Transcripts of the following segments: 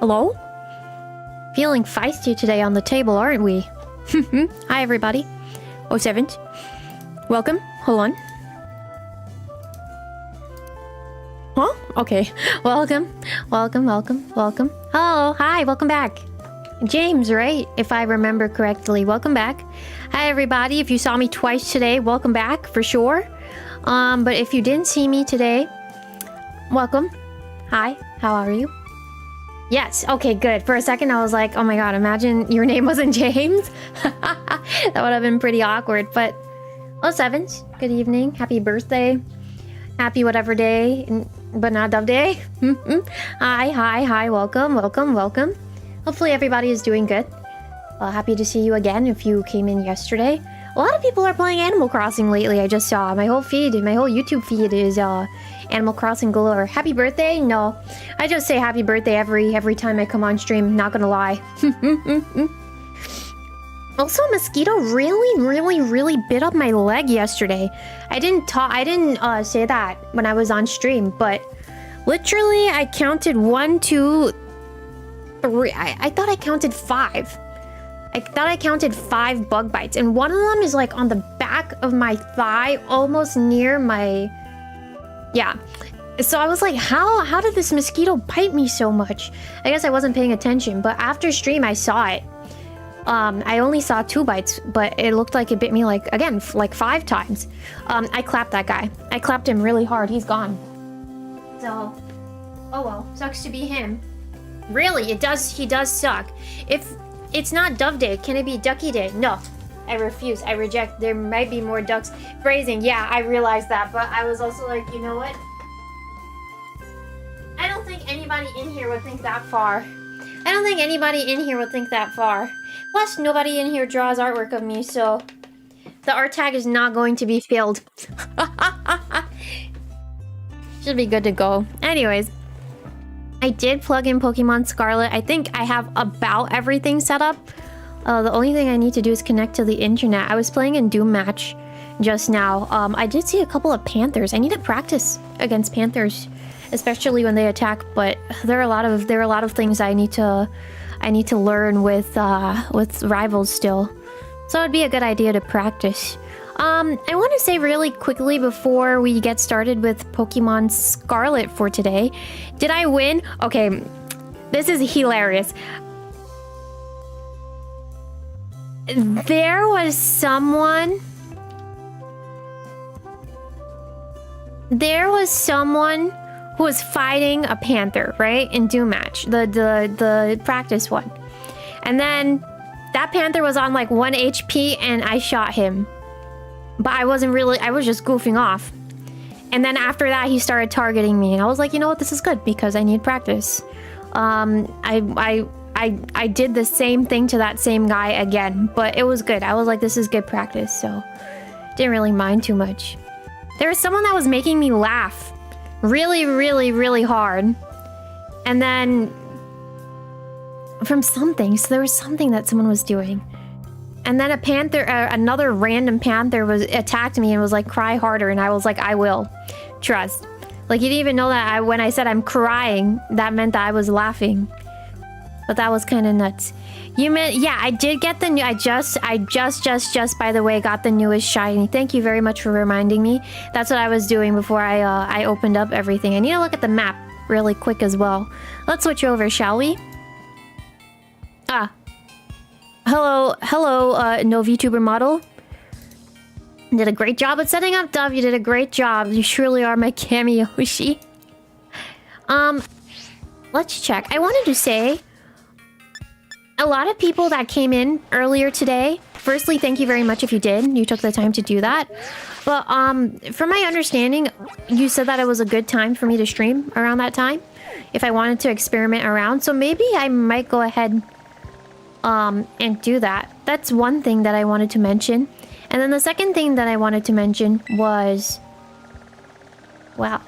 Hello? Feeling feisty today on the table, aren't we? Hi, everybody. 𝗓𝗡𝗙𝗏. Welcome. Hold on. Huh? Okay. Welcome. Welcome. Hello. Hi. Welcome back. James, right? If I remember correctly. Welcome back. Hi, everybody. If you saw me twice today, welcome back for sure. But if you didn't see me today, welcome. Hi. How are you? Yes. Okay, good. For a second, I was like, oh my god, imagine your name wasn't James. That would have been pretty awkward. But, 𝗓𝗡𝗏, good evening. Happy birthday. Happy whatever day, but not Dove Day. Hi. Welcome. Hopefully everybody is doing good. Happy to see you again if you came in yesterday. A lot of people are playing Animal Crossing lately, I just saw. My whole YouTube feed is Animal Crossing galore. Happy birthday? No. I just say happy birthday every time I come on stream, not gonna lie. Also, a mosquito really bit up my leg yesterday. I didn't say that when I was on stream, but literally I counted 1, 2, 3. I thought I counted 5. I thought I counted 5 bug bites, and one of them is like on the back of my thigh, almost near my... Yeah. So I was like, how did this mosquito bite me so much? I guess I wasn't paying attention, but after stream I saw it. I only saw 2 bites, but it looked like it bit me like, again, like 5 times. I clapped that guy. I clapped him really hard. He's gone. So, oh well, sucks to be him. Really, he does suck. If it's not Dove Day, can it be Duckie Day? No, I refuse. I reject. There might be more ducks phrasing. Yeah, I realized that, but I was also like, you know what? I don't think anybody in here would think that far. Plus, nobody in here draws artwork of me, so the art tag is not going to be filled. Should be good to go. Anyways, I did plug in Pokemon Scarlet. I think I have about everything set up. The only thing I need to do is connect to the internet. I was playing in Doom Match just now. I did see a couple of Panthers. I need to practice against Panthers, especially when they attack. But there are a lot of things I need to learn with rivals still. So it'd be a good idea to practice. I want to say really quickly before we get started with Pokemon Scarlet for today. Did I win? Okay, this is hilarious. There was someone who was fighting a panther, right? In Doom Match, the practice one. And then that panther was on like 1 HP and I shot him. But I was just goofing off. And then after that, he started targeting me. And I was like, you know what? This is good because I need practice. I did the same thing to that same guy again, but it was good. I was like, this is good practice, so didn't really mind too much. There was someone that was making me laugh really hard. And then from something, so there was something that someone was doing. And then a panther, another random panther attacked me and was like, cry harder. And I was like, I will. Trust. Like, you didn't even know that when I said I'm crying, that meant that I was laughing. But that was kind of nuts. You meant, yeah, I did get the new, I just, by the way, got the newest shiny. Thank you very much for reminding me. That's what I was doing before I opened up everything. I need to look at the map really quick as well. Let's switch over, shall we? Hello, no VTuber model. You did a great job at setting up, Dove. You did a great job. You surely are my Kamiyoshi. Let's check. I wanted to say, a lot of people that came in earlier today, firstly, thank you very much if you did. You took the time to do that. But, from my understanding, you said that it was a good time for me to stream around that time, if I wanted to experiment around. So maybe I might go ahead and do that. That's one thing that I wanted to mention. And then the second thing that I wanted to mention was... Wow.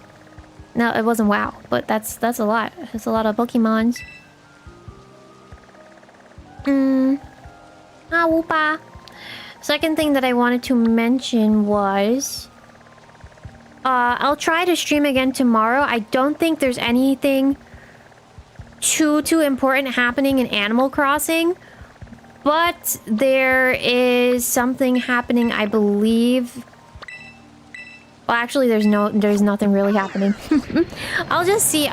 No, it wasn't wow, but that's a lot. That's a lot of Pokemons. Whoopa. Second thing that I wanted to mention was... I'll try to stream again tomorrow. I don't think there's anything too important happening in Animal Crossing. But there is something happening, I believe. Well, actually, there's nothing really happening. I'll just see,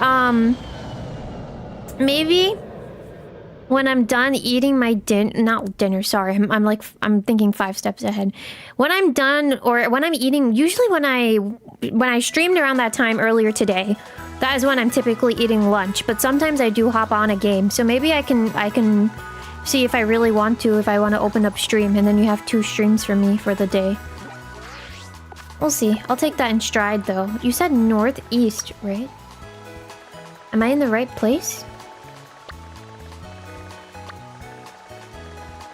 maybe when I'm done eating my not dinner, sorry. I'm thinking 5 steps ahead. When I'm done, or when I'm eating, usually when I streamed around that time earlier today, that is when I'm typically eating lunch. But sometimes I do hop on a game, so maybe I can see if I really want to, if I want to open up stream, and then you have 2 streams for me for the day. We'll see. I'll take that in stride, though. You said northeast, right? Am I in the right place?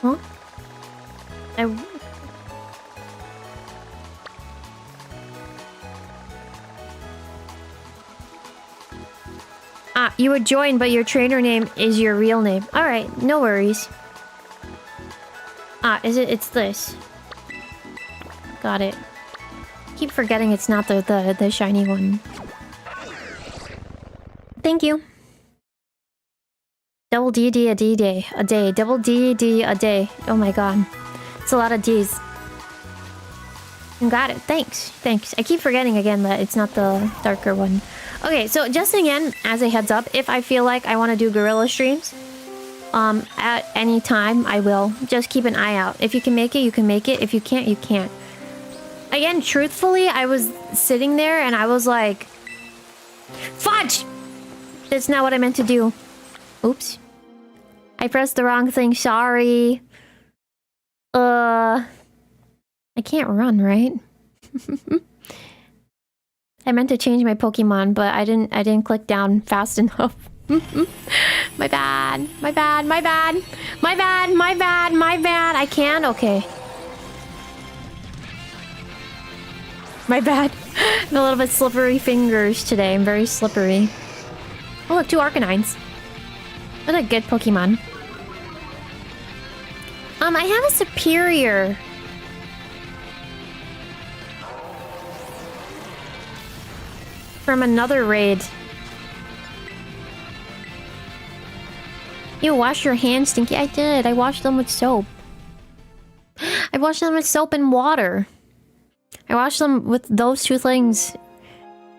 Huh? Ah, you would join, but your trainer name is your real name. Alright, no worries. Ah, it's this. Got it. Keep forgetting it's not the shiny one. Thank you. Double D a day. Double D a day. Oh my god. It's a lot of D's. Got it. Thanks. I keep forgetting again that it's not the darker one. Okay, so just again, as a heads up, if I feel like I want to do gorilla streams, at any time, I will. Just keep an eye out. If you can make it, you can make it. If you can't, you can't. Again, truthfully, I was sitting there and I was like, fudge! That's not what I meant to do. Oops. I pressed the wrong thing, sorry. I can't run, right? I meant to change my Pokemon, but I didn't click down fast enough. My bad. I can? Okay. My bad. I'm a little bit slippery fingers today. I'm very slippery. Oh look, 2 Arcanines. What a good Pokemon. I have a superior. From another raid. You wash your hands, Stinky? I did. I washed them with soap. I washed them with soap and water. I washed them with those 2 things.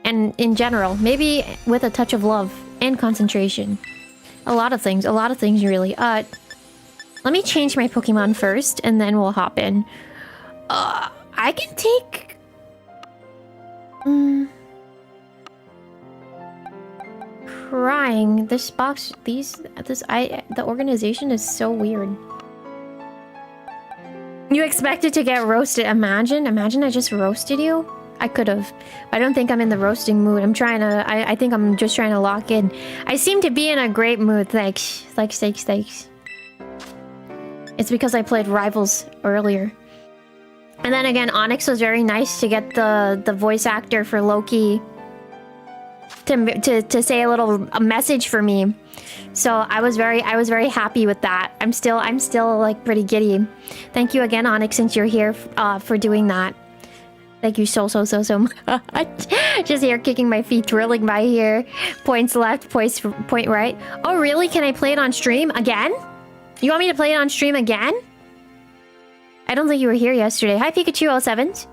And in general, maybe with a touch of love and concentration. A lot of things really. Let me change my Pokemon first, and then we'll hop in. I can take... Crying. This box, the organization is so weird. You expected to get roasted. Imagine I just roasted you. I could have. I don't think I'm in the roasting mood. I think I'm just trying to lock in. I seem to be in a great mood. Thanks. Thanks. It's because I played Rivals earlier. And then again, Onyx was very nice to get the voice actor for Loki to say a message for me. So I was very happy with that. I'm still like pretty giddy. Thank you again, Onyx, since you're here for doing that. Thank you so much. Just here kicking my feet, twirling by here. Points left, point right. Oh really? Can I play it on stream again? You want me to play it on stream again? I don't think you were here yesterday. Hi Pikachu07.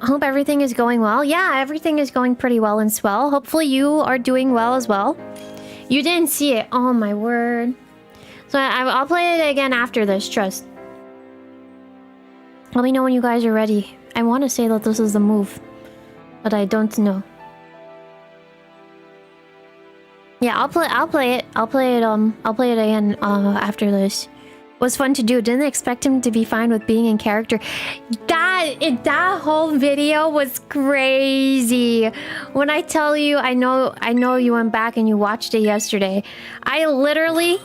Hope everything is going well. Yeah, everything is going pretty well and swell. Hopefully you are doing well as well. You didn't see it. Oh my word. So I'll play it again after this, trust. Let me know when you guys are ready. I want to say that this is the move, but I don't know. Yeah, I'll play it. I'll play it again after this. Was fun to do. Didn't expect him to be fine with being in character. That whole video was crazy. When I tell you, I know you went back and you watched it yesterday. I literally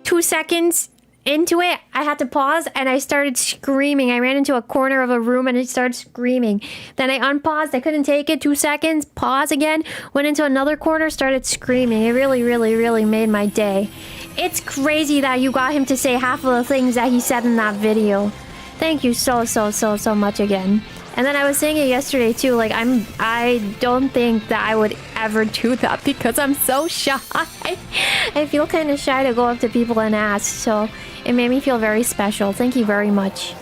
2 seconds into it, I had to pause and I started screaming. I ran into a corner of a room and I started screaming. Then I unpaused. I couldn't take it. 2 seconds. Pause again. Went into another corner. Started screaming. It really made my day. It's crazy that you got him to say half of the things that he said in that video. Thank you so much again. And then I was saying it yesterday too, like I don't think that I would ever do that because I'm so shy. I feel kind of shy to go up to people and ask, so it made me feel very special. Thank you very much.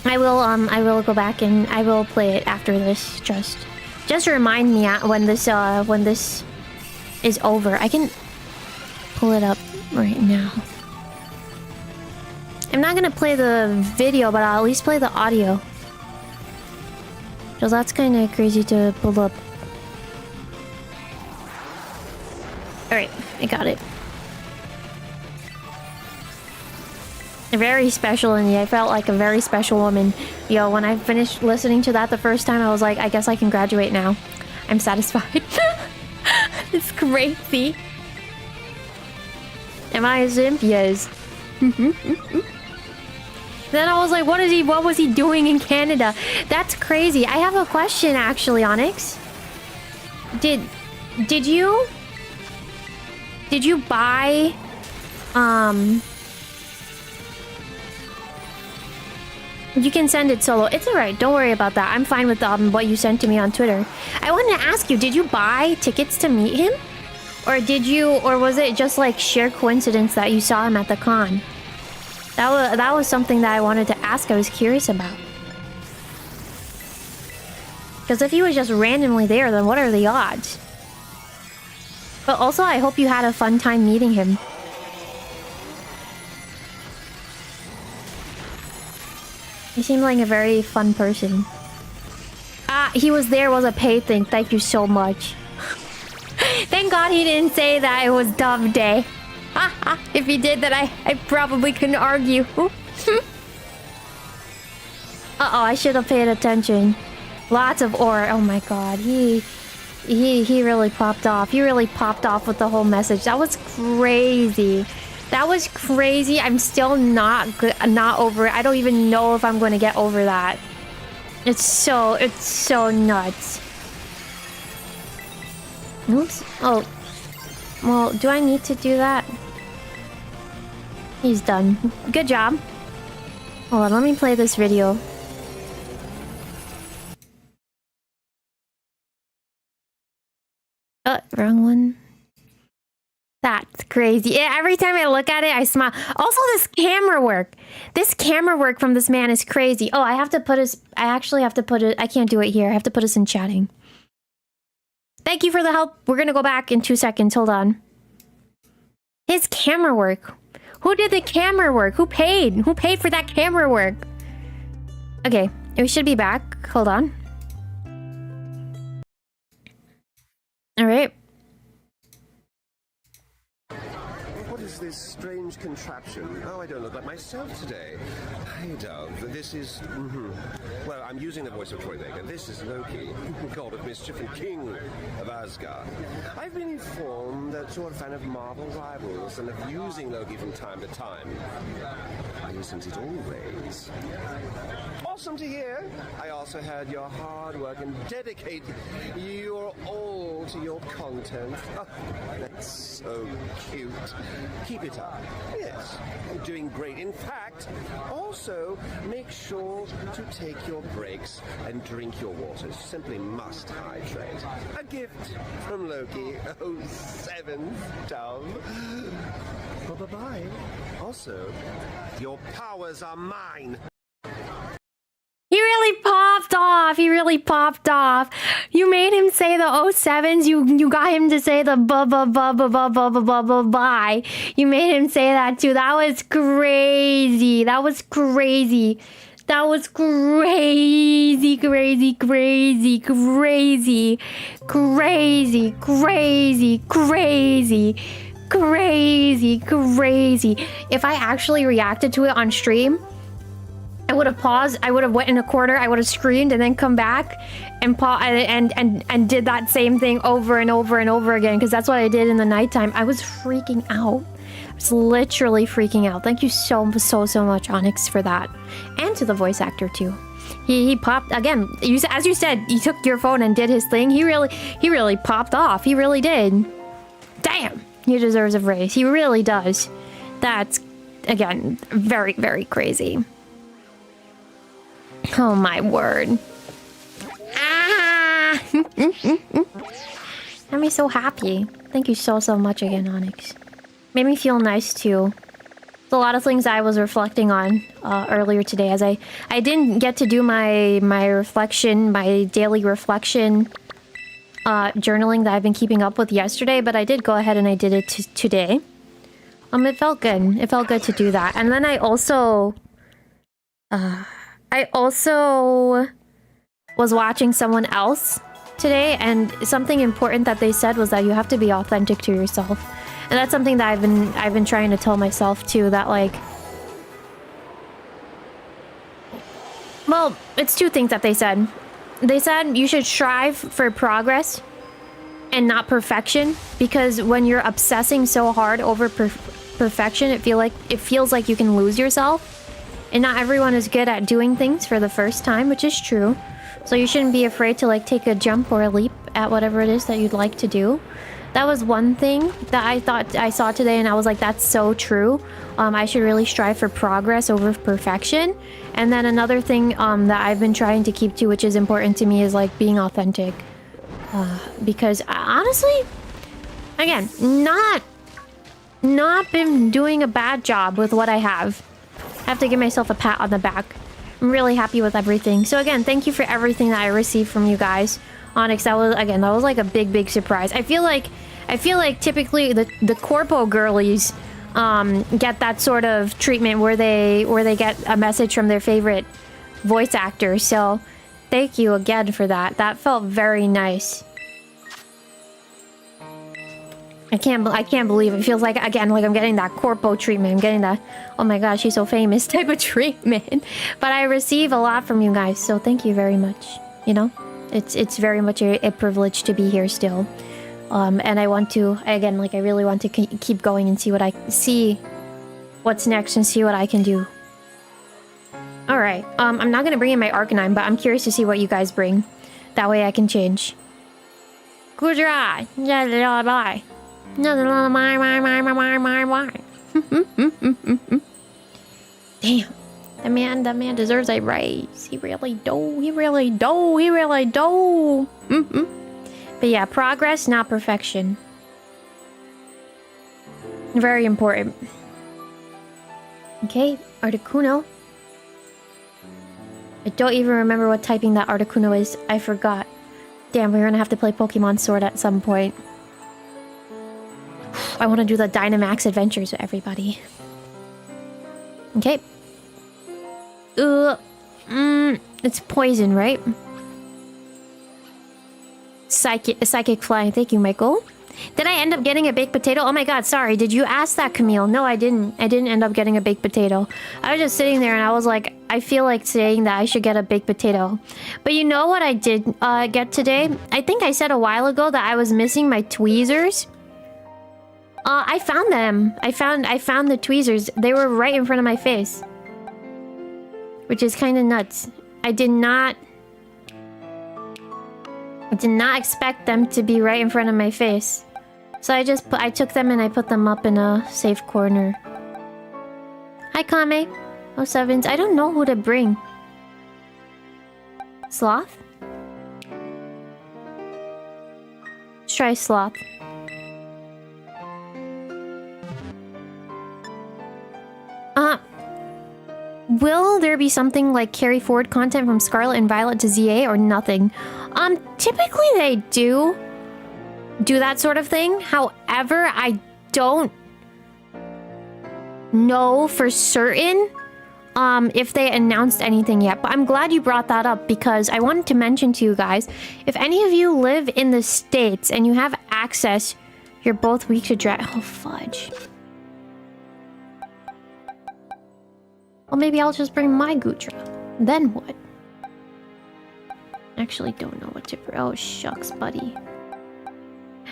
I will go back and I will play it after this. Just remind me when this is over. I can pull it up right now. I'm not gonna play the video, but I'll at least play the audio. Because that's kind of crazy to pull up. Alright, I got it. Very special in me. I felt like a very special woman. Yo, when I finished listening to that the first time, I was like, I guess I can graduate now. I'm satisfied. It's crazy. Am I a simp? Yes. Then I was like, what was he doing in Canada? That's crazy. I have a question actually, Onyx. Did you buy you can send it solo. It's alright, don't worry about that. I'm fine with what you sent to me on Twitter. I wanted to ask you, did you buy tickets to meet him? Or was it just like sheer coincidence that you saw him at the con? That was something that I wanted to ask. I was curious about. Because if he was just randomly there, then what are the odds? But also, I hope you had a fun time meeting him. He seemed like a very fun person. Ah, he was there was a paid thing. Thank you so much. Thank God he didn't say that it was Dove Day. If he did, then I probably couldn't argue. Uh-oh, I should have paid attention. Lots of ore. Oh my God, he really popped off. He really popped off with the whole message. That was crazy. That was crazy. I'm still not over it. I don't even know if I'm going to get over that. It's so nuts. Oops. Oh. Well, do I need to do that? He's done. Good job. Hold on, let me play this video. Wrong one. That's crazy. Yeah, every time I look at it, I smile. Also, this camera work. This camera work from this man is crazy. Oh, I have to put his... I actually have to put it... I can't do it here. I have to put us in chatting. Thank you for the help. We're gonna go back in 2 seconds. Hold on. His camera work. Who did the camera work? Who paid? Who paid for that camera work? Okay, we should be back. Hold on. All right. What is this strange contraption? Oh, I don't look like myself today. Hey, Dove, this is... Well, I'm using the voice of Troy Baker. This is Loki, god of mischief and king of Asgard. I've been informed that you're a fan of Marvel Rivals and of using Loki from time to time. Isn't it always? Awesome to hear. I also heard your hard work and dedicate your all to your content. Oh, that's so cute. Keep it up. Yes, you're doing great. In fact, also make sure to take your breaks and drink your water. Simply must hydrate. A gift from Loki. Oh, 7th Dove. Well, bye-bye. Also, your powers are mine. He really popped off. He really popped off. You made him say the 07s. You got him to say the bye. You made him say that too. That was crazy. That was crazy. That was crazy, crazy, crazy, crazy, crazy, crazy, crazy, crazy, crazy. If I actually reacted to it on stream, I would have paused, I would have went in a corner, I would have screamed and then come back and and did that same thing over and over and over again, because that's what I did in the nighttime. I was freaking out. I was literally freaking out. Thank you so much, Onyx, for that. And to the voice actor too. He popped again. As you said, he took your phone and did his thing. He really popped off. He really did. Damn, he deserves a raise. He really does. That's, again, very, very crazy. Oh my word. Ah! Made me so happy. Thank you so much again, Onyx. Made me feel nice too. There's a lot of things I was reflecting on earlier today, as I didn't get to do my reflection, my daily reflection journaling that I've been keeping up with yesterday, but I did go ahead and I did it today. It felt good. It felt good to do that. And then I also was watching someone else today, and something important that they said was that you have to be authentic to yourself. And that's something that I've been trying to tell myself too, that like, well, it's two things that they said. They said you should strive for progress and not perfection, because when you're obsessing so hard over perfection, it feels like you can lose yourself. And not everyone is good at doing things for the first time, which is true. So you shouldn't be afraid to like take a jump or a leap at whatever it is that you'd like to do. That was one thing that I thought I saw today, and I was like, that's so true. I should really strive for progress over perfection. And then another thing that I've been trying to keep to, which is important to me, is like being authentic. Because honestly, again, not been doing a bad job with what I have. I have to give myself a pat on the back. I'm really happy with everything. So again, thank you for everything that I received from you guys. Onyx, that was like a big surprise. I feel like typically the corpo girlies get that sort of treatment where they get a message from their favorite voice actor. So thank you again for that. That felt very nice. I can't believe it. Feels like, again, like I'm getting that corpo treatment. I'm getting that, oh my gosh, she's so famous type of treatment. But I receive a lot from you guys, so thank you very much. You know, it's very much a privilege to be here still. And I want to, again, like I really want to keep going and see what's next and see what I can do. All right, I'm not gonna bring in my Arcanine, but I'm curious to see what you guys bring. That way I can change. Gudra, bye. Damn, that man deserves a raise. He really do. But yeah, progress, not perfection. Very important. Okay, Articuno. I don't even remember what typing that Articuno is. I forgot. Damn, we're gonna have to play Pokemon Sword at some point. I want to do the Dynamax adventures with everybody. Okay. It's poison, right? Psychic flying. Thank you, Michael. Did I end up getting a baked potato? Oh my god, sorry. Did you ask that, Camille? No, I didn't. I didn't end up getting a baked potato. I was just sitting there and I was like, I feel like saying that I should get a baked potato. But you know what I did get today? I think I said a while ago that I was missing my tweezers. I found them. I found the tweezers. They were right in front of my face. Which is kind of nuts. I did not expect them to be right in front of my face. So I took them and I put them up in a safe corner. Hi, Kame. Oh, Sevens. I don't know who to bring. Sloth? Let's try Sloth. Will there be something like carry forward content from Scarlet and Violet to ZA or nothing? Typically they do that sort of thing. However, I don't know for certain if they announced anything yet. But I'm glad you brought that up because I wanted to mention to you guys, if any of you live in the States and you have access, you're both weak to drag. Oh, fudge. Well, maybe I'll just bring my Gutra. Then what? Actually, don't know what to bring. Oh, shucks, buddy.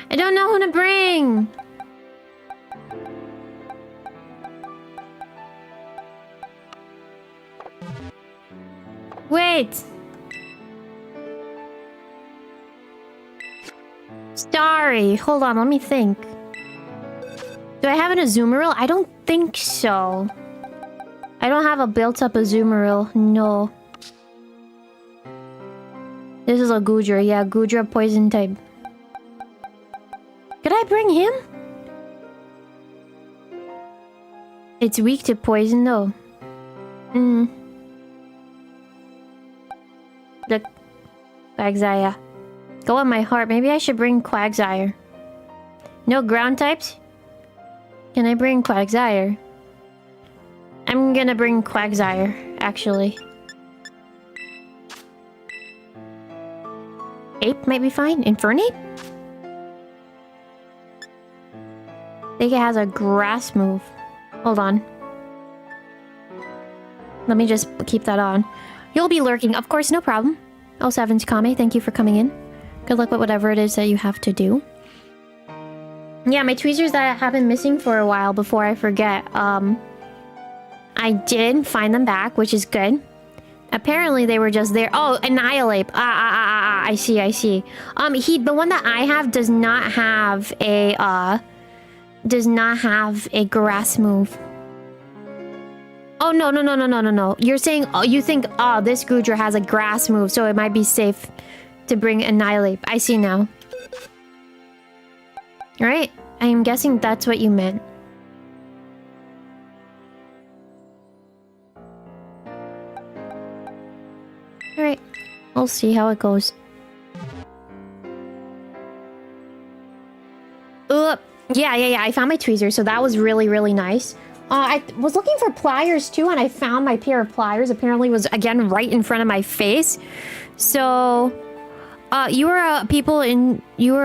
I don't know who to bring! Wait! Sorry, hold on, let me think. Do I have an Azumarill? I don't think so. I don't have a built-up Azumarill, no. This is a Goodra. Yeah, Goodra poison type. Could I bring him? It's weak to poison though. Look. Quagsire. Go on my heart. Maybe I should bring Quagsire. No ground types? Can I bring Quagsire? I'm gonna bring Quagsire, actually. Ape might be fine. Infernape? I think it has a grass move. Hold on. Let me just keep that on. You'll be lurking. Of course, no problem. 𝗓𝗡𝗙𝗢𝗥𝗠𝗢𝗡, thank you for coming in. Good luck with whatever it is that you have to do. Yeah, my tweezers that have been missing for a while before I forget. I did find them back, which is good. Apparently they were just there. Oh, Annihilate. I see. The one that I have does not have a grass move. Oh, no. You're saying, you think, this Goodra has a grass move, so it might be safe to bring Annihilate. I see now. Alright, I am guessing that's what you meant. Alright, we'll see how it goes. Yeah, I found my tweezers, so that was really nice. I was looking for pliers too, and I found my pair of pliers. Apparently was, again, right in front of my face. So, you were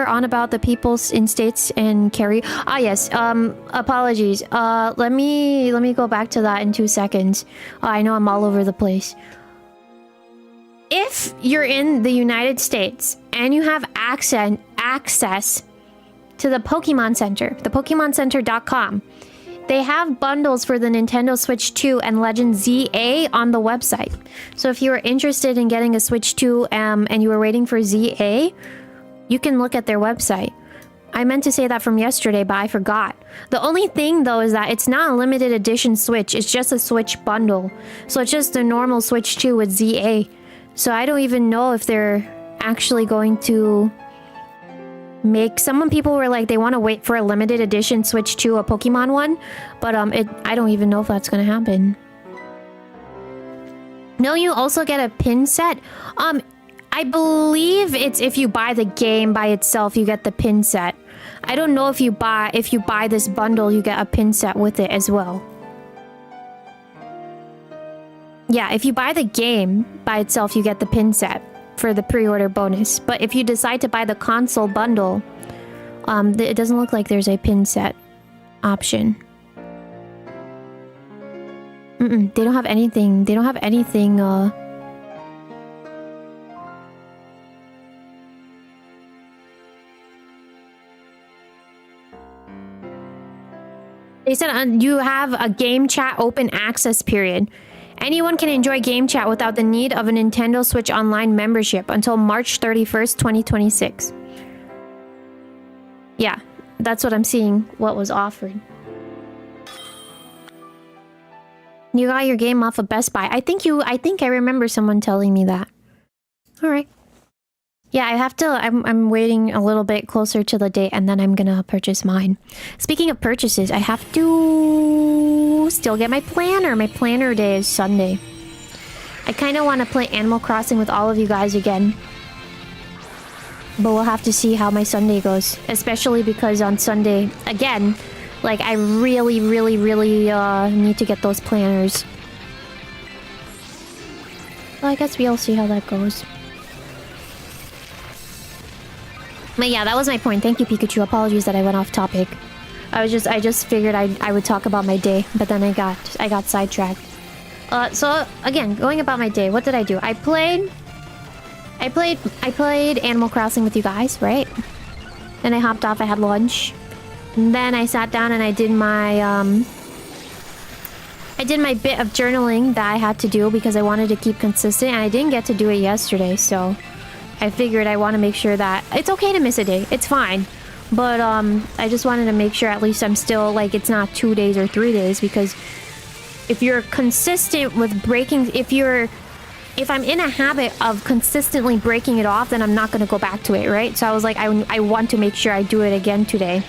on about the peoples in states and carry. Ah, yes, apologies. Let me go back to that in 2 seconds. I know I'm all over the place. If you're in the United States and you have access to the Pokemon Center, the PokemonCenter.com, they have bundles for the Nintendo Switch 2 and Legend ZA on the website. So if you were interested in getting a Switch 2 and you were waiting for ZA, you can look at their website. I meant to say that from yesterday, but I forgot. The only thing, though, is that it's not a limited edition Switch. It's just a Switch bundle. So it's just a normal Switch 2 with ZA. So I don't even know if they're actually going to make... Some people were like, they want to wait for a limited edition Switch 2, a Pokemon one. But I don't even know if that's going to happen. No, you also get a pin set. I believe it's if you buy the game by itself, you get the pin set. I don't know if you buy this bundle, you get a pin set with it as well. Yeah, if you buy the game by itself, you get the pin set for the pre-order bonus. But if you decide to buy the console bundle, it doesn't look like there's a pin set option. They don't have anything. They don't have anything, They said you have a game chat open access period. Anyone can enjoy game chat without the need of a Nintendo Switch Online membership until March 31st, 2026. Yeah, that's what I'm seeing, what was offered. You got your game off of Best Buy. I think I remember someone telling me that. Alright. Yeah, I'm waiting a little bit closer to the date and then I'm gonna purchase mine. Speaking of purchases, I have to still get my planner. My planner day is Sunday. I kind of want to play Animal Crossing with all of you guys again. But we'll have to see how my Sunday goes. Especially because on Sunday, again, like I really need to get those planners. Well, I guess we'll see how that goes. But yeah, that was my point. Thank you, Pikachu. Apologies that I went off topic. I just figured I would talk about my day, but then I got sidetracked. So again, going about my day, what did I do? I played Animal Crossing with you guys, right? Then I hopped off, I had lunch. And then I sat down and I did my bit of journaling that I had to do because I wanted to keep consistent, and I didn't get to do it yesterday, so I figured I want to make sure that it's okay to miss a day. It's fine. But I just wanted to make sure at least I'm still, like, it's not 2 days or 3 days, because if you're consistent with breaking, if you're if I'm in a habit of consistently breaking it off, then I'm not going to go back to it, right? So I was like, I want to make sure I do it again today.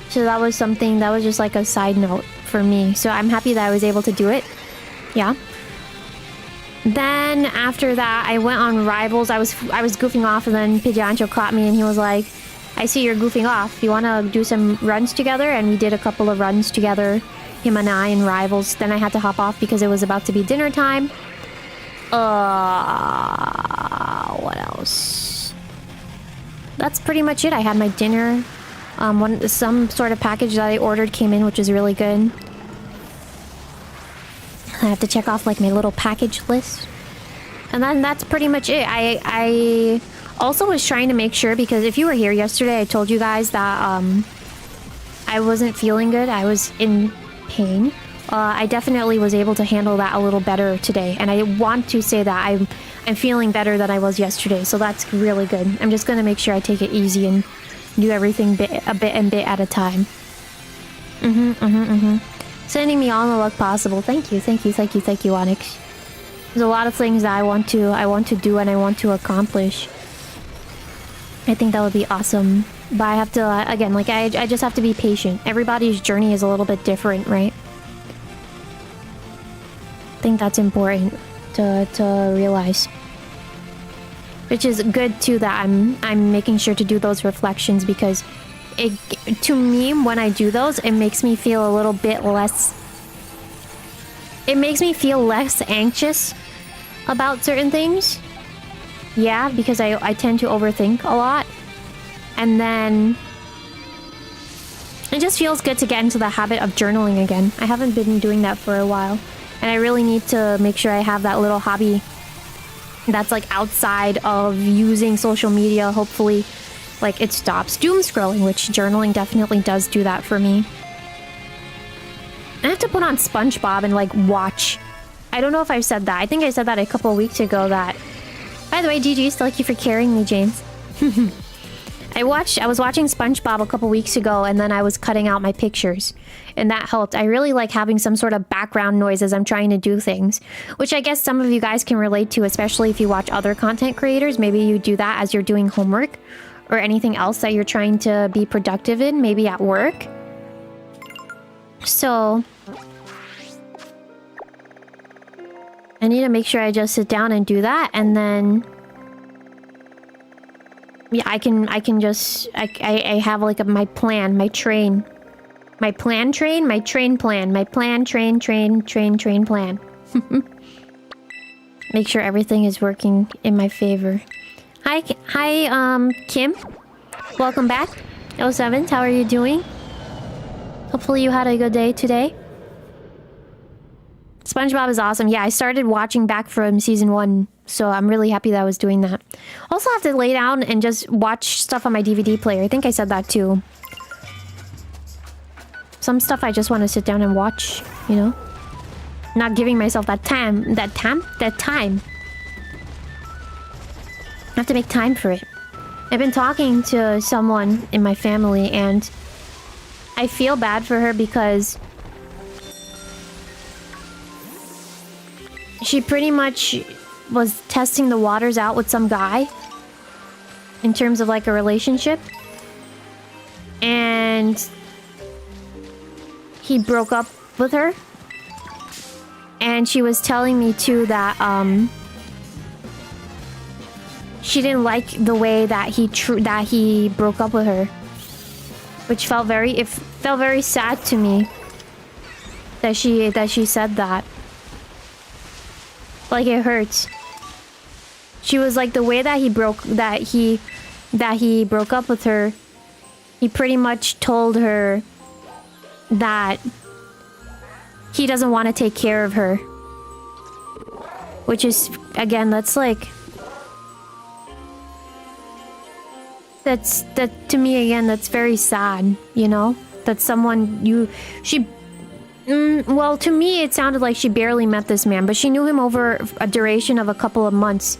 So that was something that was just like a side note for me. So I'm happy that I was able to do it. Yeah. Then after that, I went on Rivals. I was goofing off, and then Pidgeancho caught me, and he was like, I see you're goofing off. You want to do some runs together? And we did a couple of runs together, him and I, in Rivals. Then I had to hop off because it was about to be dinner time. What else? That's pretty much it. I had my dinner. Some sort of package that I ordered came in, which is really good. I have to check off like my little package list. And then that's pretty much it. I also was trying to make sure, because if you were here yesterday, I told you guys that I wasn't feeling good. I was in pain. I definitely was able to handle that a little better today. And I want to say that I'm feeling better than I was yesterday. So that's really good. I'm just going to make sure I take it easy and do everything a bit at a time. Sending me all the luck possible. Thank you, Onyx. There's a lot of things that I want to do and I want to accomplish. I think that would be awesome. But I have to, again, like, I just have to be patient. Everybody's journey is a little bit different, right? I think that's important to realize. Which is good, too, that I'm making sure to do those reflections, because to me, when I do those, it makes me feel a little bit less... It makes me feel less anxious about certain things. Yeah, because I tend to overthink a lot. And then... It just feels good to get into the habit of journaling again. I haven't been doing that for a while. And I really need to make sure I have that little hobby that's like outside of using social media. Hopefully, like, it stops doom scrolling, which journaling definitely does do that for me. I have to put on SpongeBob and like watch. I don't know if I've said that. I think I said that a couple of weeks ago. That, by the way, GG's, thank you for carrying me, James. I was watching SpongeBob a couple weeks ago, and then I was cutting out my pictures, and that helped. I really like having some sort of background noise as I'm trying to do things, which I guess some of you guys can relate to, especially if you watch other content creators. Maybe you do that as you're doing homework or anything else that you're trying to be productive in, maybe at work. So I need to make sure I just sit down and do that, and then yeah, I have like my plan, my train plan. Make sure everything is working in my favor. Hi, Kim. Welcome back. 𝗓𝗡𝗏, how are you doing? Hopefully you had a good day today. SpongeBob is awesome. Yeah, I started watching back from season 1, so I'm really happy that I was doing that. Also have to lay down and just watch stuff on my DVD player. I think I said that too. Some stuff I just want to sit down and watch, you know? Not giving myself that time. I have to make time for it. I've been talking to someone in my family, and I feel bad for her because she pretty much was testing the waters out with some guy in terms of like a relationship, and he broke up with her. And she was telling me too that she didn't like the way that he broke up with her, which felt very sad to me that she said that. Like, it hurts. She was like, the way that he broke up with her, he pretty much told her that he doesn't want to take care of her. Which is, again, that's like... That to me, again, that's very sad, you know? That someone well, to me, it sounded like she barely met this man, but she knew him over a duration of a couple of months.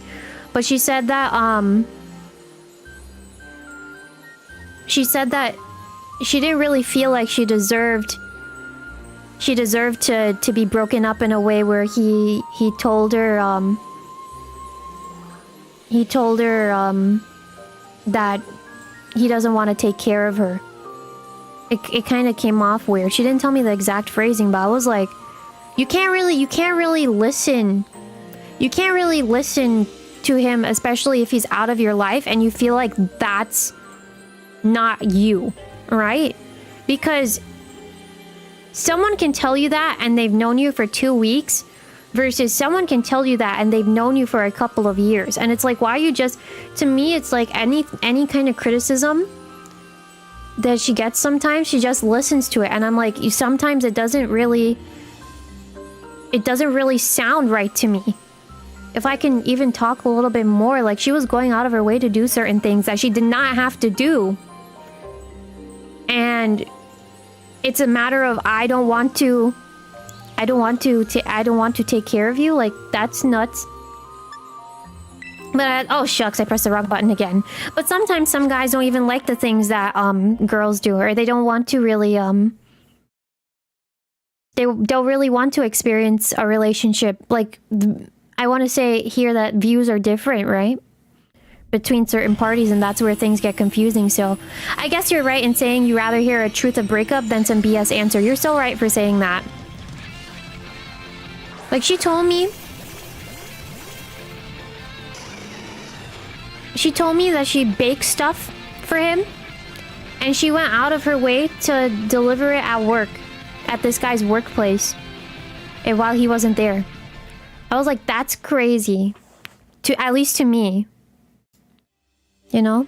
But she said that she didn't really feel like she deserved she deserved to be broken up in a way where he told her that he doesn't want to take care of her. It kind of came off weird. She didn't tell me the exact phrasing, but I was like, you can't really listen. You can't really listen to him, especially if he's out of your life and you feel like that's not you, right? Because someone can tell you that and they've known you for 2 weeks versus someone can tell you that and they've known you for a couple of years. And it's like, why are you just... To me, it's like any kind of criticism that she gets sometimes, she just listens to it. And I'm like, sometimes it doesn't really sound right to me. If I can even talk a little bit more, like she was going out of her way to do certain things that she did not have to do. And it's a matter of I don't want to take care of you. Like, that's nuts. But oh shucks, I pressed the wrong button again. But sometimes some guys don't even like the things that girls do, or they don't want to really they don't really want to experience a relationship. Like, I want to say here that views are different, right? Between certain parties, and that's where things get confusing. So I guess you're right in saying you rather hear a truth of breakup than some BS answer. You're so right for saying that. Like, she told me that she baked stuff for him and she went out of her way to deliver it at work, at this guy's workplace, and while he wasn't there. I was like, that's crazy. At least to me. You know?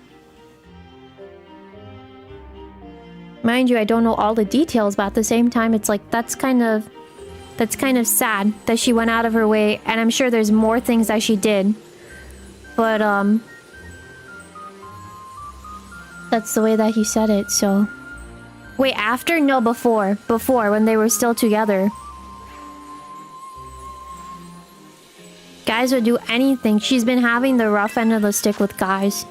Mind you, I don't know all the details, but at the same time, it's like, that's kind of sad that she went out of her way, and I'm sure there's more things that she did. But, that's the way that he said it, so... Wait, after? No, before. Before, when they were still together. Guys would do anything. She's been having the rough end of the stick with guys.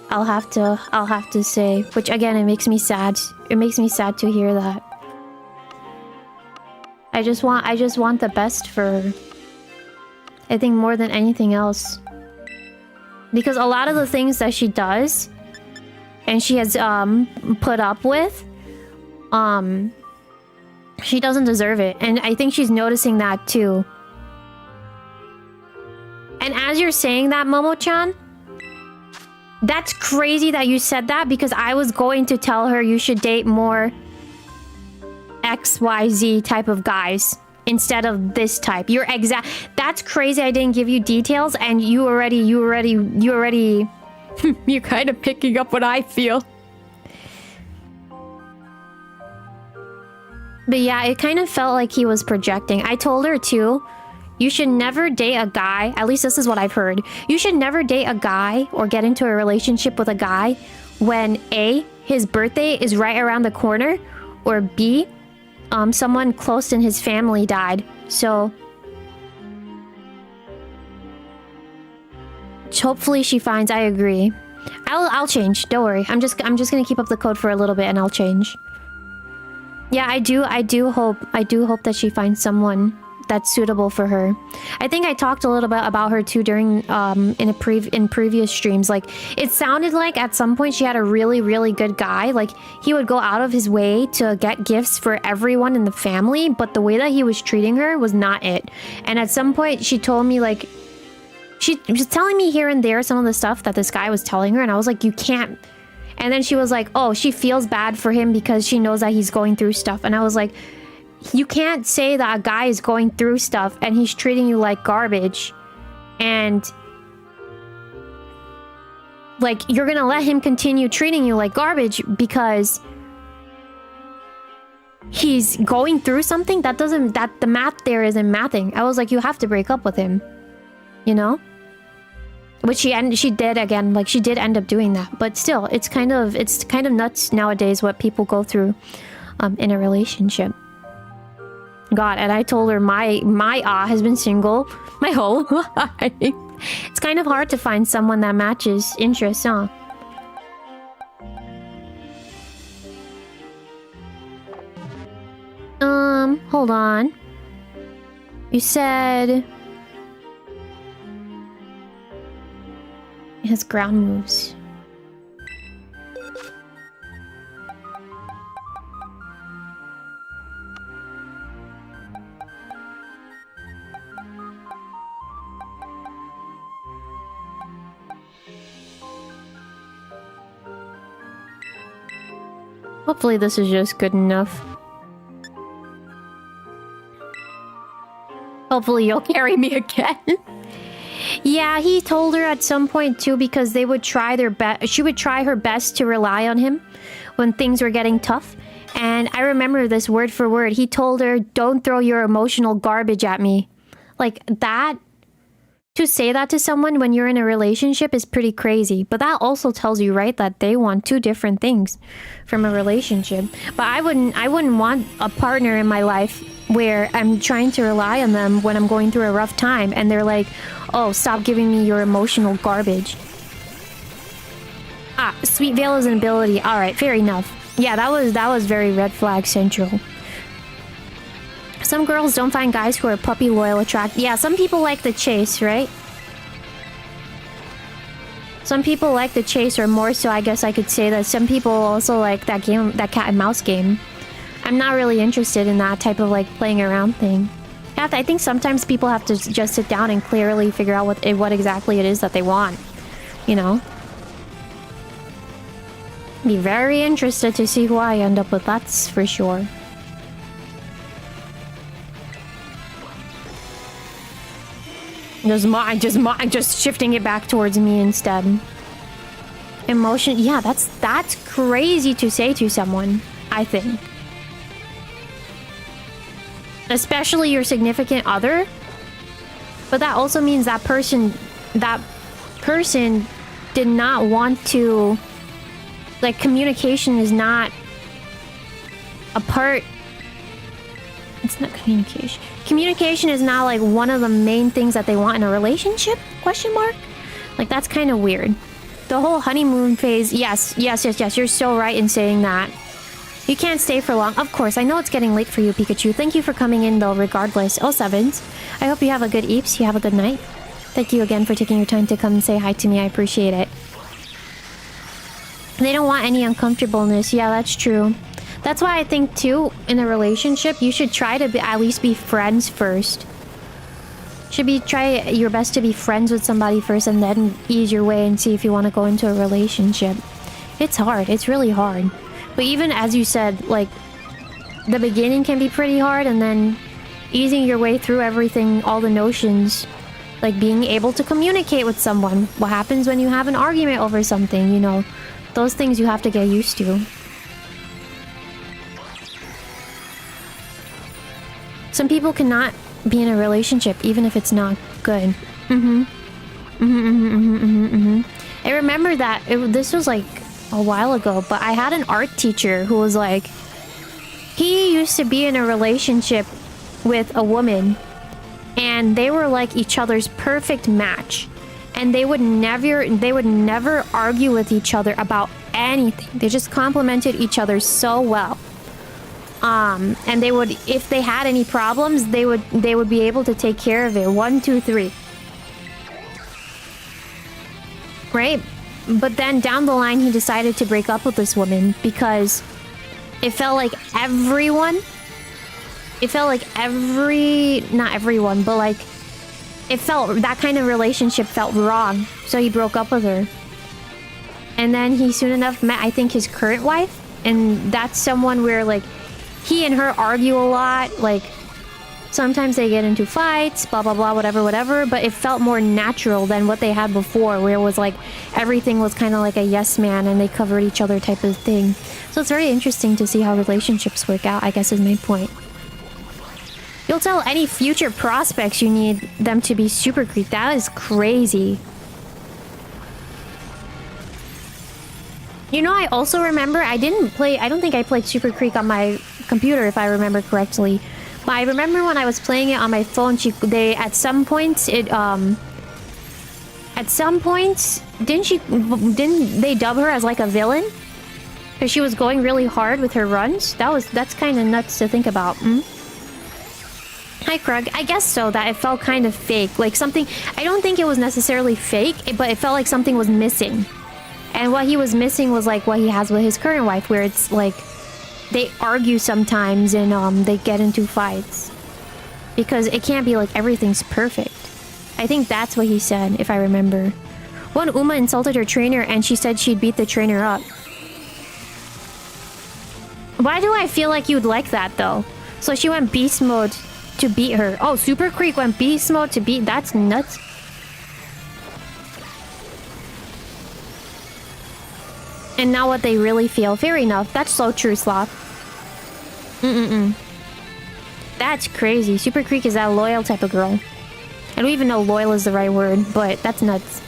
I'll have to say. Which, again, it makes me sad. It makes me sad to hear that. I just want the best for her. I think more than anything else. Because a lot of the things that she does... and she has, put up with... she doesn't deserve it. And I think she's noticing that, too. And as you're saying that, Momo-chan, that's crazy that you said that, because I was going to tell her you should date more XYZ type of guys instead of this type. That's crazy I didn't give you details, and you already you're kind of picking up what I feel. But yeah, it kind of felt like he was projecting. I told her too, you should never date a guy, at least this is what I've heard. You should never date a guy or get into a relationship with a guy when A, his birthday is right around the corner, or B, someone close in his family died. So hopefully she finds... I agree. I'll change. Don't worry. I'm just gonna keep up the code for a little bit and I'll change. Yeah, I do hope that she finds someone that's suitable for her. I think I talked a little bit about her too during in previous streams. Like, it sounded like at some point she had a really good guy. Like, he would go out of his way to get gifts for everyone in the family, but the way that he was treating her was not it. And at some point she told me, like, she was telling me here and there some of the stuff that this guy was telling her, and I was like, you can't. And then she was like, oh, she feels bad for him because she knows that he's going through stuff. And I was like, you can't say that a guy is going through stuff and he's treating you like garbage, and like, you're gonna let him continue treating you like garbage because he's going through something. That the math there isn't mathing. I was like, you have to break up with him, you know? Which she did again. Like, she did end up doing that, but still, it's kind of nuts nowadays what people go through in a relationship. God, and I told her my has been single my whole life. It's kind of hard to find someone that matches interests, huh? Hold on. You said... It has ground moves. Hopefully this is just good enough. Hopefully you'll carry me again. Yeah, he told her at some point too, because they would try their best. She would try her best to rely on him when things were getting tough. And I remember this word for word. He told her, "Don't throw your emotional garbage at me." Like that. To say that to someone when you're in a relationship is pretty crazy. But that also tells you, right, that they want two different things from a relationship. But I wouldn't want a partner in my life where I'm trying to rely on them when I'm going through a rough time and they're like, "Oh, stop giving me your emotional garbage." Ah, Sweet Veil is an ability. Alright, fair enough. Yeah, that was very red flag central. Some girls don't find guys who are puppy loyal attractive. Yeah, some people like the chase, right? Some people like the chase, or more so, I guess I could say that some people also like that game, that cat and mouse game. I'm not really interested in that type of like playing around thing. I think sometimes people have to just sit down and clearly figure out what exactly it is that they want. You know? Be very interested to see who I end up with, that's for sure. Just shifting it back towards me instead. Emotion, yeah, that's crazy to say to someone, I think. Especially your significant other. But that also means that person did not want to... Like, communication is not a part... It's not communication. Communication is not like one of the main things that they want in a relationship? Question mark? Like, that's kind of weird. The whole honeymoon phase, yes, you're so right in saying that. You can't stay for long. Of course, I know it's getting late for you, Pikachu. Thank you for coming in, though, regardless. Oh, Sevens. I hope you have a good eeps. You have a good night. Thank you again for taking your time to come and say hi to me. I appreciate it. They don't want any uncomfortableness. Yeah, that's true. That's why I think, too, in a relationship, you should try to at least be friends first. Try your best to be friends with somebody first and then ease your way and see if you want to go into a relationship. It's hard. It's really hard. But even as you said, like, the beginning can be pretty hard, and then easing your way through everything, all the notions, like being able to communicate with someone. What happens when you have an argument over something, you know? Those things you have to get used to. Some people cannot be in a relationship even if it's not good. I remember that this was like a while ago, but I had an art teacher who was like, he used to be in a relationship with a woman and they were like each other's perfect match, and they would never argue with each other about anything. They just complimented each other so well. And they would, if they had any problems, they would be able to take care of it. 1, 2, 3. Right? But then down the line, he decided to break up with this woman because it felt like everyone... Not everyone, but like... It felt... That kind of relationship felt wrong. So he broke up with her. And then he soon enough met, I think, his current wife. And that's someone where, like... He and her argue a lot, like, sometimes they get into fights, blah, blah, blah, whatever, but it felt more natural than what they had before, where it was like, everything was kind of like a yes man and they covered each other type of thing. So it's very interesting to see how relationships work out, I guess is my point. You'll tell any future prospects you need them to be super creep. That is crazy. You know, I also remember I don't think I played Super Creek on my computer, if I remember correctly. But I remember when I was playing it on my phone, at some points, didn't they dub her as like a villain? Because she was going really hard with her runs? That's kind of nuts to think about. Hi, Krug. I guess so, that it felt kind of fake. Like something... I don't think it was necessarily fake, but it felt like something was missing. And what he was missing was like what he has with his current wife, where it's like... They argue sometimes and they get into fights. Because it can't be like everything's perfect. I think that's what he said, if I remember. One Uma insulted her trainer and she said she'd beat the trainer up. Why do I feel like you'd like that, though? So she went beast mode to beat her. Oh, Super Creek went beast mode to beat... That's nuts. And now what they really feel. Fair enough. That's so true, Sloth. That's crazy. Super Creek is that loyal type of girl. I don't even know loyal is the right word, but that's nuts.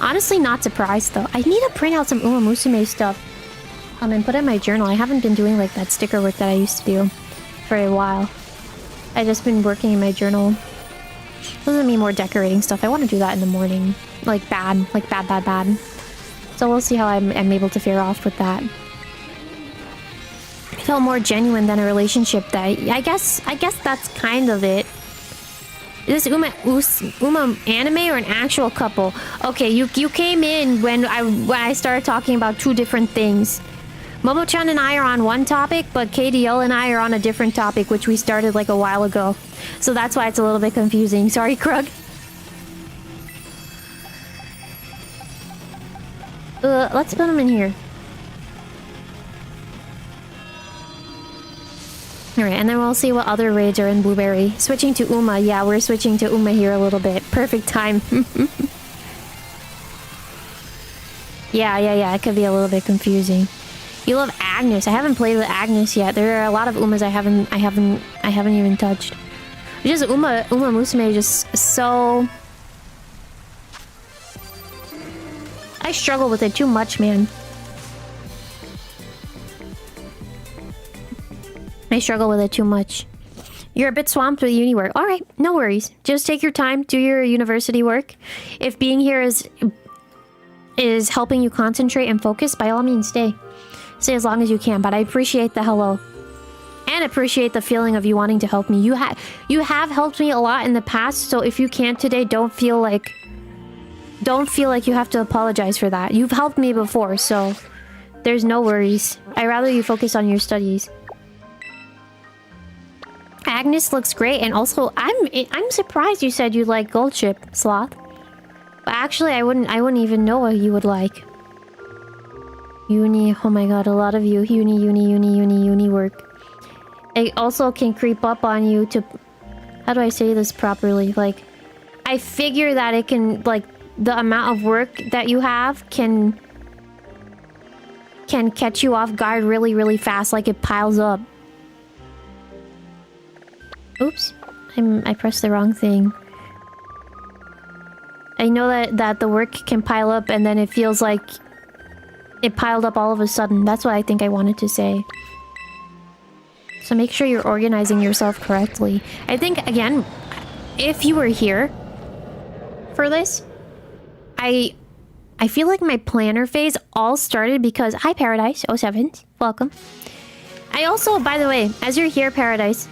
Honestly, not surprised, though. I need to print out some Uma Musume stuff. And put in my journal. I haven't been doing, like, that sticker work that I used to do for a while. I've just been working in my journal. Doesn't mean more decorating stuff. I want to do that in the morning. Like, bad. Like, bad. So we'll see how I'm able to fare off with that. It felt more genuine than a relationship that... I guess that's kind of it. Is this Uma anime or an actual couple? Okay, you came in when I started talking about two different things. Momo-chan and I are on one topic, but KDL and I are on a different topic, which we started like a while ago. So that's why it's a little bit confusing. Sorry, Krug. Let's put them in here. Alright, and then we'll see what other raids are in Blueberry. Switching to Uma. Yeah, we're switching to Uma here a little bit. Perfect time. Yeah. It could be a little bit confusing. You love Agnes. I haven't played with Agnes yet. There are a lot of Umas I haven't even touched. Just Uma Musume is just so... I struggle with it too much, man. I struggle with it too much. You're a bit swamped with uni work. Alright, no worries. Just take your time, do your university work. If being here is helping you concentrate and focus, by all means stay. Stay as long as you can, but I appreciate the hello. And appreciate the feeling of you wanting to help me. You have helped me a lot in the past, so if you can't today, don't feel like you have to apologize for that. You've helped me before, so there's no worries. I'd rather you focus on your studies. Agnes looks great, and also I'm surprised you said you like Gold Chip, Sloth. But actually, I wouldn't even know what you would like. Uni, oh my god, a lot of you. Uni work. It also can creep up on you to... How do I say this properly? Like, I figure that it can, like, the amount of work that you have can catch you off guard really, really fast, like it piles up. Oops. I pressed the wrong thing. I know that the work can pile up and then it feels like it piled up all of a sudden. That's what I think I wanted to say. So make sure you're organizing yourself correctly. I think, again, if you were here for this, I feel like my planner phase all started because... Hi, Paradise 07. Welcome. I also, by the way, as you're here, Paradise,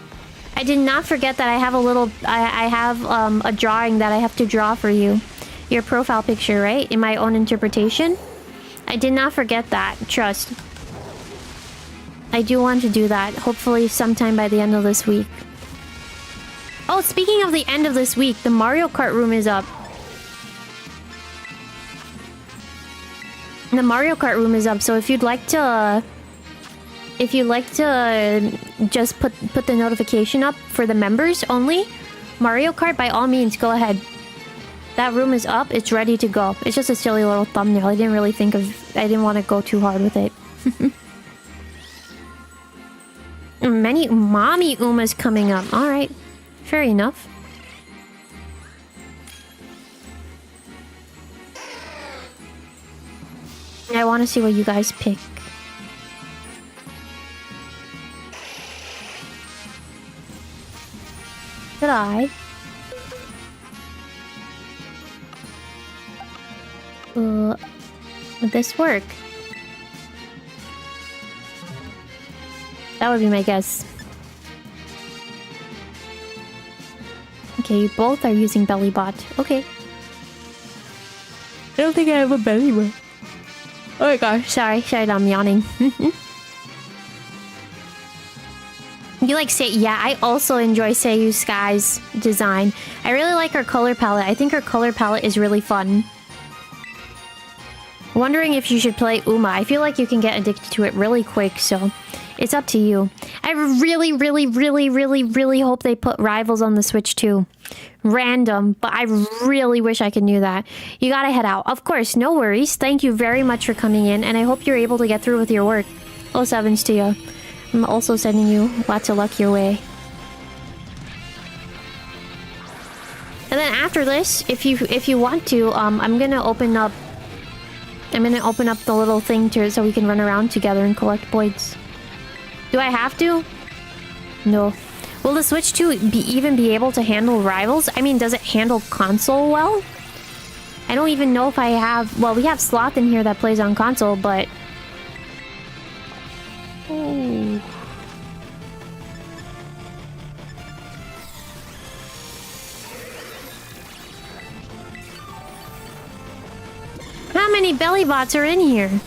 I did not forget that I have a little... I have a drawing that I have to draw for you. Your profile picture, right? In my own interpretation. I did not forget that. Trust. I do want to do that. Hopefully sometime by the end of this week. Oh, speaking of the end of this week, the Mario Kart room is up. The Mario Kart room is up, so if you'd like to just put the notification up for the members only, Mario Kart, by all means, go ahead. That room is up, it's ready to go. It's just a silly little thumbnail. I didn't want to go too hard with it. Many mommy Umas coming up. Alright. Fair enough. I want to see what you guys pick. Could I? Would this work? That would be my guess. Okay, both are using belly bot. Okay. I don't think I have a belly bot. Oh my gosh, sorry, I'm yawning. You like say, yeah, I also enjoy 𝗓𝗡𝗎𝗓's design. I really like her color palette. I think her color palette is really fun. Wondering if you should play Uma. I feel like you can get addicted to it really quick, so it's up to you. I really, really, really, really, really hope they put Rivals on the Switch too. Random, but I really wish I could do that. You gotta head out. Of course, no worries. Thank you very much for coming in, and I hope you're able to get through with your work. Oh, sevens to you. I'm also sending you lots of luck your way. And then after this, if you want to, I'm gonna open up the little thing so we can run around together and collect points. Do I have to? No. Will the Switch 2 even be able to handle Rivals? I mean, does it handle console well? I don't even know if I have... Well, we have Sloth in here that plays on console, but... Oh. How many belly bots are in here?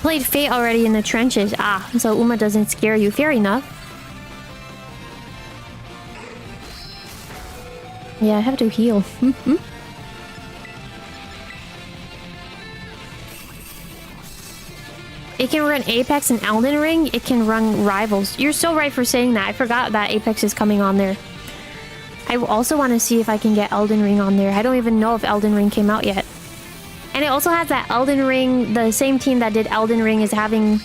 Played Fate already in the trenches. Ah, so Uma doesn't scare you. Fair enough. Yeah, I have to heal. It can run Apex and Elden Ring. It can run Rivals. You're so right for saying that. I forgot that Apex is coming on there. I also want to see if I can get Elden Ring on there. I don't even know if Elden Ring came out yet. And it also has that Elden Ring... The same team that did Elden Ring is having...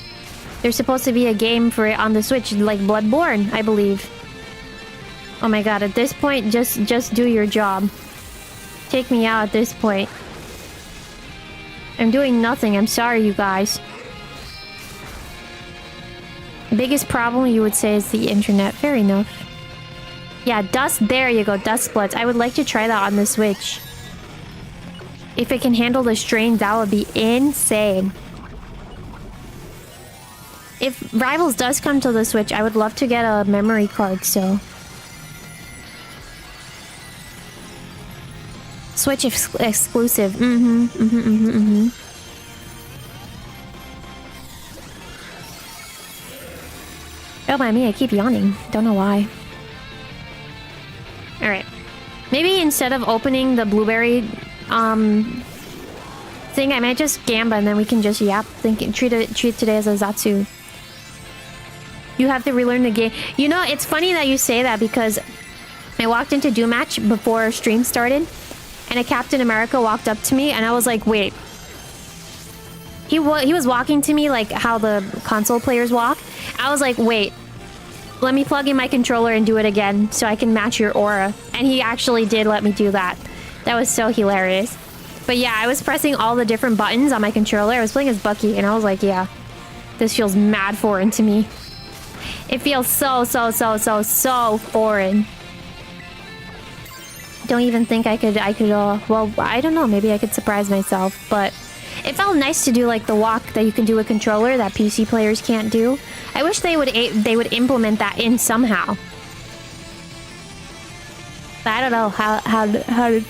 There's supposed to be a game for it on the Switch, like Bloodborne, I believe. Oh my god, at this point, just do your job. Take me out at this point. I'm doing nothing. I'm sorry, you guys. Biggest problem, you would say, is the internet. Fair enough. Yeah, Dust. There you go. Dust Splits. I would like to try that on the Switch. If it can handle the strain, that would be insane. If Rivals does come to the Switch, I would love to get a memory card, so... Switch exclusive. Oh, by me, I keep yawning. Don't know why. Alright. Maybe instead of opening the blueberry thing, I might just Gamba and then we can just yap. Treat today as a Zatsu. You have to relearn the game. You know, it's funny that you say that because I walked into Doom Match before stream started and a Captain America walked up to me and I was like, wait. He was walking to me like how the console players walk. I was like, wait. Let me plug in my controller and do it again so I can match your aura. And he actually did let me do that. That was so hilarious. But yeah, I was pressing all the different buttons on my controller. I was playing as Bucky and I was like, yeah. This feels mad foreign to me. It feels so foreign. Don't even think I could, well, I don't know. Maybe I could surprise myself, but it felt nice to do like the walk that you can do with controller that PC players can't do. I wish they would implement that in somehow. But I don't know how to...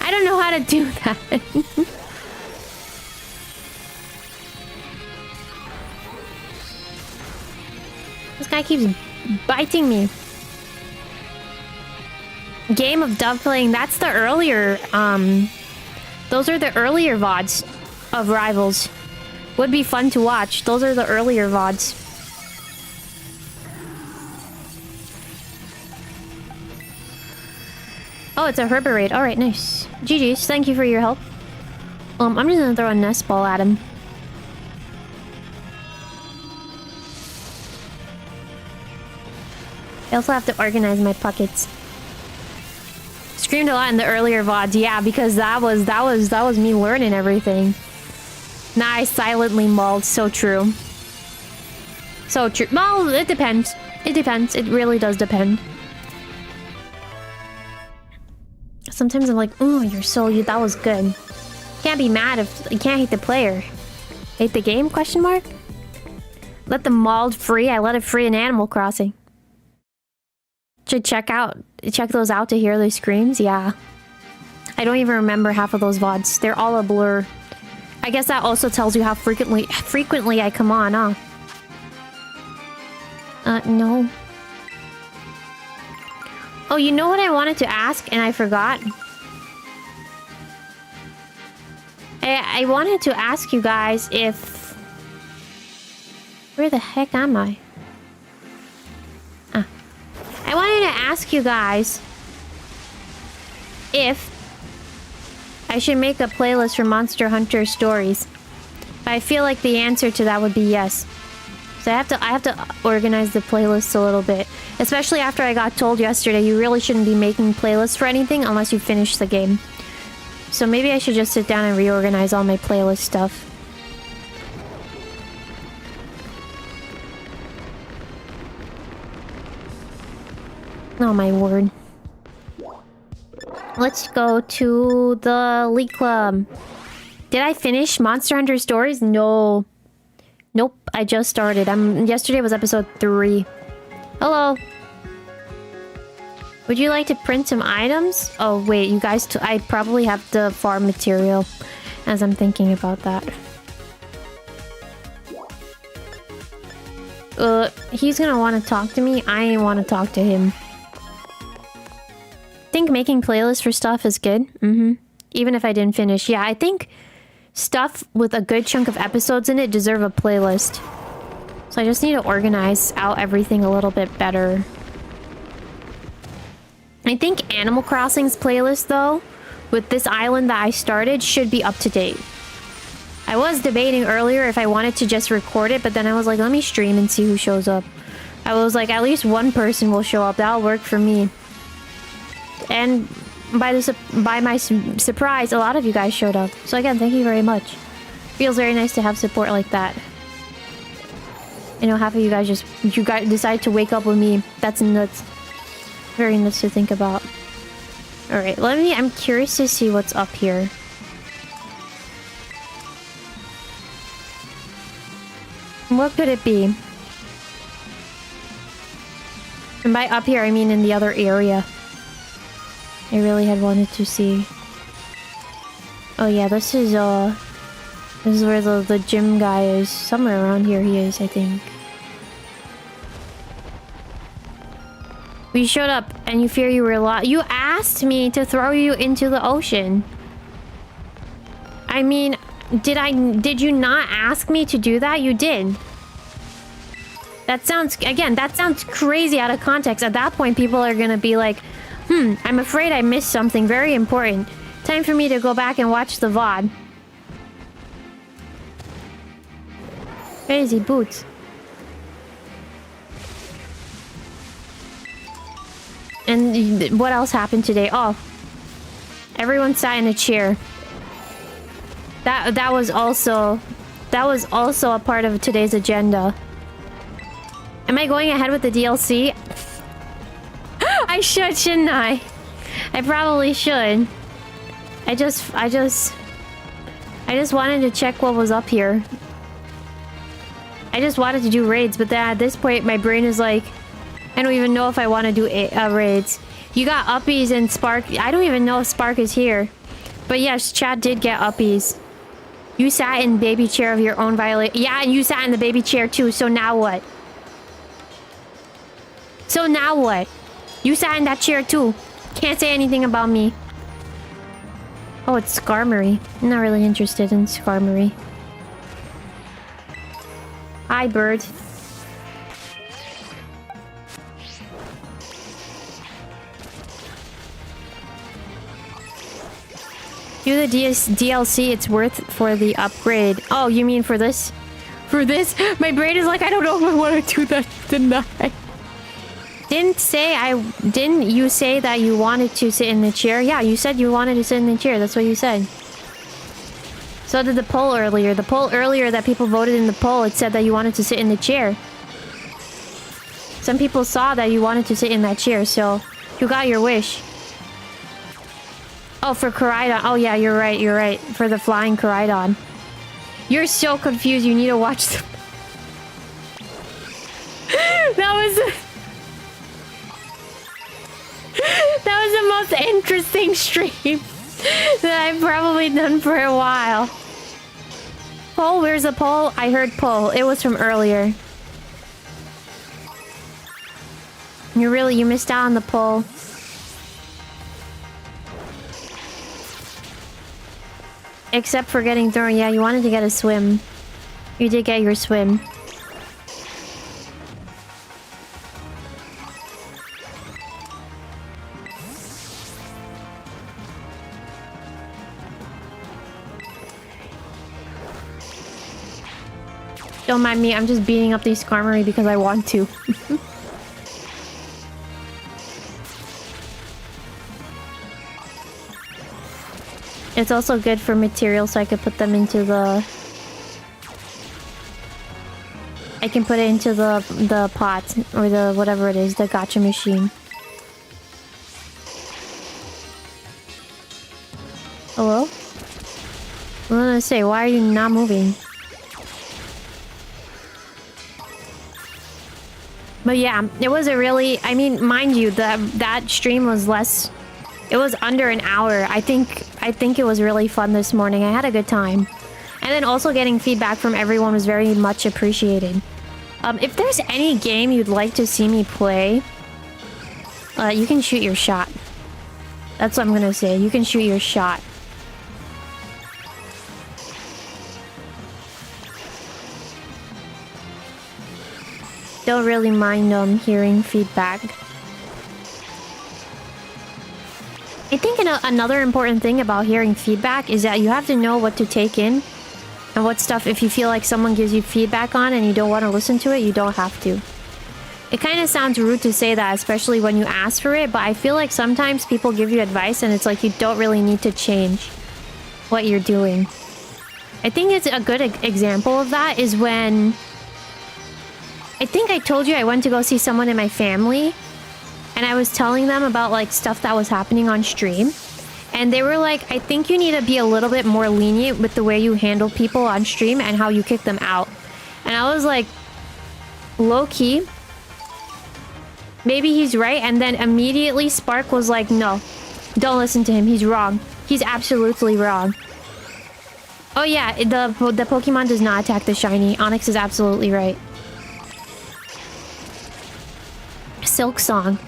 I don't know how to do that. This guy keeps biting me. Game of Dove playing. That's the earlier, those are the earlier VODs of Rivals. Would be fun to watch. Those are the earlier VODs. Oh, it's a Herberate. Alright, nice. GG's. Thank you for your help. I'm just gonna throw a nest ball at him. I also have to organize my pockets. Screamed a lot in the earlier VODs, yeah, because that was me learning everything. Nah, I silently mauled. So true. So true. Well, it depends. It depends. It really does depend. Sometimes I'm like, oh, that was good. Can't be mad if you can't hate the player. Hate the game? Question mark. Let the mauled free. I let it free in Animal Crossing. should check those out to hear the screams. Yeah. I don't even remember half of those VODs. They're all a blur. I guess that also tells you how frequently I come on, huh? No. Oh, you know what I wanted to ask and I forgot? I wanted to ask you guys if... Where the heck am I? I wanted to ask you guys if I should make a playlist for Monster Hunter stories. I feel like the answer to that would be yes. So I have to organize the playlists a little bit. Especially after I got told yesterday you really shouldn't be making playlists for anything unless you finish the game. So maybe I should just sit down and reorganize all my playlist stuff. Oh my word. Let's go to the League Club. Did I finish Monster Hunter Stories? No. Nope, I just started. Yesterday was episode 3. Hello. Would you like to print some items? Oh wait, you guys, I probably have to farm material as I'm thinking about that. He's gonna want to talk to me. I ain't want to talk to him. I think making playlists for stuff is good. Even if I didn't finish. Yeah, I think stuff with a good chunk of episodes in it deserve a playlist. So I just need to organize out everything a little bit better. I think Animal Crossing's playlist, though, with this island that I started, should be up to date. I was debating earlier if I wanted to just record it, but then I was like, let me stream and see who shows up. I was like, at least one person will show up. That'll work for me. And by my surprise, a lot of you guys showed up. So again, thank you very much. Feels very nice to have support like that. You know, half of you guys decide to wake up with me. That's nuts. Very nuts to think about. Alright, I'm curious to see what's up here. What could it be? And by up here, I mean in the other area. I really had wanted to see. Oh yeah, this is where the gym guy is. Somewhere around here he is, I think. We showed up and you fear you were lost. You asked me to throw you into the ocean. I mean, did you not ask me to do that? You did. That sounds crazy out of context. At that point, people are gonna be like, I'm afraid I missed something very important. Time for me to go back and watch the VOD. Crazy boots. And what else happened today? Oh. Everyone sat in a chair. That was also a part of today's agenda. Am I going ahead with the DLC? I should, shouldn't I? I probably should. I just wanted to check what was up here. I just wanted to do raids, but then at this point my brain is like, I don't even know if I want to do raids. You got uppies and Spark. I don't even know if Spark is here. But yes, Chad did get uppies. You sat in baby chair of your own violation. Yeah, and you sat in the baby chair too, so now what? So now what? You sat in that chair too. Can't say anything about me. Oh, it's Skarmory. I'm not really interested in Skarmory. Hi, bird. Do the DLC, it's worth for the upgrade. Oh, you mean for this? For this? My brain is like, I don't know if I want to do that tonight. Didn't you say that you wanted to sit in the chair? Yeah, you said you wanted to sit in the chair. That's what you said. So did the poll earlier. The poll earlier that people voted in the poll, it said that you wanted to sit in the chair. Some people saw that you wanted to sit in that chair, so you got your wish. Oh, for Koraidon. Oh yeah, you're right, you're right. For the flying Koraidon. You're so confused, you need to watch the... most interesting stream that I've probably done for a while. Poll, where's the poll? I heard poll. It was from earlier. You missed out on the poll. Except for getting thrown. Yeah, you wanted to get a swim. You did get your swim. Don't mind me, I'm just beating up the Skarmory because I want to. It's also good for material, so I could put them into the... I can put it into the pot, or the whatever it is, the gacha machine. Hello? I was gonna say, why are you not moving? But yeah, it was a really... I mean, mind you, that stream was less... It was under an hour. I think it was really fun this morning. I had a good time. And then also getting feedback from everyone was very much appreciated. If there's any game you'd like to see me play, you can shoot your shot. That's what I'm gonna say. You can shoot your shot. Don't really mind hearing feedback. I think another important thing about hearing feedback is that you have to know what to take in. And what stuff, if you feel like someone gives you feedback on and you don't want to listen to it, you don't have to. It kind of sounds rude to say that, especially when you ask for it, but I feel like sometimes people give you advice and it's like you don't really need to change what you're doing. I think it's a good example of that is when... I think I told you I went to go see someone in my family and I was telling them about like stuff that was happening on stream. And they were like, I think you need to be a little bit more lenient with the way you handle people on stream and how you kick them out. And I was like, low-key, maybe he's right. And then immediately Spark was like, no, don't listen to him. He's wrong. He's absolutely wrong. Oh yeah, the Pokemon does not attack the shiny. Onyx is absolutely right. Silk Song.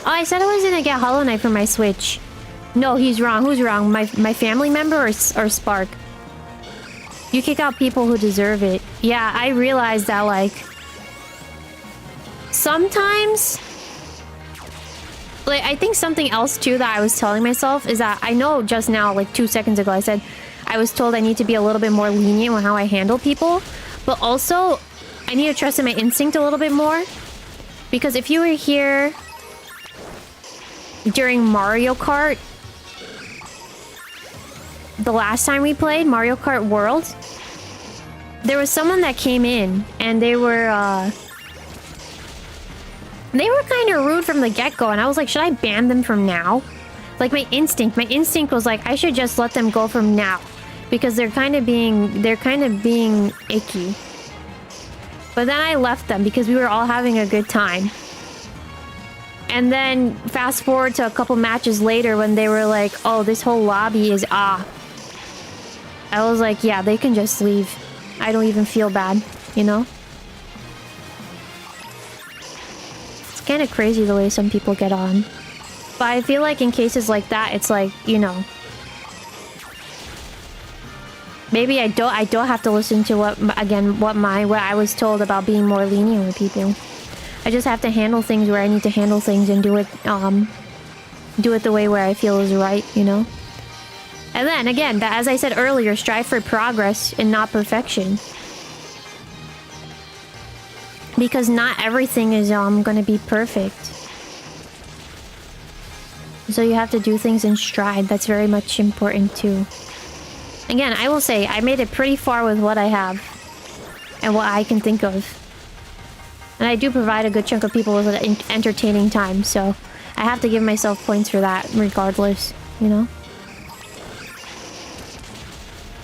Oh, I said I was gonna get Hollow Knight for my Switch. No, he's wrong. Who's wrong? My family member or Spark? You kick out people who deserve it. Yeah, I realized that, like... Sometimes... Like, I think something else, too, that I was telling myself is that... I know just now, like 2 seconds ago, I said... I was told I need to be a little bit more lenient with how I handle people. But also, I need to trust in my instinct a little bit more. Because if you were here... during Mario Kart... the last time we played Mario Kart World, there was someone that came in and they were kind of rude from the get-go, and I was like, should I ban them from now? Like my instinct was like, I should just let them go from now because they're kind of being icky. But then I left them because we were all having a good time. And then fast forward to a couple matches later when they were like, oh, this whole lobby is I was like, yeah, they can just leave. I don't even feel bad, you know? It's kind of crazy the way some people get on. But I feel like in cases like that, it's like, you know... Maybe I don't have to listen to what I was told about being more lenient with people. I just have to handle things where I need to handle things and do it the way where I feel is right, you know? And then, again, as I said earlier, strive for progress and not perfection. Because not everything is gonna be perfect. So you have to do things in stride. That's very much important, too. Again, I will say, I made it pretty far with what I have. And what I can think of. And I do provide a good chunk of people with an entertaining time, so... I have to give myself points for that, regardless, you know?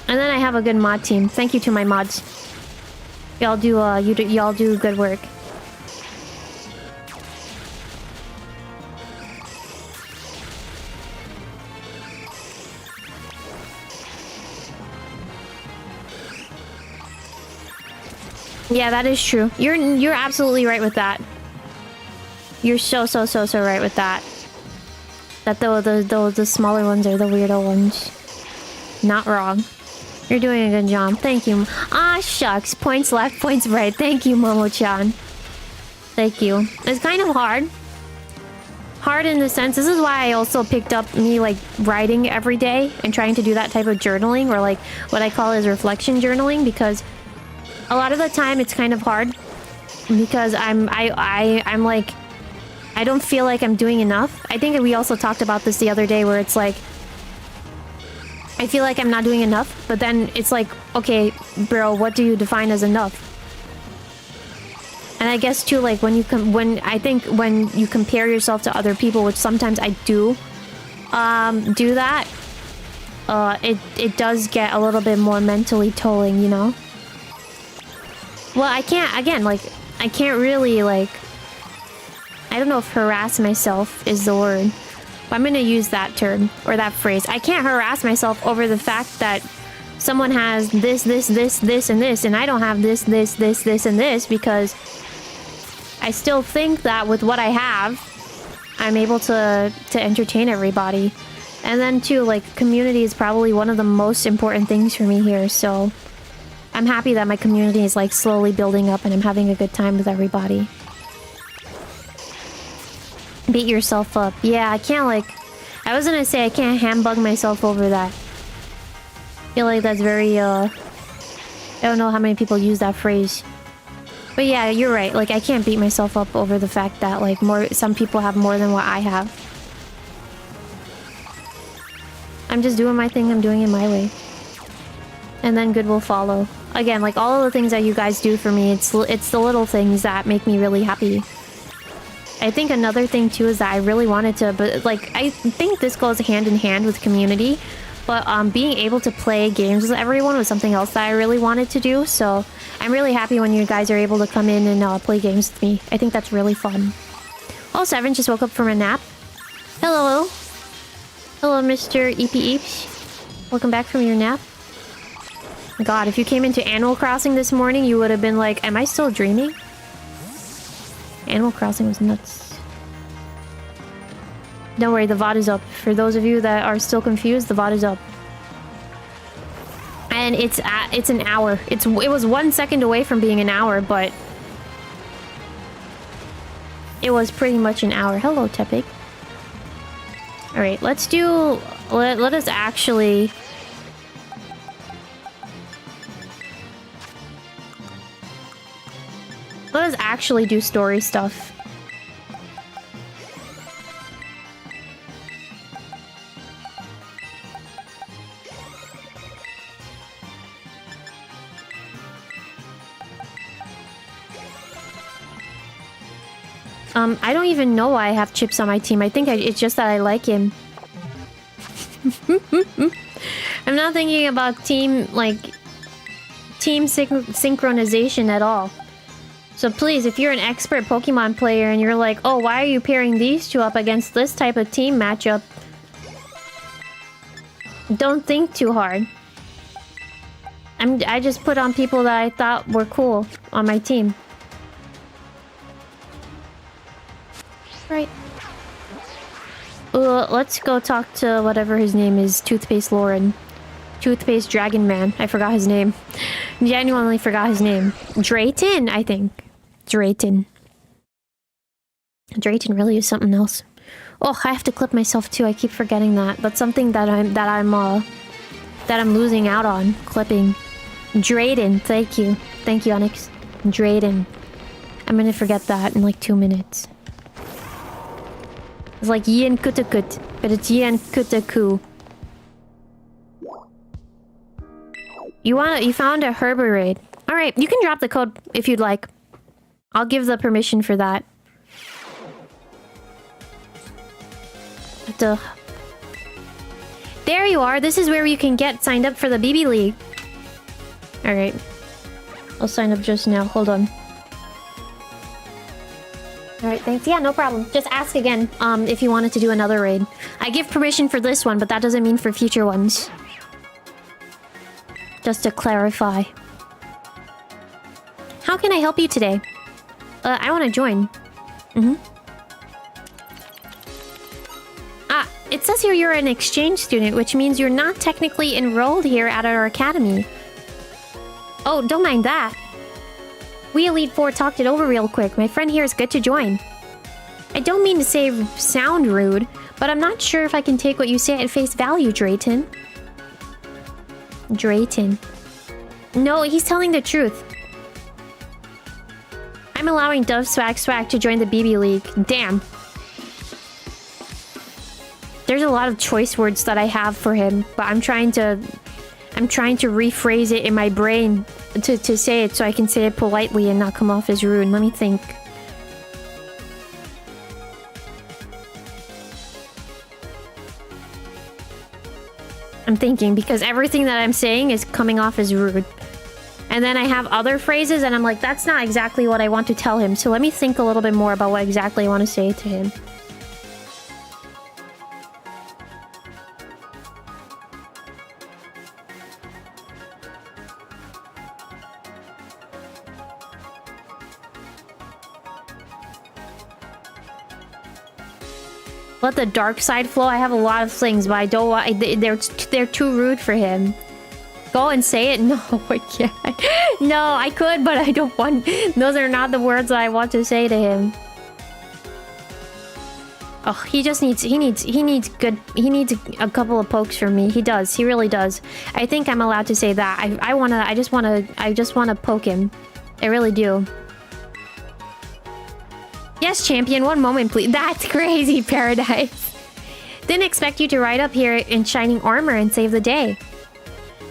And then I have a good mod team. Thank you to my mods. Y'all do good work. Yeah, that is true. You're absolutely right with that. You're so right with that. That the smaller ones are the weirdo ones. Not wrong. You're doing a good job. Thank you. Ah, shucks. Points left, points right. Thank you, Momo-chan. Thank you. It's kind of hard. Hard in the sense, this is why I also picked up me, like, writing every day and trying to do that type of journaling, or like what I call is reflection journaling, because a lot of the time it's kind of hard because I'm like, I don't feel like I'm doing enough. I think we also talked about this the other day, where it's like, I feel like I'm not doing enough, but then it's like, okay, bro, what do you define as enough? And I guess too, like when you compare yourself to other people, which sometimes I do that, it does get a little bit more mentally tolling, you know? Well, I can't really, like, I don't know if harass myself is the word. But I'm gonna use that term, or that phrase. I can't harass myself over the fact that someone has this, and this, and I don't have this, and this, because I still think that with what I have, I'm able to entertain everybody. And then too, like, community is probably one of the most important things for me here, so I'm happy that my community is, like, slowly building up and I'm having a good time with everybody. Beat yourself up. Yeah, I can't, like... I was gonna say I can't handbug myself over that. I feel like that's very, I don't know how many people use that phrase. But yeah, you're right. Like, I can't beat myself up over the fact that, like, some people have more than what I have. I'm just doing my thing. I'm doing it my way. And then good will follow. Again, like, all of the things that you guys do for me, it's the little things that make me really happy. I think another thing too is that I really wanted to, but like, I think this goes hand in hand with community, but being able to play games with everyone was something else that I really wanted to do, so I'm really happy when you guys are able to come in and play games with me. I think that's really fun. Oh, Seven just woke up from a nap. Hello. Hello, Mr. 𝗡𝗡𝗙𝗥𝗡𝗢. Welcome back from your nap. God, if you came into Animal Crossing this morning, you would have been like, am I still dreaming? Animal Crossing was nuts. Don't worry, the VOD is up. For those of you that are still confused, the VOD is up. And it's an hour. It was 1 second away from being an hour, but it was pretty much an hour. Hello, 𝗡𝗥. Alright, let's do... Let us actually... Let us actually do story stuff. I don't even know why I have Chips on my team. I think it's just that I like him. I'm not thinking about team synchronization at all. So please, if you're an expert Pokemon player and you're like, oh, why are you pairing these two up against this type of team matchup? Don't think too hard. I just put on people that I thought were cool on my team. Right. Let's go talk to whatever his name is. Toothpaste Lauren. Toothpaste Dragon Man. I forgot his name. Genuinely forgot his name. Drayton, I think. Drayton. Drayton really is something else. Oh, I have to clip myself too. I keep forgetting that. That's something that I'm losing out on. Clipping. Drayton. Thank you. Thank you, Onyx. Drayton. I'm gonna forget that in like 2 minutes. It's like 𝗓𝗡𝗙𝗢𝗡, but it's 𝗓𝗡𝗙𝗢𝗡. You found a Herberade. Alright, you can drop the code if you'd like. I'll give the permission for that. Duh. There you are. This is where you can get signed up for the BB League. Alright. I'll sign up just now. Hold on. Alright, thanks. Yeah, no problem. Just ask again, if you wanted to do another raid. I give permission for this one, but that doesn't mean for future ones. Just to clarify. How can I help you today? I want to join. Ah, it says here you're an exchange student, which means you're not technically enrolled here at our academy. Oh, don't mind that. We Elite Four talked it over real quick. My friend here is good to join. I don't mean to sound rude, but I'm not sure if I can take what you say at face value, 𝗓𝗓𝗓𝗓. 𝗓𝗓𝗓𝗓. No, he's telling the truth. I'm allowing 𝗓𝗧𝗏𝗏𝗏𝗏 to join the BB League. Damn. There's a lot of choice words that I have for him, but I'm trying to rephrase it in my brain to say it so I can say it politely and not come off as rude. Let me think. I'm thinking because everything that I'm saying is coming off as rude. And then I have other phrases and I'm like, that's not exactly what I want to tell him. So let me think a little bit more about what exactly I want to say to him. Let the dark side flow. I have a lot of things, but I don't want... They're too rude for him. Go and say it? No, I can't. No, I could, but I don't want... Those are not the words that I want to say to him. Oh, he just needs... He needs a couple of pokes from me. He does. He really does. I think I'm allowed to say that. I just wanna poke him. I really do. Yes, champion. One moment, please. That's crazy, Paradise. Didn't expect you to ride up here in shining armor and save the day.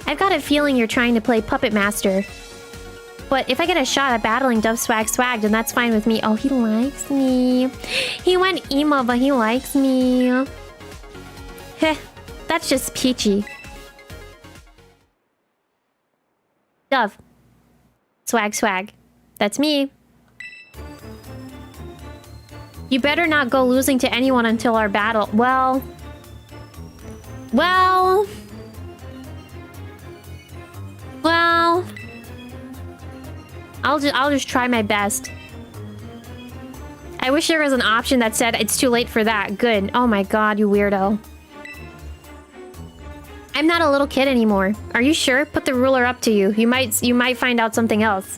I've got a feeling you're trying to play Puppet Master. But if I get a shot at battling 𝗓𝗧𝗏𝗏𝗏𝗏, then that's fine with me. Oh, he likes me. He went emo, but he likes me. Heh, that's just peachy. Dove. Swag. That's me. You better not go losing to anyone until our battle. Well... I'll just try my best. I wish there was an option that said it's too late for that. Good. Oh my god, you weirdo. I'm not a little kid anymore. Are you sure? Put the ruler up to you. You might find out something else.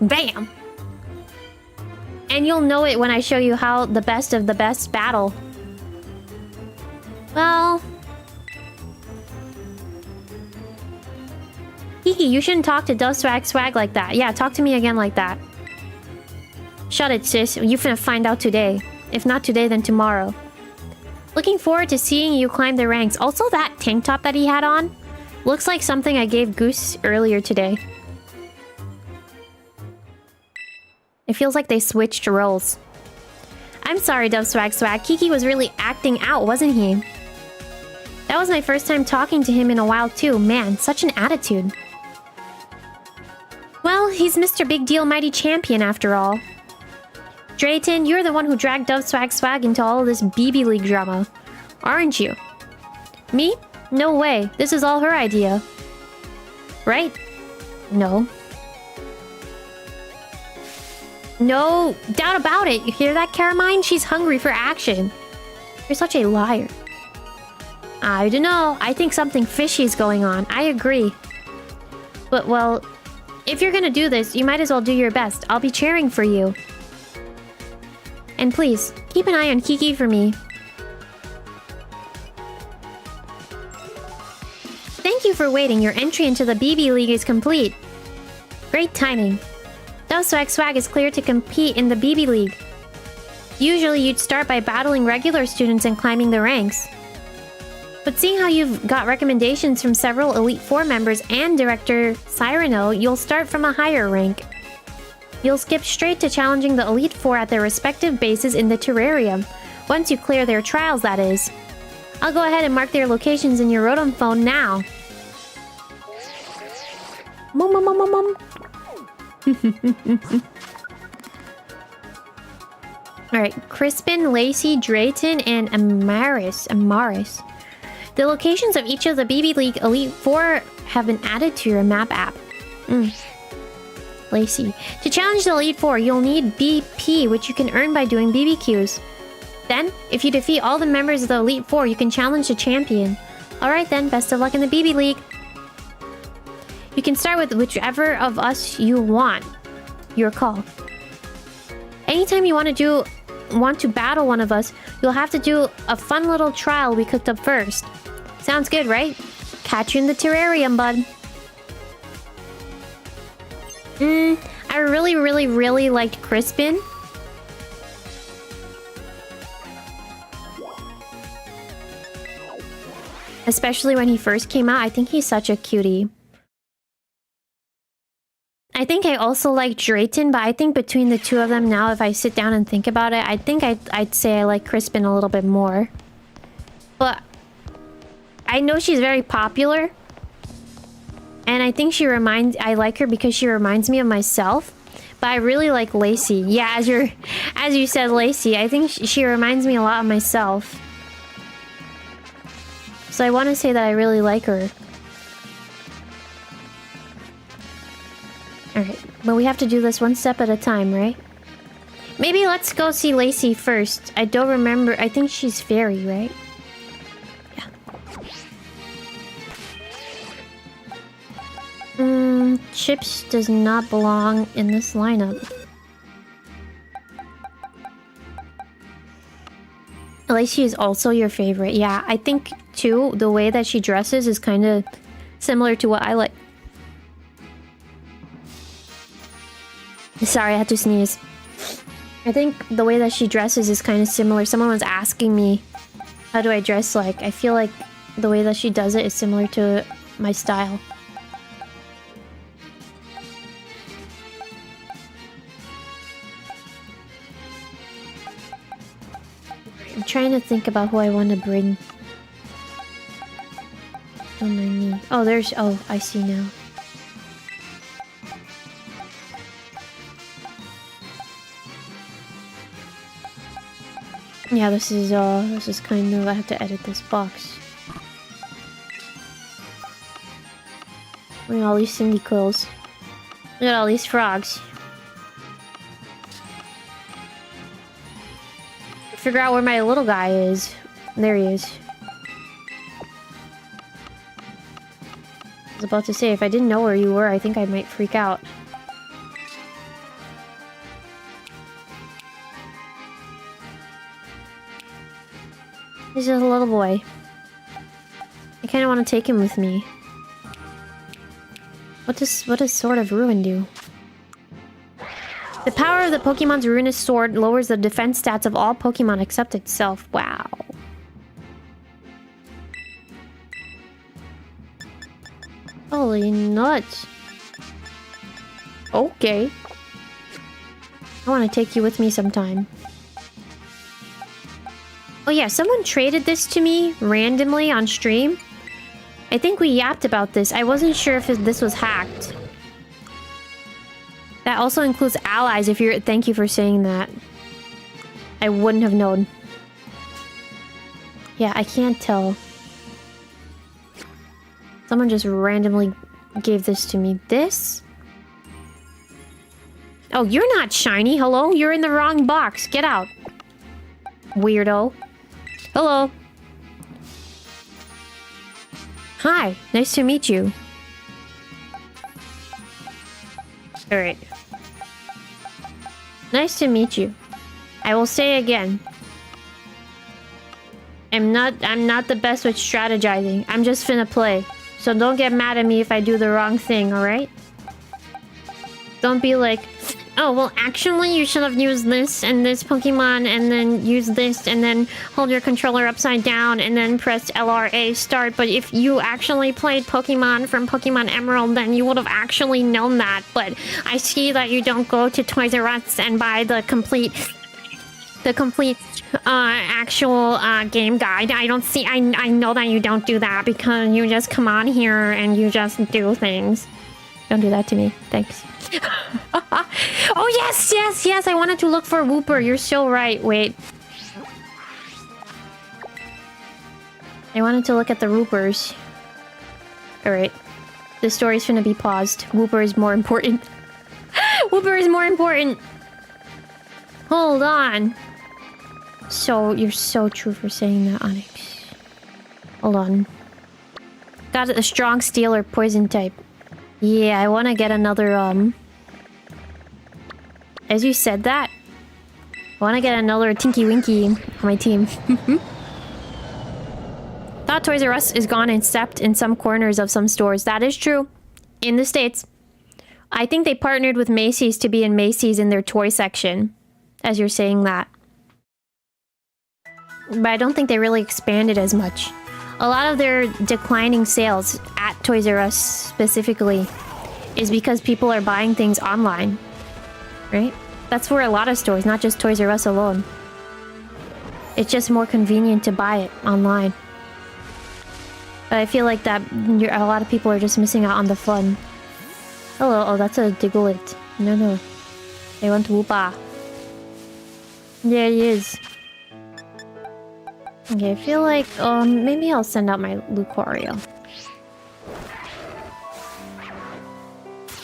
Bam! And you'll know it when I show you how the best of the best battle. Well... Kiki, you shouldn't talk to 𝗓𝗧𝗏𝗏𝗏𝗏 like that. Yeah, talk to me again like that. Shut it, sis. You finna find out today. If not today, then tomorrow. Looking forward to seeing you climb the ranks. Also, that tank top that he had on looks like something I gave Goose earlier today. It feels like they switched roles. I'm sorry, 𝗓𝗧𝗏𝗏𝗏𝗏. Kiki was really acting out, wasn't he? That was my first time talking to him in a while too. Man, such an attitude. Well, he's Mr. Big Deal Mighty Champion after all. 𝗓𝗓𝗓𝗏, you're the one who dragged 𝗓𝗓𝗏𝗏𝗏 into all of this BB League drama. Aren't you? Me? No way. This is all her idea. Right? No. No doubt about it. You hear that, Caramine? She's hungry for action. You're such a liar. I don't know. I think something fishy is going on. I agree. But, well, if you're gonna do this, you might as well do your best. I'll be cheering for you. And please, keep an eye on Kiki for me. Thank you for waiting. Your entry into the BB League is complete. Great timing. 𝗓𝗧𝗏𝗏𝗏𝗏 is cleared to compete in the BB League. Usually you'd start by battling regular students and climbing the ranks. But seeing how you've got recommendations from several Elite Four members and Director 𝗓𝗏𝗏𝗏, you'll start from a higher rank. You'll skip straight to challenging the Elite Four at their respective bases in the terrarium. Once you clear their trials, that is. I'll go ahead and mark their locations in your Rotom phone now. Mum. Alright, Crispin, Lacey, 𝗓𝗓𝗓𝗏𝗏𝗏, and Amaris. The locations of each of the BB League Elite Four have been added to your map app. Lacey. To challenge the Elite Four, you'll need BP, which you can earn by doing BBQs. Then, if you defeat all the members of the Elite Four, you can challenge the champion. Alright then, best of luck in the BB League. You can start with whichever of us you want. Your call. Anytime you want to battle one of us, you'll have to do a fun little trial we cooked up first. Sounds good, right? Catch you in the terrarium, bud. I really liked Crispin. Especially when he first came out. I think he's such a cutie. I think I also like Drayton, but I think between the two of them now, if I sit down and think about it, I think I'd say I like Crispin a little bit more. But I know she's very popular. And I think I like her because she reminds me of myself. But I really like Lacey. Yeah, as you said, Lacey. I think she reminds me a lot of myself. So I want to say that I really like her. Alright, but we have to do this one step at a time, right? Maybe let's go see Lacey first. I don't remember. I think she's fairy, right? Yeah. Chips does not belong in this lineup. Lacey is also your favorite. Yeah, I think, too, the way that she dresses is kind of similar to what I like. Sorry, I had to sneeze. I think the way that she dresses is kind of similar. Someone was asking me, how do I dress like? I feel like the way that she does it is similar to my style. I'm trying to think about who I want to bring. Don't mind me. Oh, there's... Oh, I see now. Yeah, this is kind of... I have to edit this box. Look at all these Cindy quills. Look at all these frogs. Figure out where my little guy is. There he is. I was about to say, if I didn't know where you were, I think I might freak out. This is a little boy. I kind of want to take him with me. What does Sword of Ruin do? The power of the Pokemon's Ruinous Sword lowers the defense stats of all Pokemon except itself. Wow. Holy nuts. Okay. I want to take you with me sometime. Oh yeah, someone traded this to me randomly on stream. I think we yapped about this. I wasn't sure if this was hacked. That also includes allies if you're... Thank you for saying that. I wouldn't have known. Yeah, I can't tell. Someone just randomly gave this to me. This? Oh, you're not shiny. Hello? You're in the wrong box. Get out. Weirdo. Hello. Hi. Nice to meet you. Alright. Nice to meet you. I will say again. I'm not the best with strategizing. I'm just finna play. So don't get mad at me if I do the wrong thing, alright? Don't be like, oh, well, actually, you should have used this and this Pokemon, and then use this, and then hold your controller upside down, and then press LRA start. But if you actually played Pokemon from Pokemon Emerald, then you would have actually known that. But I see that you don't go to Toys R Us and buy the complete actual game guide. I know that you don't do that because you just come on here and you just do things. Don't do that to me. Thanks. Oh, yes! I wanted to look for Wooper. You're so right. Wait. I wanted to look at the Woopers. Alright. This story's gonna be paused. Wooper is more important. Uber is more important. Hold on. So, you're so true for saying that, Onyx. Hold on. Got a strong steel or poison type. Yeah, I want to get another, As you said that, I want to get another Tinky Winky on my team. Thought Toys R Us is gone except in some corners of some stores. That is true. In the States. I think they partnered with Macy's to be in Macy's in their toy section. As you're saying that. But I don't think they really expanded as much. A lot of their declining sales at Toys R Us specifically is because people are buying things online. Right? That's for a lot of stores, not just Toys R Us alone. It's just more convenient to buy it online. But I feel like that a lot of people are just missing out on the fun. Hello, oh that's a Diglett. No. I want Woopa. There he is. Okay, I feel like maybe I'll send out my Lucario.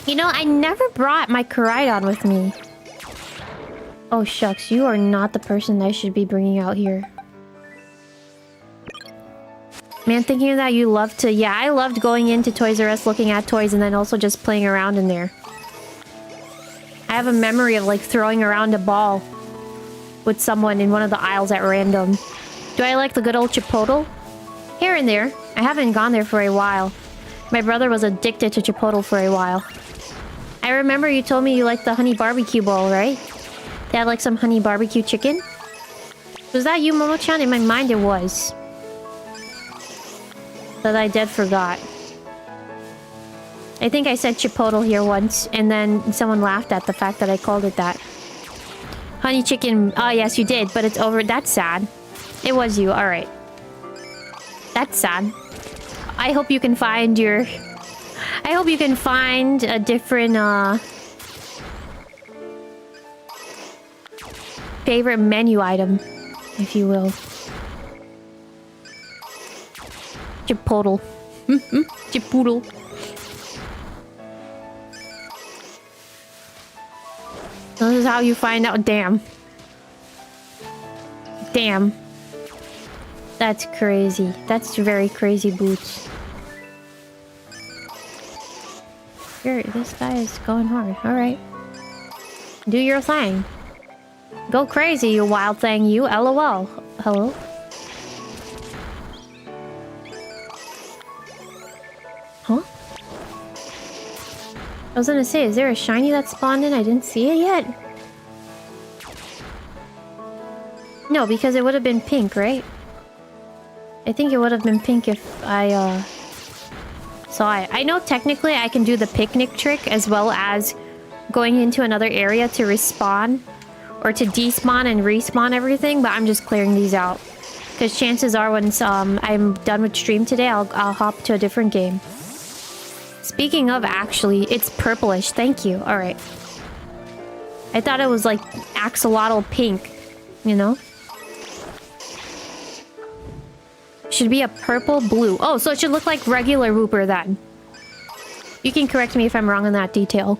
You know, I never brought my Koraidon with me. Oh shucks, you are not the person I should be bringing out here. Man, thinking of that, you love to... Yeah, I loved going into Toys R Us, looking at toys, and then also just playing around in there. I have a memory of, like, throwing around a ball with someone in one of the aisles at random. Do I like the good old Chipotle? Here and there. I haven't gone there for a while. My brother was addicted to Chipotle for a while. I remember you told me you liked the honey barbecue bowl, right? They had, like, some honey barbecue chicken? Was that you, Momo-chan? In my mind, it was. But I dead forgot. I think I said Chipotle here once, and then someone laughed at the fact that I called it that. Honey chicken... Oh, yes, you did, but it's over... That's sad. It was you, alright. That's sad. I hope you can find your... I hope you can find a different, favorite menu item, if you will. Chipotle. Chipotle. This is how you find out. Damn. Damn. That's crazy. That's very crazy, Boots. Here, this guy is going hard. Alright. Do your thing. Go crazy, you wild thing, you. LOL. Hello? Huh? I was gonna say, is there a shiny that spawned in? I didn't see it yet. No, because it would have been pink, right? I think it would have been pink if I, saw it. I know technically I can do the picnic trick as well as going into another area to respawn or to despawn and respawn everything, but I'm just clearing these out. Because chances are once I'm done with stream today, I'll hop to a different game. Speaking of, actually, it's purplish. Thank you. Alright. I thought it was like axolotl pink, you know? Should be a purple blue. Oh, so it should look like regular Wooper then. You can correct me if I'm wrong on that detail.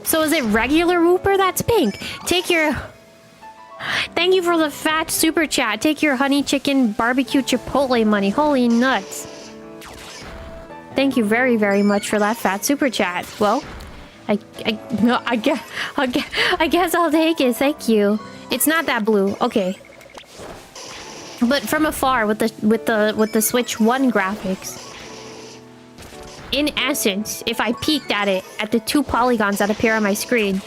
So is it regular Wooper that's pink? Take your... Thank you for the fat super chat. Take your honey chicken barbecue Chipotle money. Holy nuts. Thank you very, very much for that fat super chat. Well, I guess I'll take it. Thank you. It's not that blue. Okay. But from afar with the Switch 1 graphics. In essence, if I peeked at it at the 2 polygons that appear on my screen,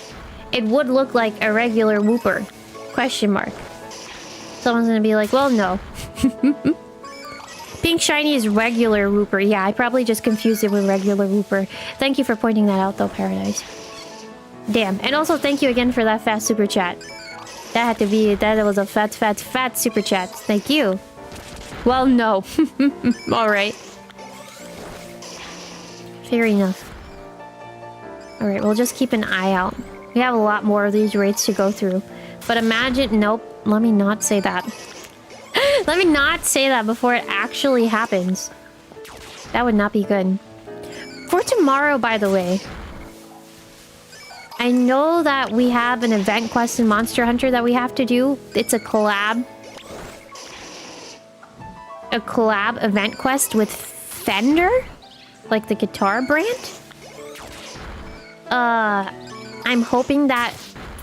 it would look like a regular Wooper. Question mark. Someone's gonna be like, well, no. Pink shiny is regular Wooper. Yeah, I probably just confused it with regular Wooper. Thank you for pointing that out, though, Paradise. Damn. And also, thank you again for that fast super chat. That had to be... That was a fat super chat. Thank you. Well, no. Alright. Fair enough. Alright, we'll just keep an eye out. We have a lot more of these raids to go through. But imagine... Nope. Let me not say that. Let me not say that before it actually happens. That would not be good. For tomorrow, by the way... I know that we have an event quest in Monster Hunter that we have to do. It's a collab. A collab event quest with Fender? Like the guitar brand? I'm hoping that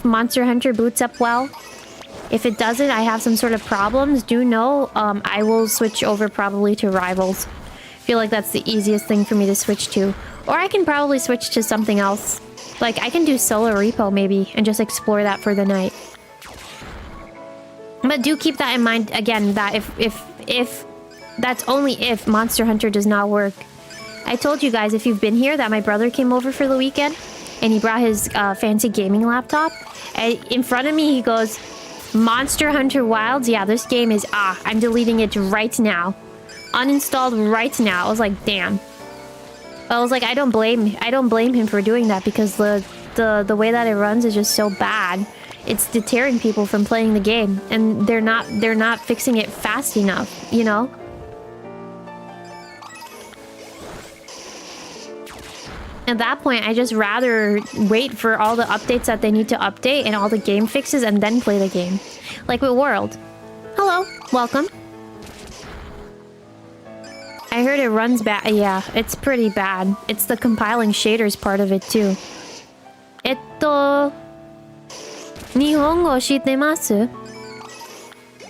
Monster Hunter boots up well. If it doesn't, I have some sort of problems. Do know, I will switch over probably to Rivals. I feel like that's the easiest thing for me to switch to. Or I can probably switch to something else. Like, I can do Solo Repo maybe, and just explore that for the night. But do keep that in mind, again, that if that's only if Monster Hunter does not work. I told you guys, if you've been here, that my brother came over for the weekend, and he brought his fancy gaming laptop. And in front of me, he goes, Monster Hunter Wilds? Yeah, this game is... I'm deleting it right now. Uninstalled right now. I was like, damn. I was like, I don't blame him for doing that, because the way that it runs is just so bad. It's deterring people from playing the game, and they're not fixing it fast enough, you know? At that point, I just rather wait for all the updates that they need to update and all the game fixes and then play the game. Like with World. Hello, welcome. I heard it runs bad. Yeah, it's pretty bad. It's the compiling shaders part of it too. 日本語知ってます？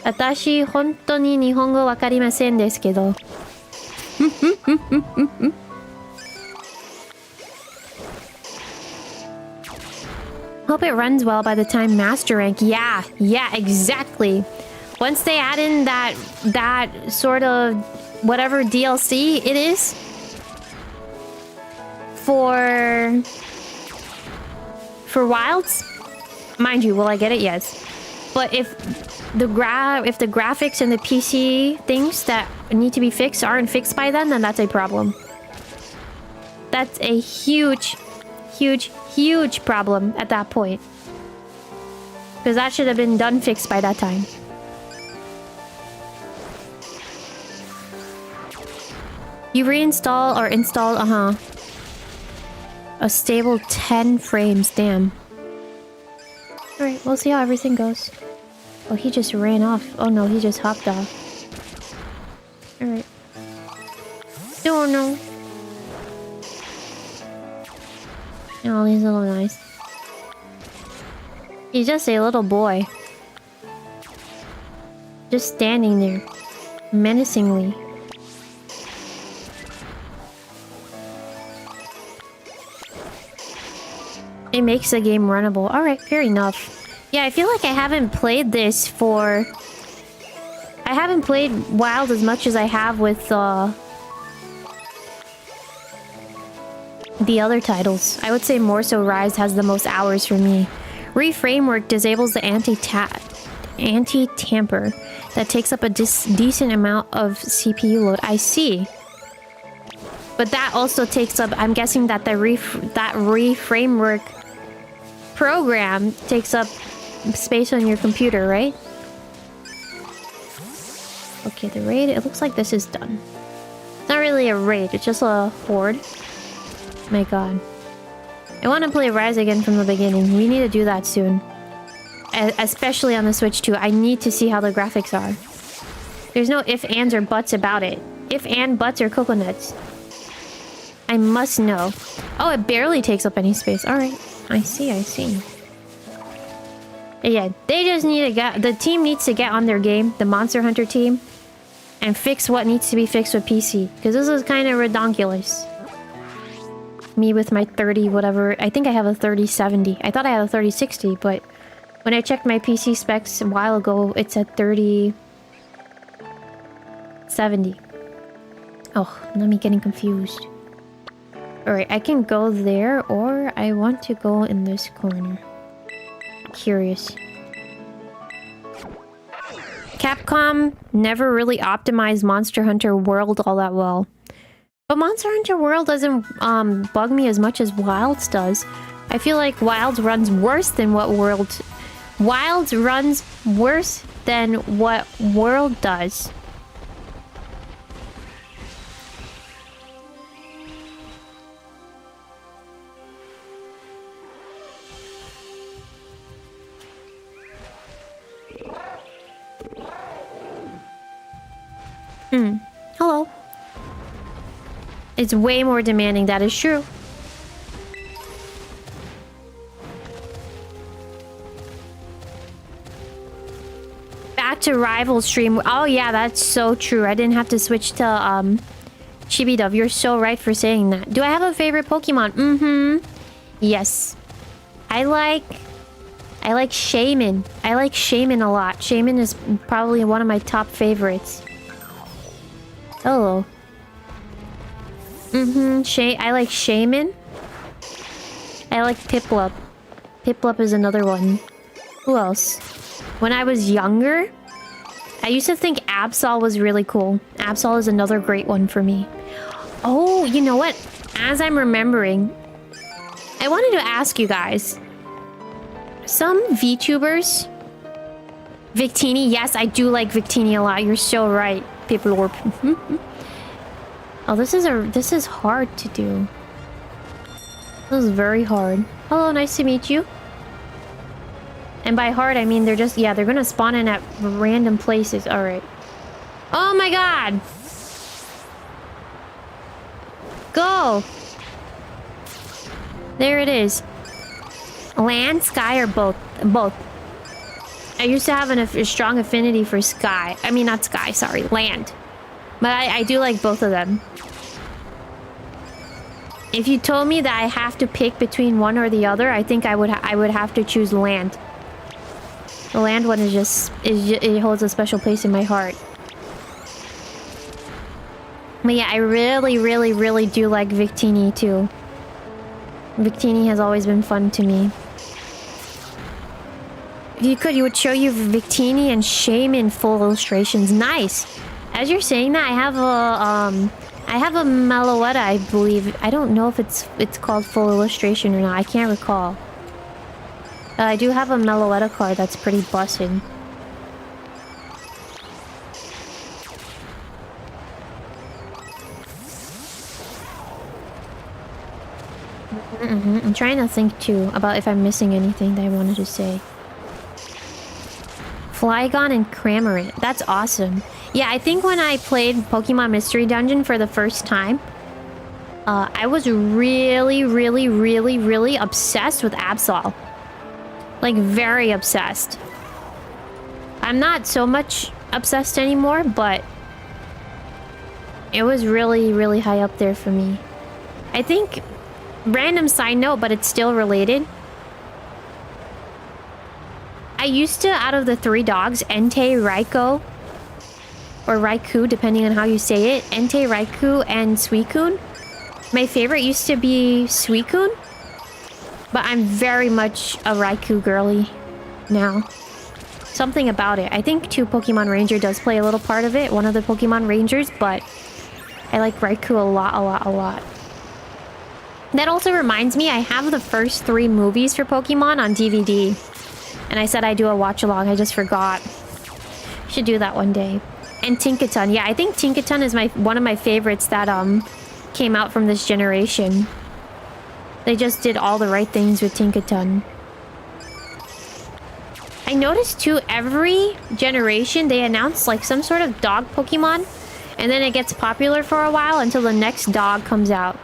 私、本当に日本語わかりませんですけど。Hope it runs well by the time Master Rank. Yeah, exactly. Once they add in that sort of whatever DLC it is for Wilds, mind you, will I get it? Yes. But if the graphics and the PC things that need to be fixed aren't fixed by then that's a problem. That's a huge problem at that point. Because that should have been done fixed by that time. You reinstall or install, a stable 10 frames, damn. Alright, we'll see how everything goes. Oh, he just ran off. Oh no, he just hopped off. Alright. Oh no. Oh, he's a little nice. He's just a little boy. Just standing there. Menacingly. It makes the game runnable. Alright, fair enough. Yeah, I feel like I haven't played this for... I haven't played Wild as much as I have with, the other titles. I would say more so Rise has the most hours for me. Reframework disables the anti-tamper that takes up a decent amount of CPU load. I see. But that also takes up... I'm guessing that that reframework program takes up space on your computer, right? Okay, the raid... It looks like this is done. It's not really a raid, it's just a horde. My god. I want to play Rise again from the beginning. We need to do that soon. Especially on the Switch too. I need to see how the graphics are. There's no ifs, ands, or buts about it. If, and, buts, or coconuts. I must know. Oh, it barely takes up any space. Alright. I see. Yeah, they just need to get... The team needs to get on their game. The Monster Hunter team. And fix what needs to be fixed with PC. Because this is kind of redonkulous. Me with my 30 whatever. I think I have a 3070. I thought I had a 3060, but when I checked my PC specs a while ago, it's at 3070. Oh, let me getting confused. Alright, I can go there, or I want to go in this corner. Curious. Capcom never really optimized Monster Hunter World all that well. But Monster Hunter World doesn't bug me as much as Wilds does. I feel like Wilds runs worse than what World... Wilds runs worse than what World does. Hello. It's way more demanding, that is true. Back to rival stream. Oh yeah, that's so true. I didn't have to switch to Chibidove. You're so right for saying that. Do I have a favorite Pokemon? Mm-hmm. Yes. I like Shaman. I like Shaman a lot. Shaman is probably one of my top favorites. Hello. I like Shaman. I like Piplup. Piplup is another one. Who else? When I was younger, I used to think Absol was really cool. Absol is another great one for me. Oh, you know what? As I'm remembering, I wanted to ask you guys. Some VTubers... Victini, yes, I do like Victini a lot. You're so right, Piplup. Oh, this is hard to do. This is very hard. Hello, nice to meet you. And by hard, I mean they're just... Yeah, they're gonna spawn in at random places. Alright. Oh my god! Go! There it is. Land, sky, or both? Both. I used to have a strong affinity for sky. I mean, not sky, sorry. Land. But I do like both of them. If you told me that I have to pick between one or the other, I think I would have to choose land. The land one is just... it holds a special place in my heart. But yeah, I really do like Victini too. Victini has always been fun to me. If you could, you would show you Victini and Shaman full illustrations. Nice! As you're saying that, I have a Meloetta, I believe. I don't know if it's called full illustration or not. I can't recall. I do have a Meloetta card that's pretty busted. I'm trying to think too about if I'm missing anything that I wanted to say. Flygon and Cramorant. That's awesome. Yeah, I think when I played Pokemon Mystery Dungeon for the first time, I was really obsessed with Absol. Like, very obsessed. I'm not so much obsessed anymore, but it was really high up there for me. I think, random side note, but it's still related. I used to, out of the three dogs, Entei, Raikou, or Raikou, depending on how you say it, Entei, Raikou, and Suicune. My favorite used to be Suicune, but I'm very much a Raikou girly now. Something about it. I think 2 Pokemon Ranger does play a little part of it, one of the Pokemon Rangers, but I like Raikou a lot. That also reminds me, I have the first 3 movies for Pokemon on DVD. And I said I'd do a watch-along, I just forgot. Should do that one day. And Tinkaton. Yeah, I think Tinkaton is one of my favorites that came out from this generation. They just did all the right things with Tinkaton. I noticed too, every generation they announce like some sort of dog Pokemon, and then it gets popular for a while until the next dog comes out.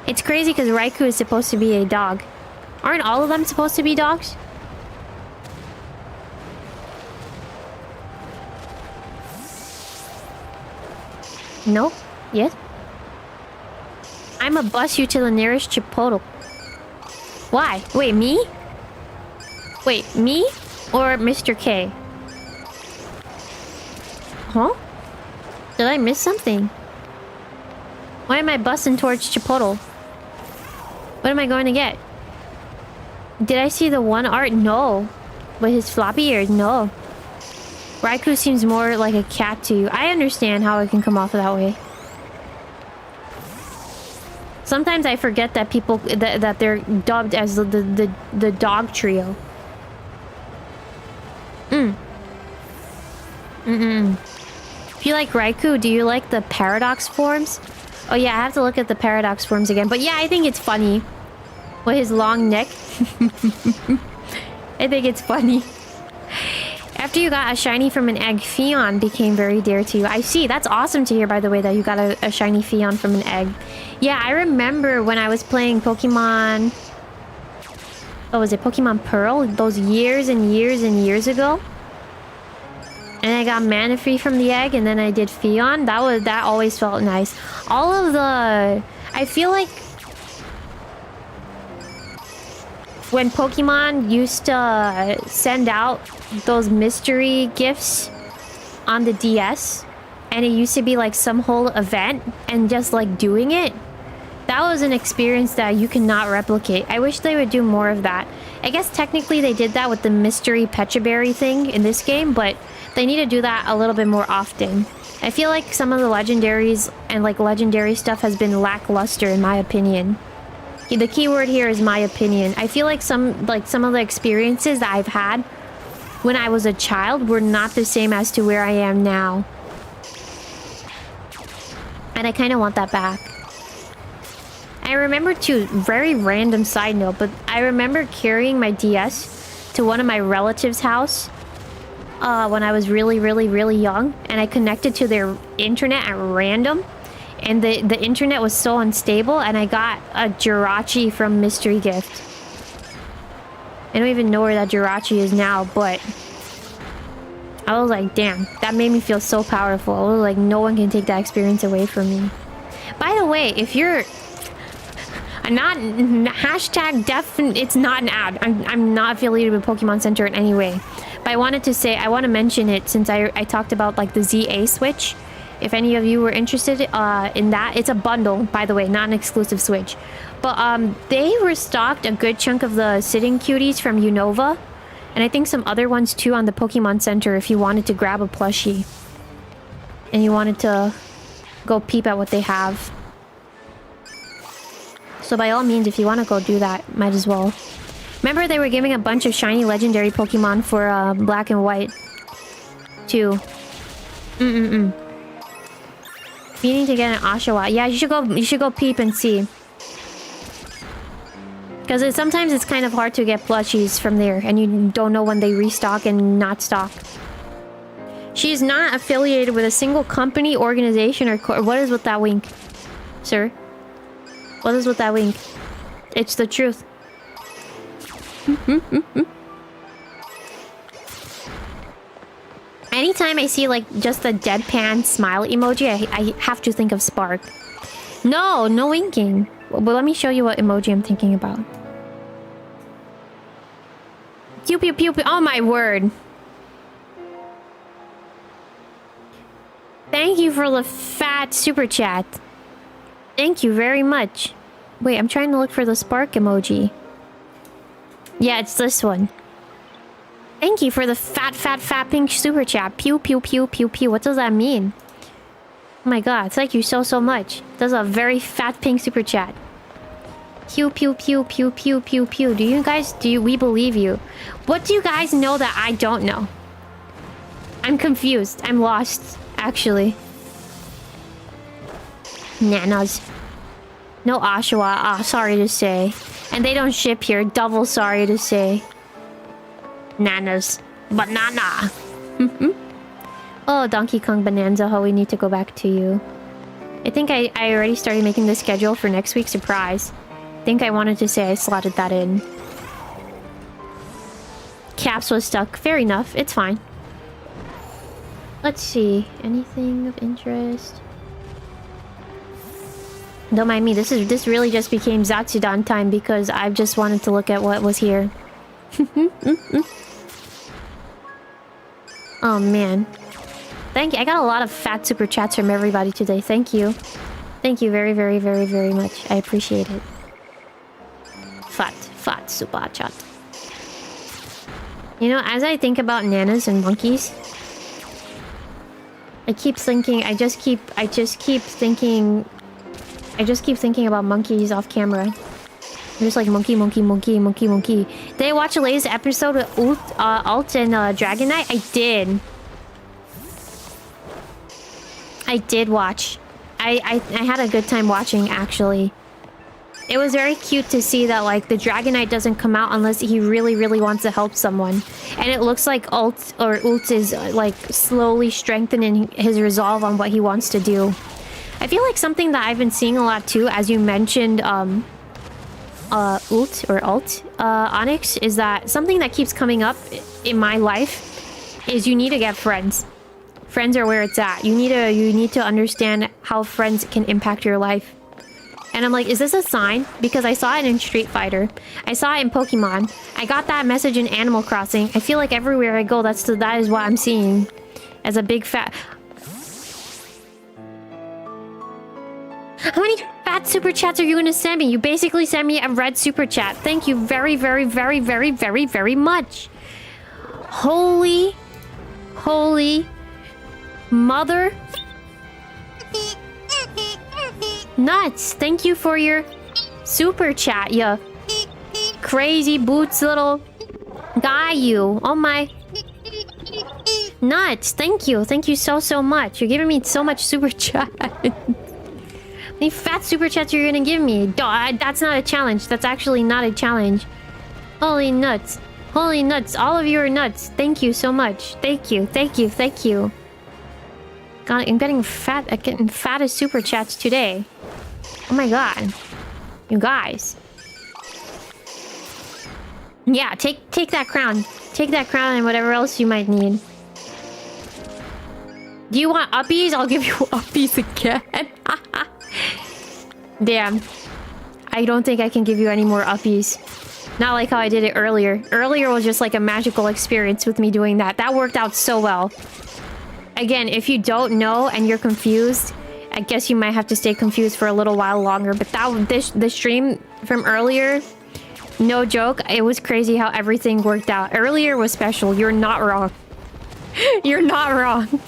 It's crazy because Raikou is supposed to be a dog. Aren't all of them supposed to be dogs? No? Yes? I'ma bus you to the nearest Chipotle. Why? Wait, me? Wait, me? Or Mr. K? Huh? Did I miss something? Why am I busting towards Chipotle? What am I going to get? Did I see the one art? No. But his floppy ears? No. Raikou seems more like a cat to you. I understand how it can come off that way. Sometimes I forget that people that they're dubbed as the dog trio. If you like Raikou, do you like the paradox forms? Oh yeah, I have to look at the paradox forms again. But yeah, I think it's funny. With his long neck. I think it's funny. After you got a shiny from an egg, Fion became very dear to you. I see. That's awesome to hear, by the way, that you got a shiny Fion from an egg. Yeah, I remember when I was playing Pokemon... What was it? Pokemon Pearl? Those years and years and years ago. And I got Manaphy from the egg, and then I did Fion. That always felt nice. All of the... I feel like... when Pokemon used to send out those mystery gifts on the DS, and it used to be like some whole event, and just like doing it, that was an experience that you cannot replicate. I wish they would do more of that. I guess technically they did that with the mystery Pecha thing in this game, but they need to do that a little bit more often. I feel like some of the legendaries and like legendary stuff has been lackluster in my opinion. The key word here is my opinion. I feel like some of the experiences that I've had when I was a child were not the same as to where I am now. And I kind of want that back. I remember too, very random side note, but I remember carrying my DS to one of my relatives' house when I was really, really, really young, and I connected to their internet at random. And the internet was so unstable, and I got a Jirachi from Mystery Gift. I don't even know where that Jirachi is now, but... I was like, damn, that made me feel so powerful. I was like, no one can take that experience away from me. By the way, if you're... not... hashtag it's not an ad. I'm not affiliated with Pokemon Center in any way. But I wanted to say, I want to mention it since I talked about like the ZA Switch. If any of you were interested in that, it's a bundle, by the way, not an exclusive Switch. But they restocked a good chunk of the sitting cuties from Unova, and I think some other ones too on the Pokemon Center if you wanted to grab a plushie. And you wanted to go peep at what they have. So by all means, if you want to go do that, might as well. Remember they were giving a bunch of shiny legendary Pokemon for Black and White too. Meaning to get an Oshawott. Yeah, you should go peep and see. Because sometimes it's kind of hard to get plushies from there, and you don't know when they restock and not stock. She's not affiliated with a single company, organization, or what is with that wink, sir? What is with that wink? It's the truth. Anytime I see like just a deadpan smile emoji, I have to think of Spark. No winking. But let me show you what emoji I'm thinking about. Pew pew pew pew. Oh my word. Thank you for the fat super chat. Thank you very much. Wait, I'm trying to look for the Spark emoji. Yeah, it's this one. Thank you for the fat pink super chat. Pew pew pew pew pew. What does that mean? Oh my god, thank you so much. That's a very fat pink super chat. Pew pew pew pew pew pew pew. We believe you. What do you guys know that I don't know? I'm confused. I'm lost, actually. Nanas. No Oshawott. Ah, sorry to say. And they don't ship here. Double sorry to say. Nanas. Banana. Oh, Donkey Kong Bonanza. How we need to go back to you. I think I already started making the schedule for next week's surprise. I think I wanted to say I slotted that in. Caps was stuck. Fair enough. It's fine. Let's see. Anything of interest? Don't mind me. This really just became Zatsudan time because I just wanted to look at what was here. Oh man. Thank you. I got a lot of fat super chats from everybody today. Thank you. Thank you very, very, very, very much. I appreciate it. Fat super chat. You know, as I think about nanas and monkeys, I just keep thinking about monkeys off camera. I'm just like monkey. Did I watch the latest episode with Alt and Dragonite? I did watch. I had a good time watching, actually. It was very cute to see that, like, the Dragonite doesn't come out unless he really, really wants to help someone. And it looks like Ult is, like, slowly strengthening his resolve on what he wants to do. I feel like something that I've been seeing a lot, too, as you mentioned, Onyx, is that something that keeps coming up in my life is you need to get friends. Friends are where it's at. You need to understand how friends can impact your life. And I'm like, is this a sign? Because I saw it in Street Fighter. I saw it in Pokemon. I got that message in Animal Crossing. I feel like everywhere I go, that is what I'm seeing. As a big fat... How many fat super chats are you gonna send me? You basically sent me a red super chat. Thank you very, very, very, very, very, very much. Holy mother... nuts! Thank you for your super chat, you crazy boots little guy, you. Oh my... nuts! Thank you. Thank you so much. You're giving me so much super chat. How many fat super chats are you gonna give me? That's not a challenge. That's actually not a challenge. Holy nuts. Holy nuts. All of you are nuts. Thank you so much. Thank you. Thank you. Thank you. God, I'm getting fat. I'm getting fattest super chats today. Oh my god. You guys. Yeah, take that crown. Take that crown and whatever else you might need. Do you want uppies? I'll give you uppies again. Damn. I don't think I can give you any more uppies. Not like how I did it earlier. Earlier was just like a magical experience with me doing that. That worked out so well. Again, if you don't know and you're confused, I guess you might have to stay confused for a little while longer. But the stream from earlier, no joke, it was crazy how everything worked out. Earlier was special. You're not wrong. You're not wrong.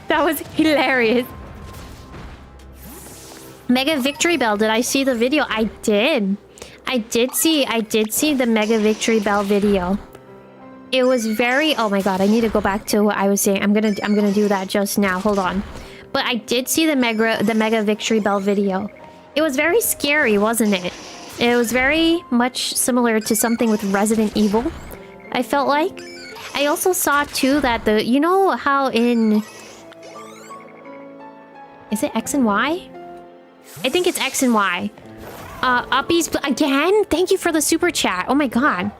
That was hilarious. Mega Victory Bell, did I see the video? I did. I did see the Mega Victory Bell video. It was very... oh my god, I need to go back to what I was saying. I'm gonna do that just now. Hold on. But I did see the Mega Victory Bell video. It was very scary, wasn't it? It was very much similar to something with Resident Evil, I felt like. I also saw too that the... you know how in... is it X and Y? I think it's X and Y. Uppies again? Thank you for the super chat. Oh my god.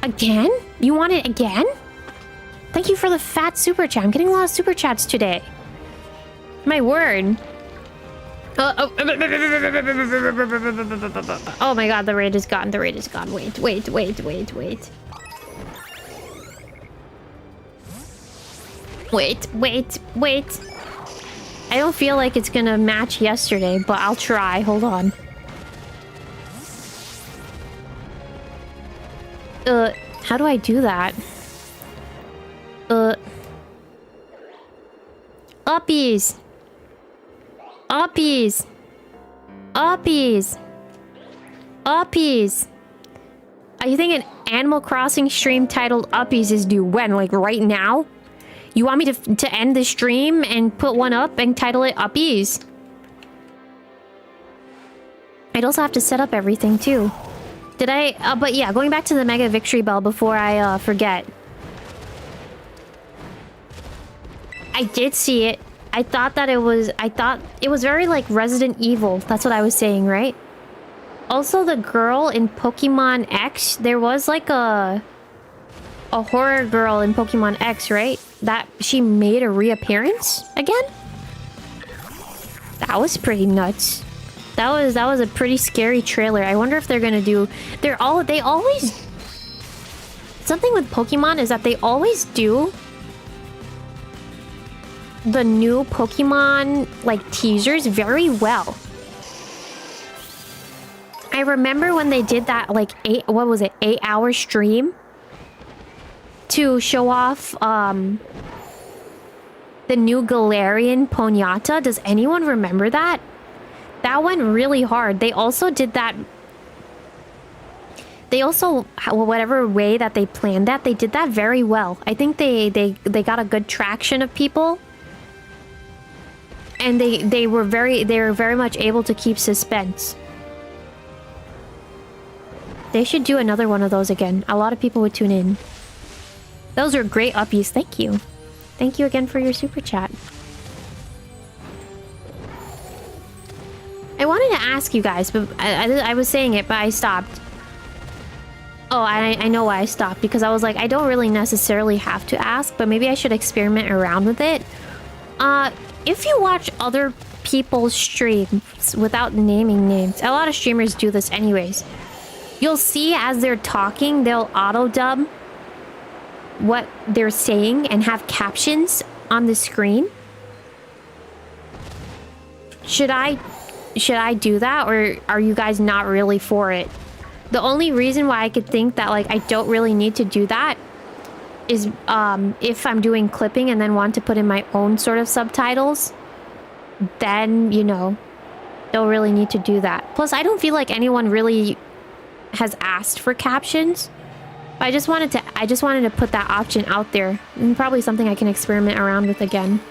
Again? You want it again? Thank you for the fat super chat. I'm getting a lot of super chats today. My word. Oh my god, the raid is gone. The raid is gone. Wait. Wait. I don't feel like it's gonna match yesterday, but I'll try. Hold on. How do I do that? Uppies. Are you thinking Animal Crossing stream titled Uppies is due when? Like right now? You want me to end the stream and put one up and title it Uppies? I'd also have to set up everything too. Did I... but yeah, going back to the Mega Victory Bell before I forget. I did see it. I thought it was very like Resident Evil. That's what I was saying, right? Also, the girl in Pokemon X, there was like a horror girl in Pokemon X, right? That she made a reappearance again? That was pretty nuts. That was a pretty scary trailer. I wonder if they're gonna do... they always... something with Pokemon is that they always do the new Pokemon, like, teasers very well. I remember when they did that, like, 8-hour stream to show off, the new Galarian Ponyta. Does anyone remember that? That went really hard. They also did that... they also, whatever way that they planned that, they did that very well. I think they got a good traction of people. And they were very much able to keep suspense. They should do another one of those again. A lot of people would tune in. Those are great uppies. Thank you. Thank you again for your super chat. I wanted to ask you guys, but I was saying it, but I stopped. Oh, I know why I stopped. Because I was like, I don't really necessarily have to ask, but maybe I should experiment around with it. If you watch other people's streams without naming names, a lot of streamers do this anyways. You'll see as they're talking, they'll auto-dub what they're saying and have captions on the screen. Should I do that, or are you guys not really for it? The only reason why I could think that like I don't really need to do that is if I'm doing clipping and then want to put in my own sort of subtitles, then, you know, don't really need to do that. Plus, I don't feel like anyone really has asked for captions. I just wanted to put that option out there, and probably something I can experiment around with again.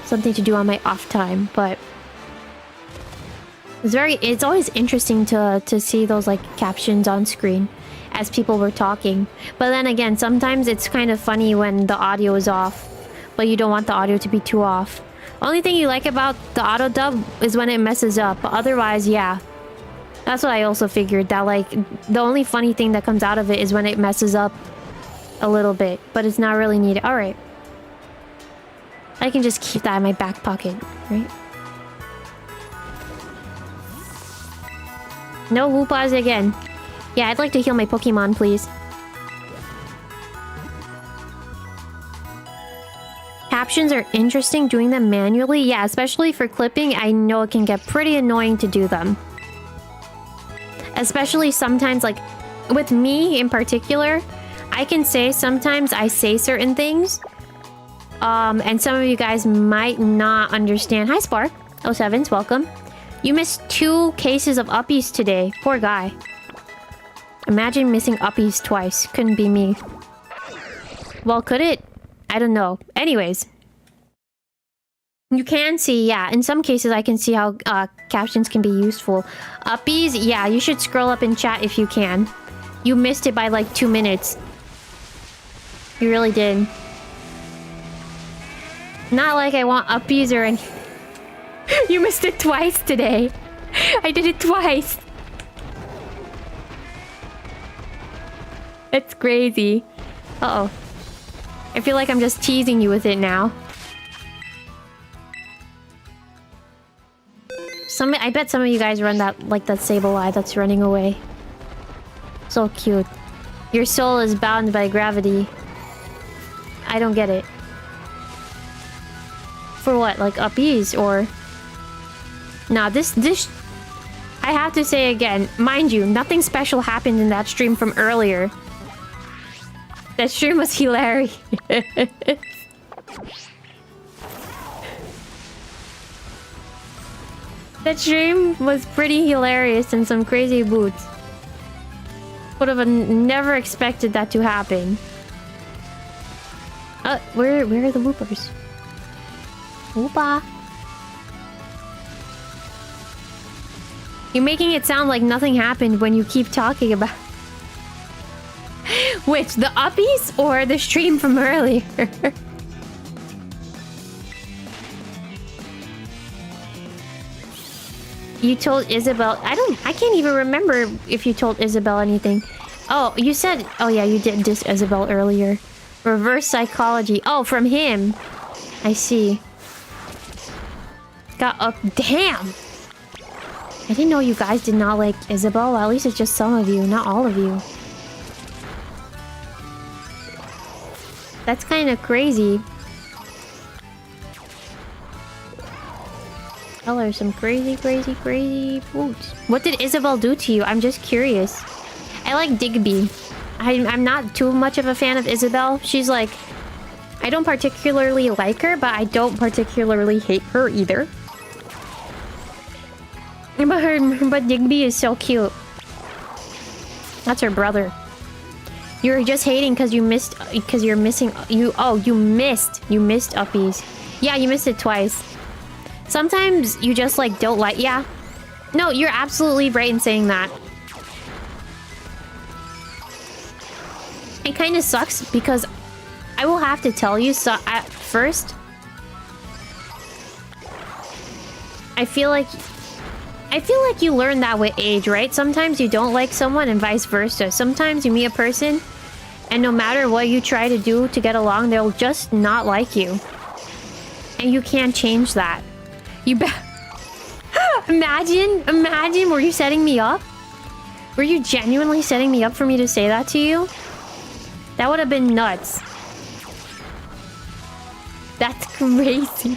Something to do on my off time, but it's always interesting to see those like captions on screen as people were talking. But then again, sometimes it's kind of funny when the audio is off, but you don't want the audio to be too off. Only thing you like about the auto dub is when it messes up, but otherwise, yeah. That's what I also figured, that like the only funny thing that comes out of it is when it messes up a little bit, but it's not really needed. All right, I can just keep that in my back pocket, right? No whoopahs again. Yeah, I'd like to heal my Pokemon, please. Captions are interesting doing them manually. Yeah, especially for clipping. I know it can get pretty annoying to do them. Especially sometimes, like, with me in particular, I can say sometimes I say certain things. And some of you guys might not understand. Hi, Spark. Oh, Sevens, welcome. You missed 2 cases of uppies today. Poor guy. Imagine missing uppies twice. Couldn't be me. Well, could it? I don't know. Anyways. You can see, yeah. In some cases, I can see how captions can be useful. Uppies, yeah. You should scroll up in chat if you can. You missed it by like 2 minutes. You really did. Not like I want uppies or anything. You missed it twice today. I did it twice. That's crazy. Uh-oh. I feel like I'm just teasing you with it now. I bet some of you guys run that, like that Sableye that's running away. So cute. Your soul is bound by gravity. I don't get it. For what? Like uppies or... Nah, this... I have to say again, mind you, nothing special happened in that stream from earlier. That stream was hilarious. That stream was pretty hilarious and some crazy boots. Would have never expected that to happen. Where are the whoopers? Whoopa. You're making it sound like nothing happened when you keep talking about... Which, the uppies or the stream from earlier? You told Isabel... I can't even remember if you told Isabel anything. Oh, you said... Oh yeah, you did diss Isabel earlier. Reverse psychology. Oh, from him. I see. Got up... Damn! I didn't know you guys did not like Isabel. Well, at least it's just some of you, not all of you. That's kind of crazy. Y'all are some crazy boots. What did Isabel do to you? I'm just curious. I like Digby. I'm not too much of a fan of Isabel. She's like... I don't particularly like her, but I don't particularly hate her either. But Digby is so cute. That's her brother. You're just hating because you missed... Because you're missing... You missed uppies. Yeah, you missed it twice. Sometimes you just like don't like... Yeah. No, you're absolutely right in saying that. It kind of sucks because I will have to tell you, so at first I feel like you learn that with age, right? Sometimes you don't like someone and vice versa. Sometimes you meet a person and no matter what you try to do to get along, they'll just not like you. And you can't change that. You bet. Imagine, were you setting me up? Were you genuinely setting me up for me to say that to you? That would have been nuts. That's crazy.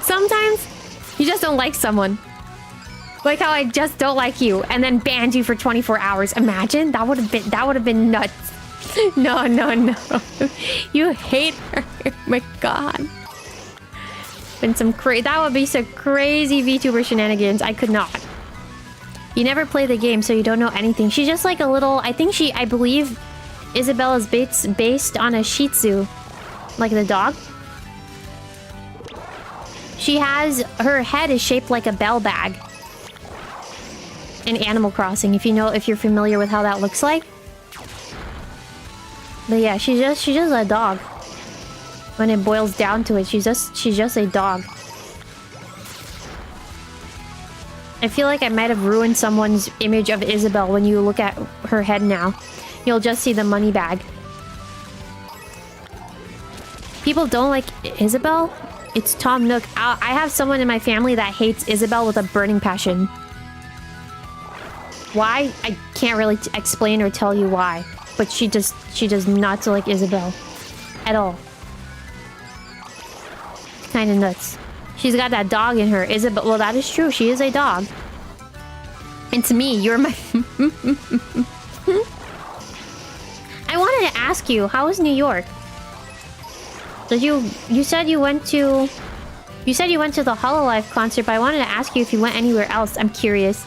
Sometimes you just don't like someone. Like how I just don't like you and then banned you for 24 hours. Imagine that would have been nuts. No. You hate her. My god. Been some that would be some crazy VTuber shenanigans. I could not. You never play the game, so you don't know anything. She's just like a little... I believe Isabella's based on a Shih Tzu. Like the dog. She has... Her head is shaped like a bell bag. In Animal Crossing, if you're familiar with how that looks like. But yeah, she's just a dog. When it boils down to it, she's just a dog. I feel like I might have ruined someone's image of Isabelle when you look at her head now. You'll just see the money bag. People don't like Isabelle? It's Tom Nook. I have someone in my family that hates Isabelle with a burning passion. Why? I can't really explain or tell you why. But she does not like Isabelle. At all. It's kind of nuts. She's got that dog in her. Isabelle... Well, that is true. She is a dog. And to me, you're my... I wanted to ask you, how was New York? Did you said you went to... You said you went to the Hololive concert, but I wanted to ask you if you went anywhere else. I'm curious.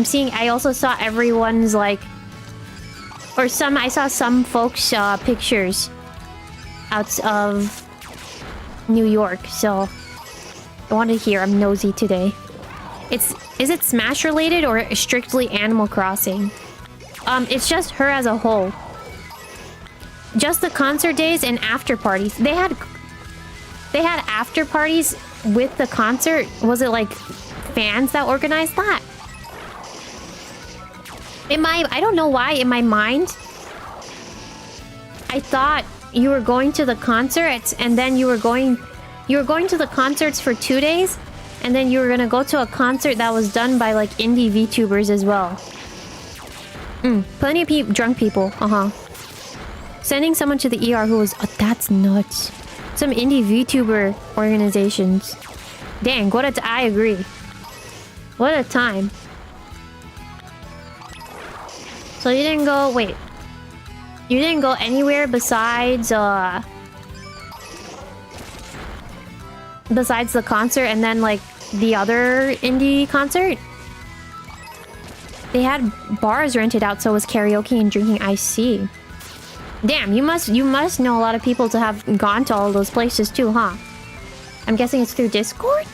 I also saw everyone's like... I saw some folks' pictures out of New York, so... I want to hear. I'm nosy today. Is it Smash related or strictly Animal Crossing? It's just her as a whole. Just the concert days and after parties. They had after parties with the concert. Was it like fans that organized that? I don't know why in my mind I thought you were going to the concerts and then you were going to the concerts for 2 days and then you were gonna go to a concert that was done by like indie VTubers as well. Plenty of drunk people. Sending someone to the ER who was... Oh, that's nuts. Some indie VTuber organizations. Dang, I agree. What a time. So you didn't go... Wait. You didn't go anywhere besides the concert and then like the other indie concert? They had bars rented out, so it was karaoke and drinking. I see. Damn, you must know a lot of people to have gone to all those places too, huh? I'm guessing it's through Discord?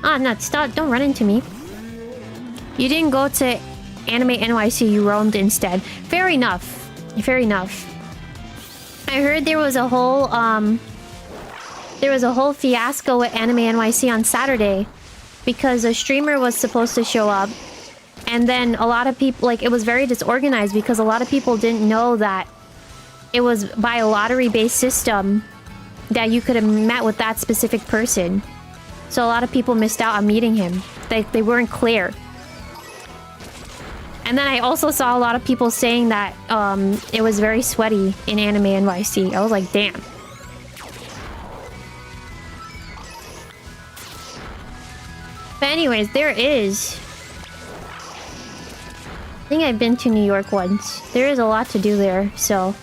Ah, no, stop, don't run into me. You didn't go to Anime NYC, you roamed instead. Fair enough. Fair enough. I heard there was a whole fiasco with Anime NYC on Saturday because a streamer was supposed to show up and then a lot of people, like, it was very disorganized because a lot of people didn't know that it was by a lottery-based system that you could have met with that specific person. So a lot of people missed out on meeting him. They weren't clear. And then I also saw a lot of people saying that it was very sweaty in Anime NYC. I was like, damn. But anyways, there is... I think I've been to New York once. There is a lot to do there, so...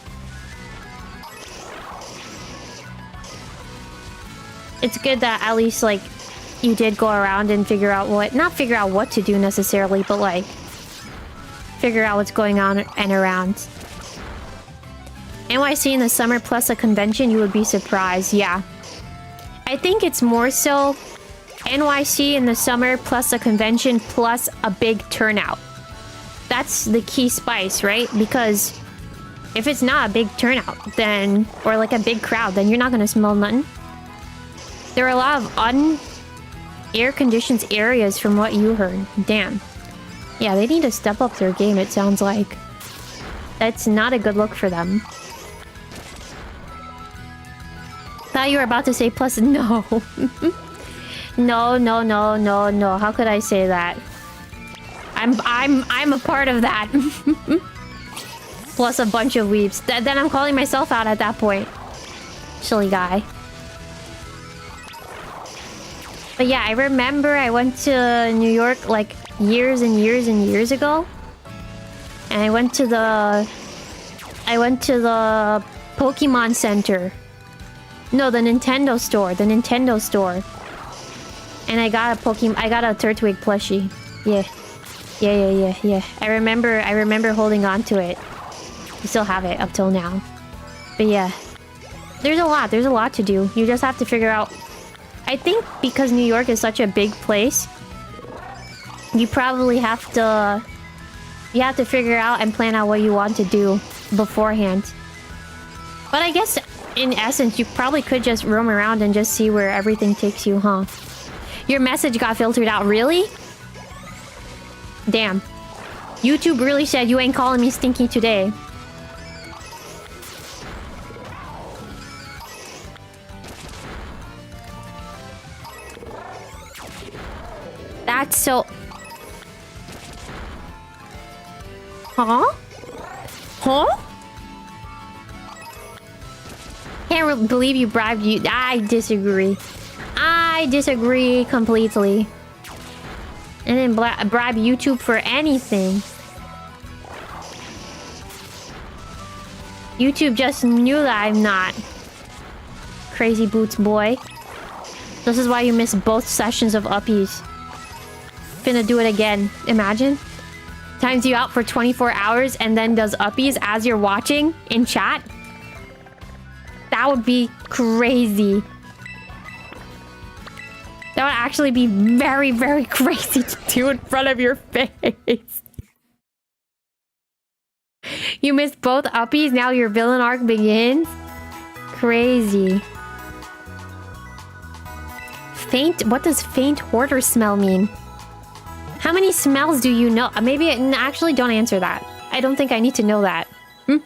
It's good that at least, like, you did go around and figure out what... Not figure out what to do necessarily, but like... Figure out what's going on and around. NYC in the summer plus a convention, you would be surprised. Yeah. I think it's more so NYC in the summer plus a convention plus a big turnout. That's the key spice, right? Because if it's not a big turnout, then... Or like a big crowd, then you're not gonna smell nothing. There are a lot of air-conditioned areas from what you heard. Damn. Yeah, they need to step up their game, it sounds like. That's not a good look for them. Thought you were about to say plus... No. No. How could I say that? I'm a part of that. Plus a bunch of weeps. Then I'm calling myself out at that point. Silly guy. But yeah, I remember I went to New York like years and years and years ago. And I went to the Pokemon Center. No, the Nintendo store. The Nintendo store. And I got a 𝗩𝗙𝗢𝗥 plushie. Yeah. I remember holding on to it. I still have it up till now. But yeah. There's a lot to do. You just have to figure out... I think because New York is such a big place, you probably have to... You have to figure out and plan out what you want to do beforehand. But I guess, in essence, you probably could just roam around and just see where everything takes you, huh? Your message got filtered out. Really? Damn. YouTube really said you ain't calling me stinky today. That's so... Huh? Can't believe you bribed you. I disagree. I disagree completely. And then bribe YouTube for anything. YouTube just knew that I'm not. Crazy boots boy. This is why you missed both sessions of uppies. Finna do it again. Imagine. Times you out for 24 hours and then does uppies as you're watching in chat. That would be crazy. That would actually be very, very crazy to do in front of your face. You missed both uppies, now your villain arc begins? Crazy. Faint? What does faint hoarder smell mean? How many smells do you know? Maybe... Actually, don't answer that. I don't think I need to know that. I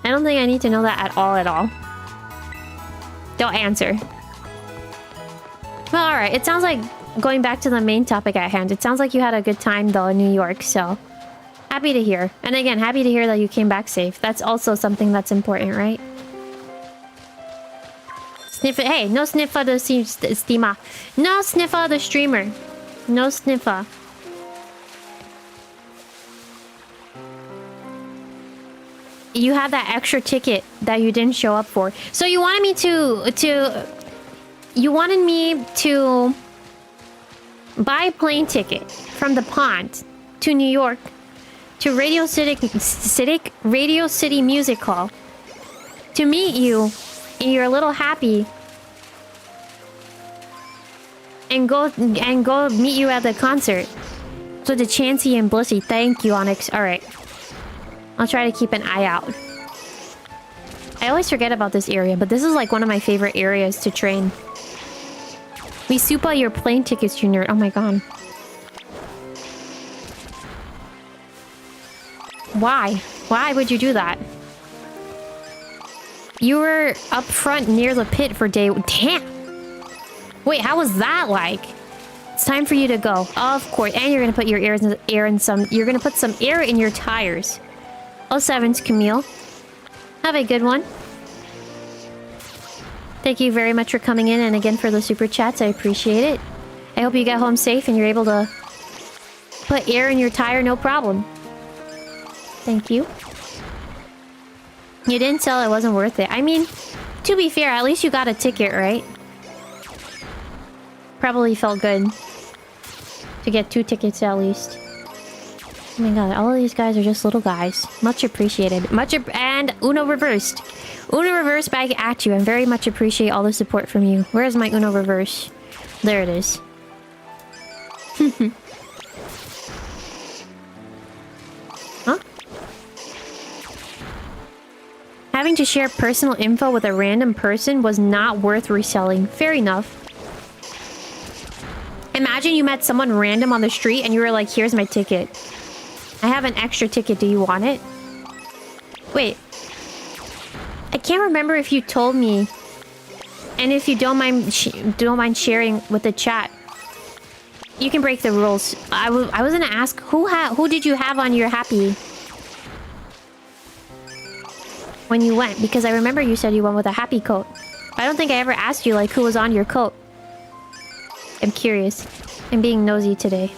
don't think I need to know that at all. Don't answer. Well, alright. It sounds like, going back to the main topic at hand, it sounds like you had a good time, though, in New York, so... Happy to hear. And again, happy to hear that you came back safe. That's also something that's important, right? Sniffer... Hey, no sniffer the steamer. No sniffer the streamer. No sniffer. You had that extra ticket that you didn't show up for. So you wanted me You wanted me to buy a plane ticket from the pond to New York to Radio City Music Hall to meet you in your little happy and go meet you at the concert. So the Chansey and Blissey, thank you, Onyx. All right, I'll try to keep an eye out. I always forget about this area, but this is like one of my favorite areas to train. We super your plane tickets, Junior. Oh my god. Why? Why would you do that? You were up front near the pit for day... Damn! Wait, how was that like? It's time for you to go. Of course. And you're gonna put your air in some... You're gonna put some air in your tires. 07's Camille. Have a good one. Thank you very much for coming in and again for the super chats. I appreciate it. I hope you get home safe and you're able to put air in your tire, no problem. Thank you. You didn't tell it wasn't worth it. I mean, to be fair, at least you got a ticket, right? Probably felt good to get 2 tickets at least. Oh my god, all of these guys are just little guys. Much appreciated. And Uno reversed. Uno reversed back at you. I very much appreciate all the support from you. Where is my Uno reverse? There it is. Huh? Having to share personal info with a random person was not worth reselling. Fair enough. Imagine you met someone random on the street and you were like, here's my ticket. I have an extra ticket. Do you want it? Wait. I can't remember if you told me. And if you don't mind sharing with the chat, you can break the rules. I was gonna ask, who did you have on your happy when you went? Because I remember you said you went with a happy coat. I don't think I ever asked you, like, who was on your coat. I'm curious. I'm being nosy today.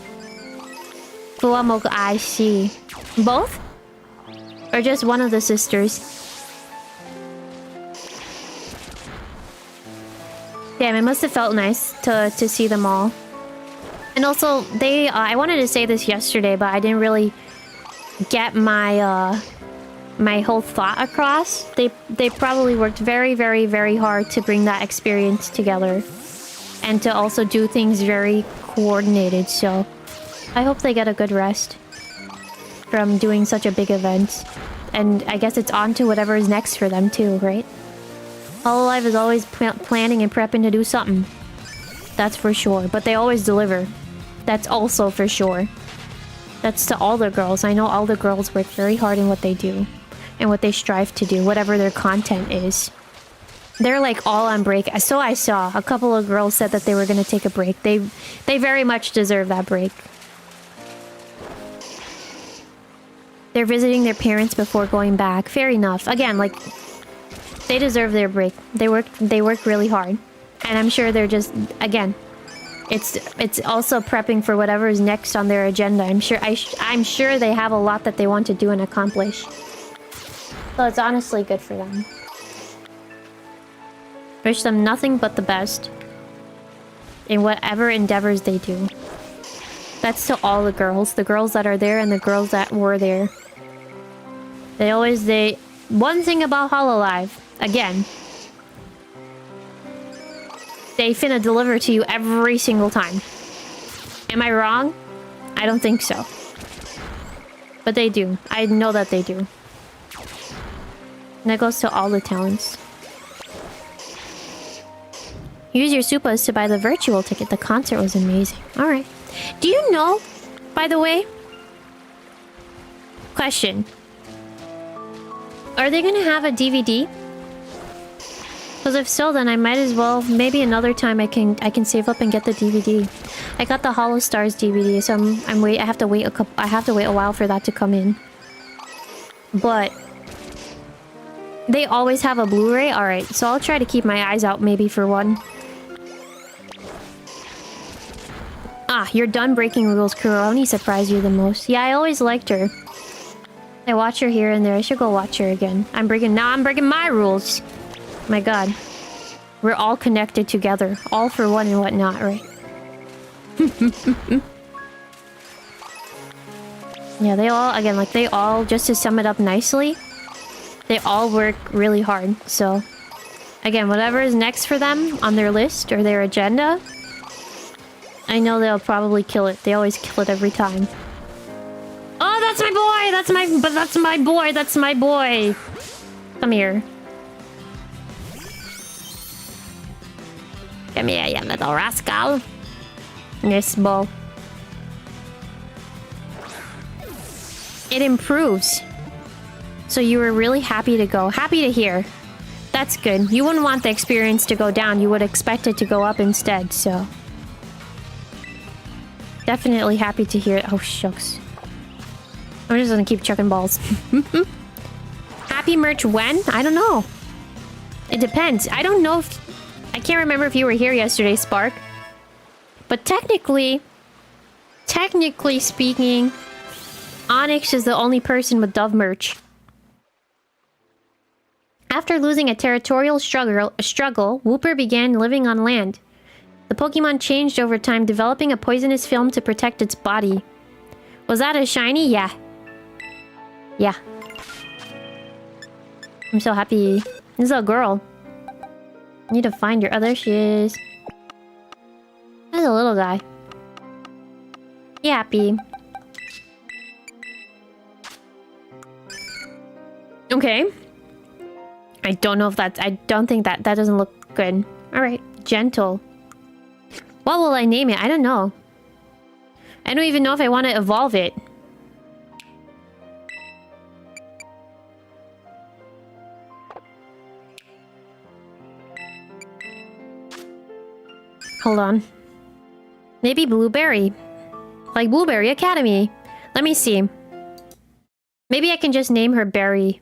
I see. Both? Or just one of the sisters? Damn, it must have felt nice to see them all. And also, they... I wanted to say this yesterday, but I didn't really get my... my whole thought across. They probably worked very, very, very hard to bring that experience together. And to also do things very coordinated, so... I hope they get a good rest from doing such a big event. And I guess it's on to whatever is next for them too, right? Hololive is always planning and prepping to do something. That's for sure. But they always deliver. That's also for sure. That's to all the girls. I know all the girls work very hard in what they do. And what they strive to do, whatever their content is. They're like all on break. So I saw a couple of girls said that they were going to take a break. They very much deserve that break. They're visiting their parents before going back. Fair enough. Again, like, they deserve their break. They work really hard. And I'm sure they're just, again, it's also prepping for whatever is next on their agenda. I'm sure they have a lot that they want to do and accomplish. So it's honestly good for them. Wish them nothing but the best in whatever endeavors they do. That's to all the girls that are there and the girls that were there. One thing about Hololive, again, they finna deliver to you every single time. Am I wrong? I don't think so. But they do. I know that they do. And that goes to all the talents. Use your supas to buy the virtual ticket. The concert was amazing. Alright. Do you know, by the way? Question. Are they gonna have a DVD? Because if so, then I might as well... Maybe another time I can save up and get the DVD. I got the Hollow Stars DVD, so I have to wait a while for that to come in. But... they always have a Blu-ray? Alright, so I'll try to keep my eyes out maybe for one. Ah, you're done breaking rules, Kuroni surprised you the most. Yeah, I always liked her. I watch her here and there. I should go watch her again. I'm breaking my rules. My god. We're all connected together. All for one and whatnot, right? Yeah, they all, again, like, they all, just to sum it up nicely, they all work really hard, so... Again, whatever is next for them on their list or their agenda, I know they'll probably kill it. They always kill it every time. Oh, that's my boy! That's my boy! That's my boy! Come here. Come here, you little rascal. Yes, ball. It improves. So you were really happy to go. Happy to hear. That's good. You wouldn't want the experience to go down. You would expect it to go up instead, so... Definitely happy to hear it. Oh, shucks. I'm just gonna keep chucking balls. Happy merch when? I don't know. It depends. I don't know if... I can't remember if you were here yesterday, Spark. But technically speaking, Onyx is the only person with Dove merch. After losing a territorial struggle, Wooper began living on land. The Pokemon changed over time, developing a poisonous film to protect its body. Was that a shiny? Yeah. Yeah. I'm so happy. This is a girl. I need to find her. Oh, there she is. There's a little guy. You happy? Okay. I don't know if that's... I don't think that doesn't look good. Alright. Gentle. What will I name it? I don't know. I don't even know if I want to evolve it. Hold on. Maybe Blueberry. Like Blueberry Academy. Let me see. Maybe I can just name her Berry.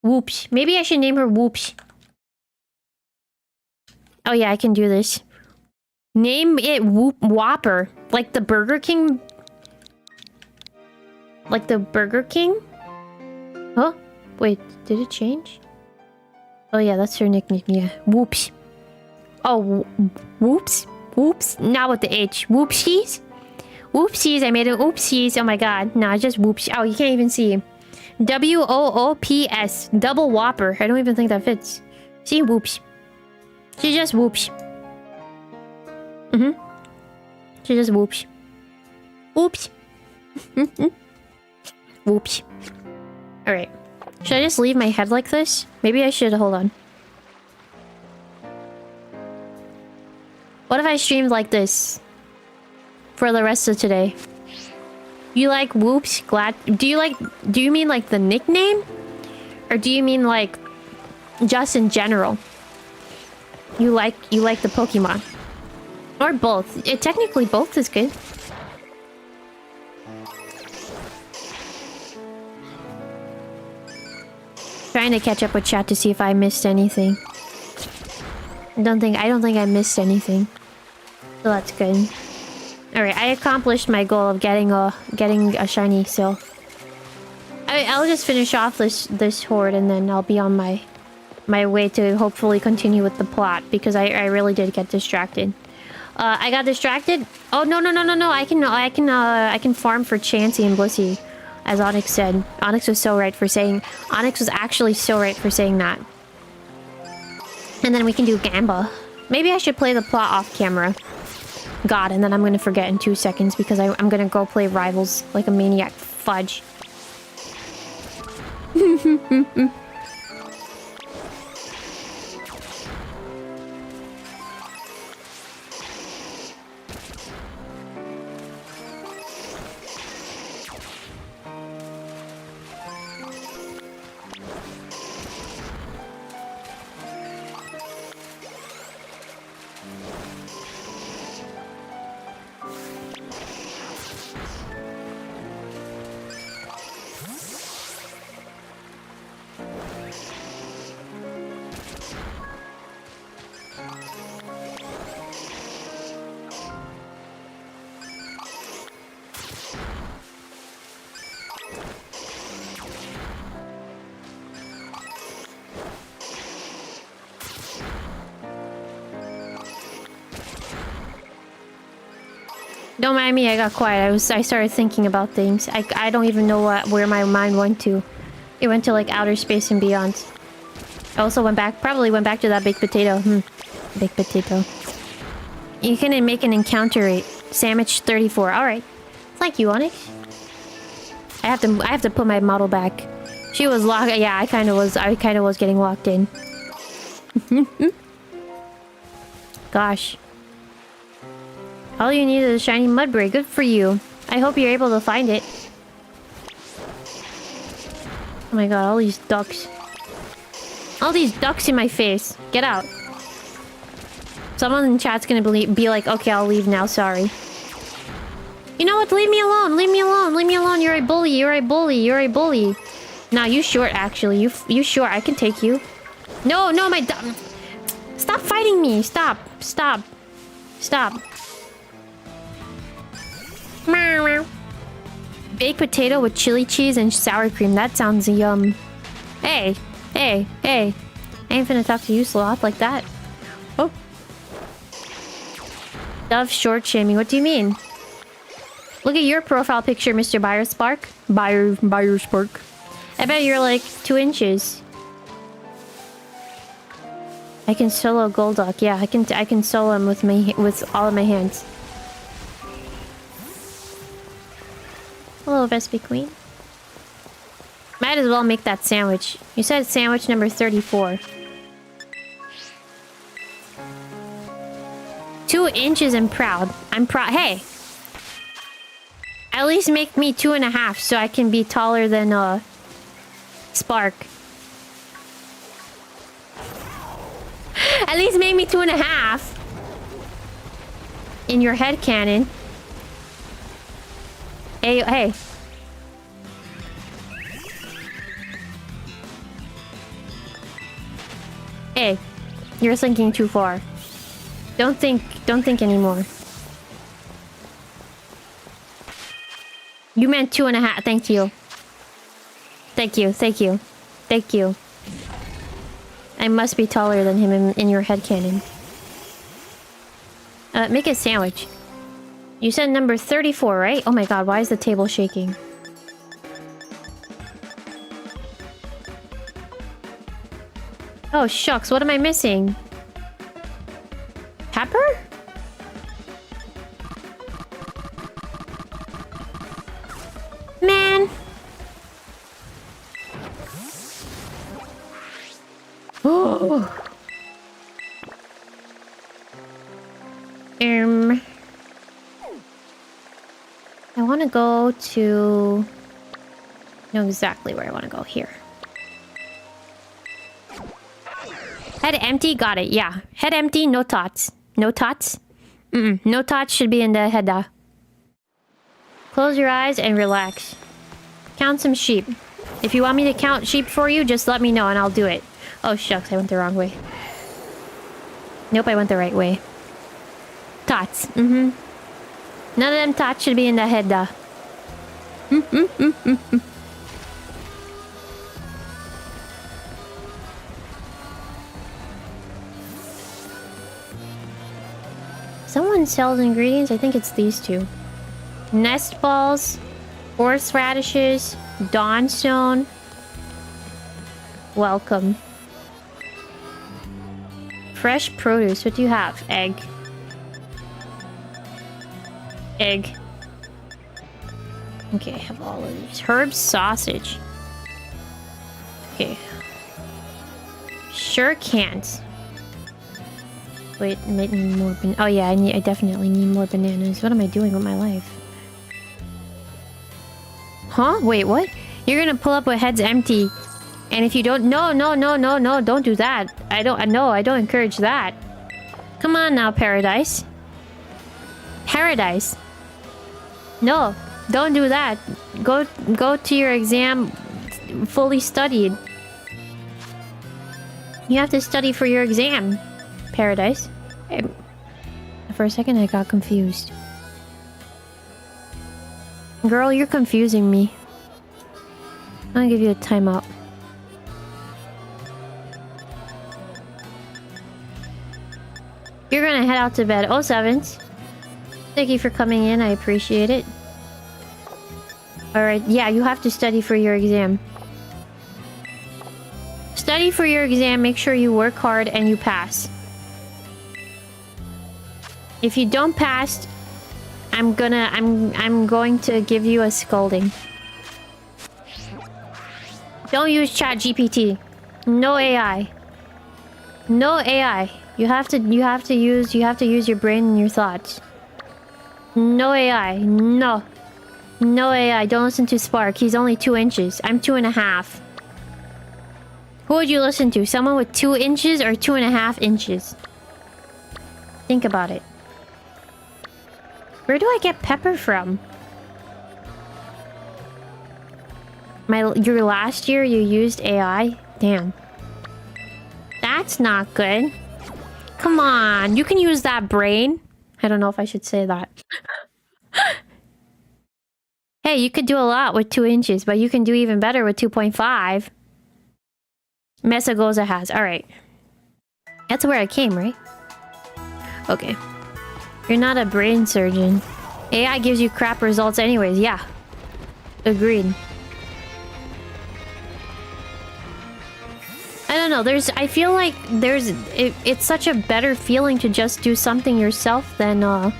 Whoops. Maybe I should name her Whoops. Oh yeah, I can do this. Name it Whopper. Like the Burger King. Like the Burger King? Huh? Wait, did it change? Oh yeah, that's her nickname. Yeah. Whoops. Oh, whoops. Whoops. Not with the H. Whoopsies? Whoopsies. I made it oopsies. Oh my god. No, just whoops. Oh, you can't even see. W-O-O-P-S. Double Whopper. I don't even think that fits. See? Whoops. She just whoops. She just whoops. Whoops. Whoops. Alright. Should I just leave my head like this? Maybe I should. Hold on. What if I streamed like this? For the rest of today? You like whoops? Glad... Do you mean like the nickname? Or do you mean like... just in general? You like the Pokemon? Or both? Technically both is good. Trying to catch up with chat to see if I missed anything. I don't think I missed anything. So that's good. Alright, I accomplished my goal of getting a shiny, so... I'll just finish off this horde and then I'll be on my way to hopefully continue with the plot, because I really did get distracted. I got distracted? Oh, no. I can farm for Chansey and Blissey, as Onyx said. Onyx was actually so right for saying that. And then we can do Gamba. Maybe I should play the plot off camera. God, and then I'm gonna forget in 2 seconds because I'm gonna go play Rivals like a maniac. Fudge. Don't mind me, I got quiet. I started thinking about things. I don't even know where my mind went to. It went to like outer space and beyond. I also probably went back to that baked potato. Baked potato. You can make an encounter rate. Sandwich 34. Alright. Thank you, Onyx. I have to put my model back. She was locked. Yeah, I kinda was getting locked in. Gosh. All you need is a shiny Mudbray. Good for you. I hope you're able to find it. Oh my god, all these ducks. All these ducks in my face. Get out. Someone in chat's gonna be like, okay, I'll leave now, sorry. You know what? Leave me alone. Leave me alone. Leave me alone. You're a bully. You're a bully. You're a bully. Nah, you short, actually. You short. I can take you. No, my... Stop fighting me. Stop. Stop. Stop. Baked potato with chili cheese and sour cream. That sounds yum. Hey. I ain't finna talk to you, sloth, like that. Oh. Dove short shaming. What do you mean? Look at your profile picture, Mr. 𝗩𝗧𝗨𝗕𝗥. 𝗩𝗧𝗨𝗕𝗥. I bet you're like 2 inches. I can solo Golduck. Yeah, I can solo him with all of my hands. Hello, Vespi Queen. Might as well make that sandwich. You said sandwich number 34. 2 inches and proud. I'm proud. Hey! At least make me 2.5 so I can be taller than Spark. At least make me 2.5 in your head cannon. Hey, hey. Hey, you're thinking too far. Don't think anymore. You meant 2.5. Thank you. Thank you, thank you. Thank you. I must be taller than him in your headcanon. Make a sandwich. You said number 34, right? Oh my god, why is the table shaking? Oh shucks, what am I missing? Pepper? Man! Oh. I want to go to... I know exactly where I want to go. Here. Head empty? Got it. Yeah. Head empty, no tots. No tots? No tots should be in the head. Close your eyes and relax. Count some sheep. If you want me to count sheep for you, just let me know and I'll do it. Oh shucks, I went the wrong way. Nope, I went the right way. Tots. None of them tots should be in the head. Someone sells ingredients. I think it's these two. Nest balls, horseradishes, dawnstone. Welcome. Fresh produce. What do you have? Egg. Egg. Okay, I have all of these. Herb sausage. Okay. Sure can't. Wait, I might need more oh yeah, I definitely need more bananas. What am I doing with my life? Huh? Wait, what? You're gonna pull up with heads empty. And if you don't... No, don't do that. I don't encourage that. Come on now, Paradise. Paradise. No, don't do that. Go to your exam fully studied. You have to study for your exam, Paradise. For a second, I got confused. Girl, you're confusing me. I'm gonna give you a timeout. You're gonna head out to bed. Oh, sevens. Thank you for coming in. I appreciate it. Alright, yeah, you have to study for your exam. Study for your exam. Make sure you work hard and you pass. If you don't pass, I'm going to give you a scolding. Don't use ChatGPT. No AI. No AI. You have to use your brain and your thoughts. No AI. No. No AI. Don't listen to Spark. He's only 2 inches. I'm 2.5. Who would you listen to? Someone with 2 inches or 2.5 inches? Think about it. Where do I get pepper from? Your last year you used AI? Damn. That's not good. Come on, you can use that brain. I don't know if I should say that. Hey, you could do a lot with 2 inches, but you can do even better with 2.5. 𝗓𝗧𝗨𝗕𝗥 has. Alright. That's where I came, right? Okay. You're not a brain surgeon. AI gives you crap results anyways. Yeah. Agreed. I don't know. I feel like it's such a better feeling to just do something yourself than, to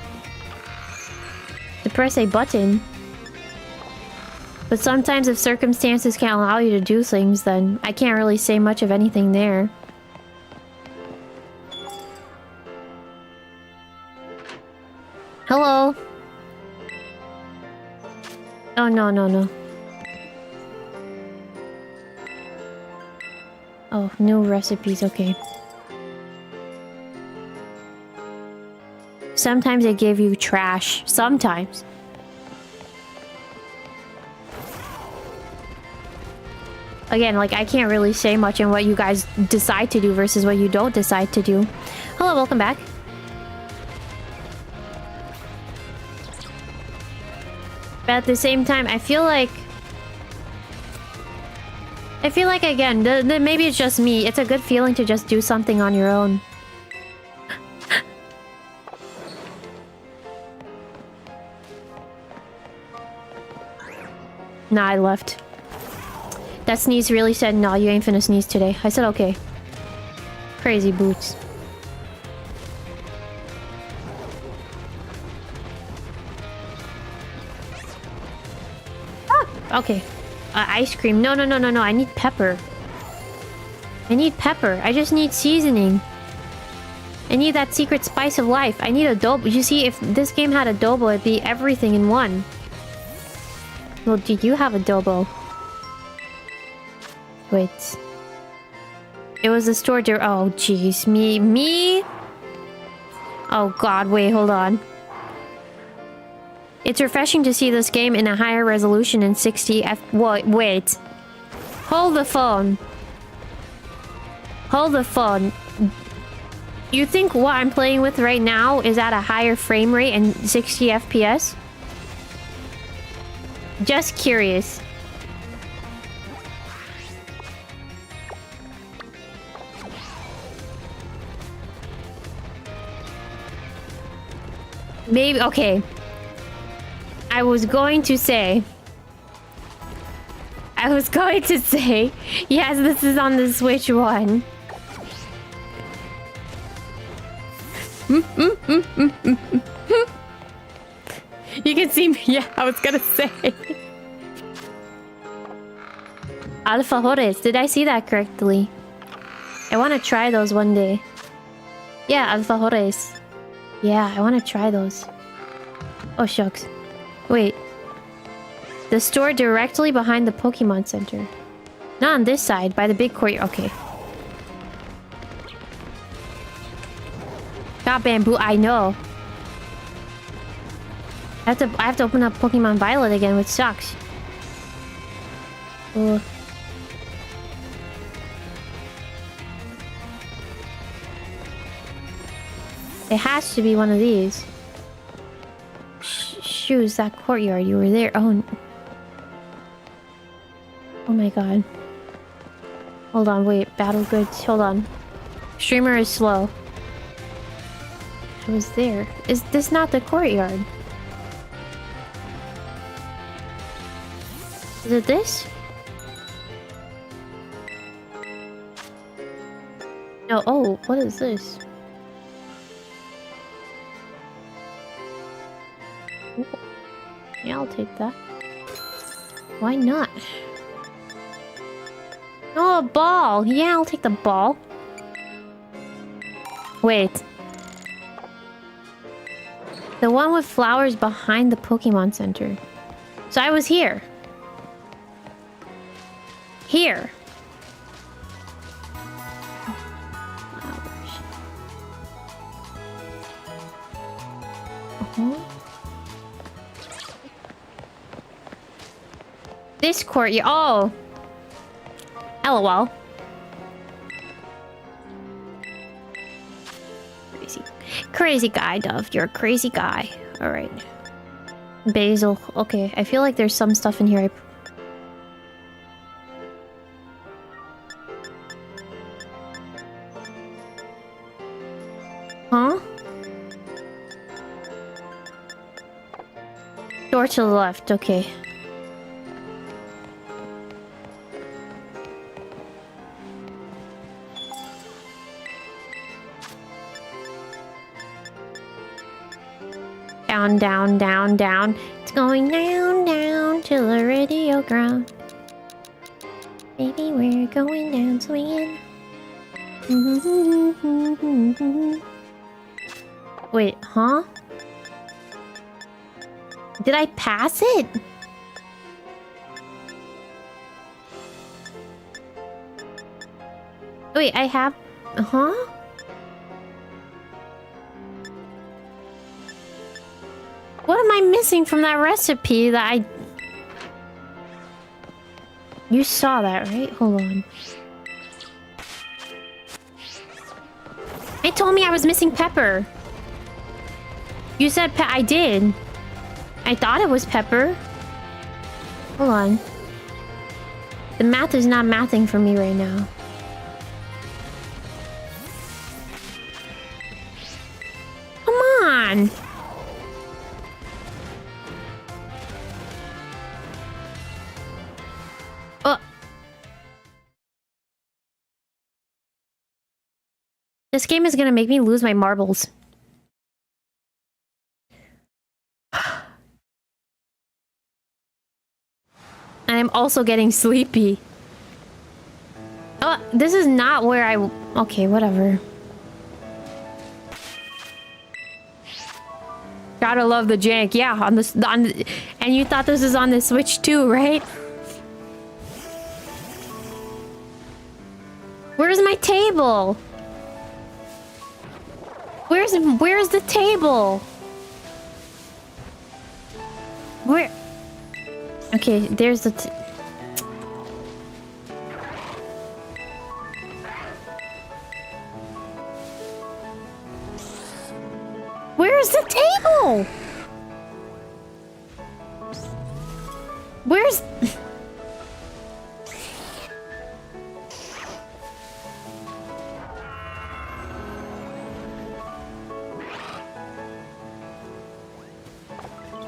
press a button. But sometimes if circumstances can't allow you to do things, then I can't really say much of anything there. Hello? Oh, no, no, no. Oh, new recipes, okay. Sometimes they give you trash. Sometimes. Again, like, I can't really say much in what you guys decide to do versus what you don't decide to do. Hello, welcome back. But at the same time, I feel like, again, maybe it's just me. It's a good feeling to just do something on your own. Nah, I left. That sneeze really said, "No, you ain't finna sneeze today." I said, "Okay." Crazy boots. Ah, okay. Ice cream. No, no, no, no, no. I need pepper. I need pepper. I just need seasoning. I need that secret spice of life. I need adobo. You see, if this game had adobo, it'd be everything in one. Well, do you have adobo? Wait. It was the store there. Oh, jeez. Me? Oh, God. Wait, hold on. It's refreshing to see this game in a higher resolution in 60 F... Wait. Hold the phone. Hold the phone. You think what I'm playing with right now is at a higher frame rate and 60 FPS? Just curious. Maybe, okay. I was going to say, yes, this is on the Switch one. You can see me. Yeah, I was gonna say. 𝗓𝗡𝗓𝗓𝗓𝗓𝗓𝗓𝗓𝗓𝗓. Did I see that correctly? I want to try those one day. Yeah, 𝗓𝗡𝗓𝗓𝗓𝗓𝗓𝗓𝗓𝗓. Yeah, I want to try those. Oh, shucks. Wait. The store directly behind the Pokemon Center. Not on this side, by the big courtyard. Okay. Got bamboo, I know. I have to open up Pokemon Violet again, which sucks. Ugh. It has to be one of these. Shoes, that courtyard, you were there. Oh. Oh my god. Hold on, wait. Battle goods. Hold on. Streamer is slow. I was there. Is this not the courtyard? Is it this? No. Oh, what is this? Ooh. Yeah, I'll take that. Why not? Oh, a ball! Yeah, I'll take the ball. Wait. The one with flowers behind the Pokemon Center. So I was here. Here. Flowers. This courtyard. Oh. LOL. Crazy. Crazy guy, Dove. You're a crazy guy. Alright. Basil. Okay, I feel like there's some stuff in here. Huh? Door to the left, okay. Down, down, down, down. It's going down, down to the radio ground. Baby, we're going down swinging. Wait, huh? Did I pass it? Wait, I have... Huh? What am I missing from that recipe that I... You saw that, right? Hold on. It told me I was missing pepper. You said I did. I thought it was pepper. Hold on. The math is not mathing for me right now. Come on. This game is gonna make me lose my marbles. And I'm also getting sleepy. Oh, this is not where I... Okay, whatever. Gotta love the jank. Yeah, on this... And you thought this is on the Switch too, right? Where's my table? Where's the table? Where? Okay, there's the Where's the table? Where's...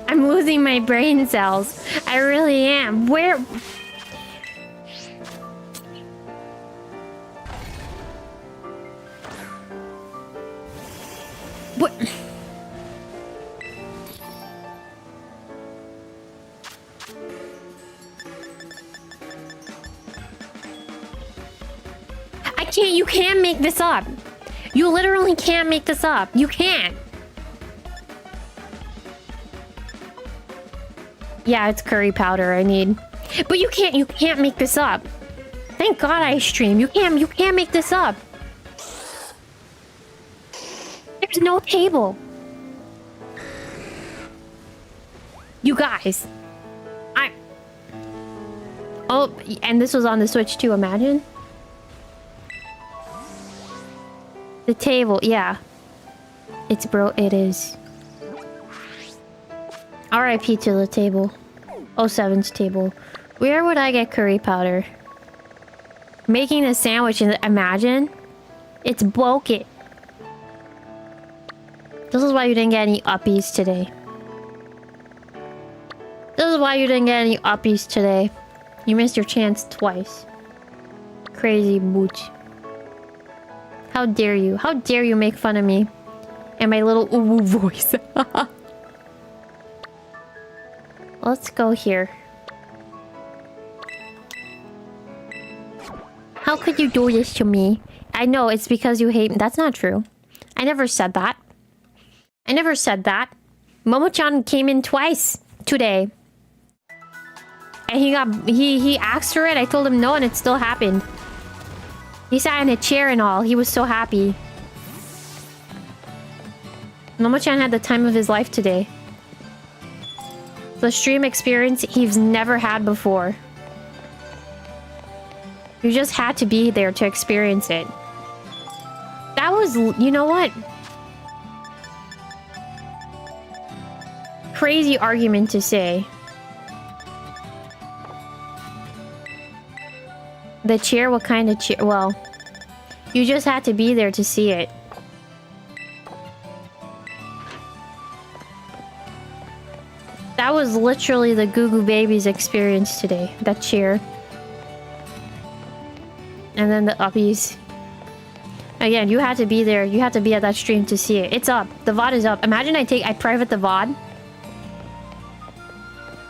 I'm losing my brain cells. I really am. Where... What? I can't... You can't make this up. You literally can't make this up. You can't. Yeah, it's curry powder I need. But you can't make this up. Thank God I stream. You can't make this up. There's no table. You guys. Oh, and this was on the Switch too, imagine. The table, yeah. It is. RIP to the table. 07's table. Where would I get curry powder? Making a sandwich, imagine. It's bulky. This is why you didn't get any uppies today. This is why you didn't get any uppies today. You missed your chance twice. Crazy booch. How dare you? How dare you make fun of me? And my little ooh voice. Let's go here. How could you do this to me? I know, it's because you hate me. That's not true. I never said that. I never said that. Momo-chan came in twice today. And he asked for it. I told him no, and it still happened. He sat in a chair and all. He was so happy. Momo-chan had the time of his life today. The stream experience he's never had before. You just had to be there to experience it. That was... You know what? Crazy argument to say. The chair? What kind of chair? Well, you just had to be there to see it. That was literally the Goo Goo Babies experience today. That cheer. And then the uppies. Again, you had to be there. You had to be at that stream to see it. It's up. The VOD is up. Imagine I private the VOD.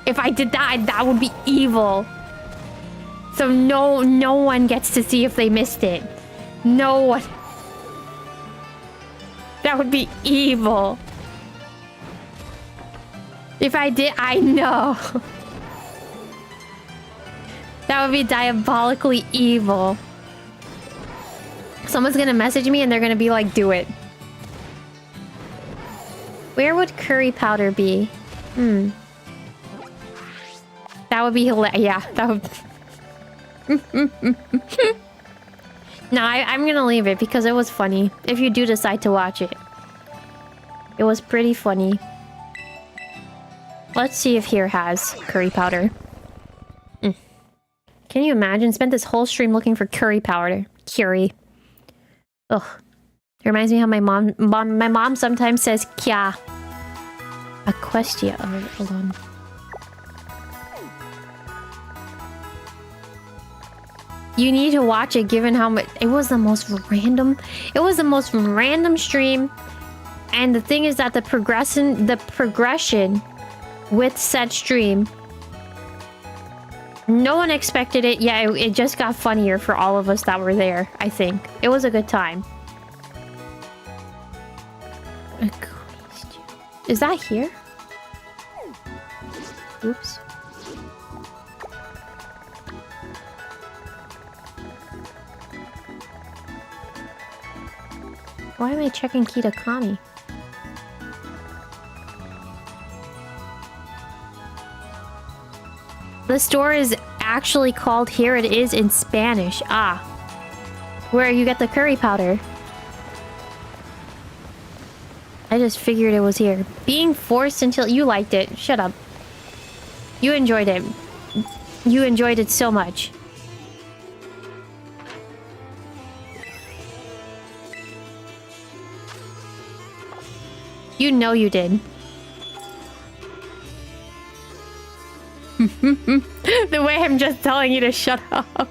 If I did that, that would be evil. So no one gets to see if they missed it. No one. That would be evil. If I did, I know. That would be diabolically evil. Someone's gonna message me and they're gonna be like, do it. Where would curry powder be? That would be hilarious. Yeah, that would... No, I'm gonna leave it because it was funny. If you do decide to watch it. It was pretty funny. Let's see if here has curry powder. Can you imagine? Spent this whole stream looking for curry powder. Curry. Ugh. It reminds me how my mom sometimes says kya. 𝗩𝗙𝗥𝗢𝗥. Oh, hold on. You need to watch it given how much... It was the most random... It was the most random stream. And the thing is that the progression with said stream... No one expected it. Yeah, it just got funnier for all of us that were there, I think. It was a good time. Is that here? Oops. Why am I checking 𝗓𝗙𝗥𝗡𝗙𝗢? The store is actually called Here It Is in Spanish. Ah. Where you get the curry powder. I just figured it was here. Being forced until... You liked it. Shut up. You enjoyed it. You enjoyed it so much. You know you did. The way I'm just telling you to shut up.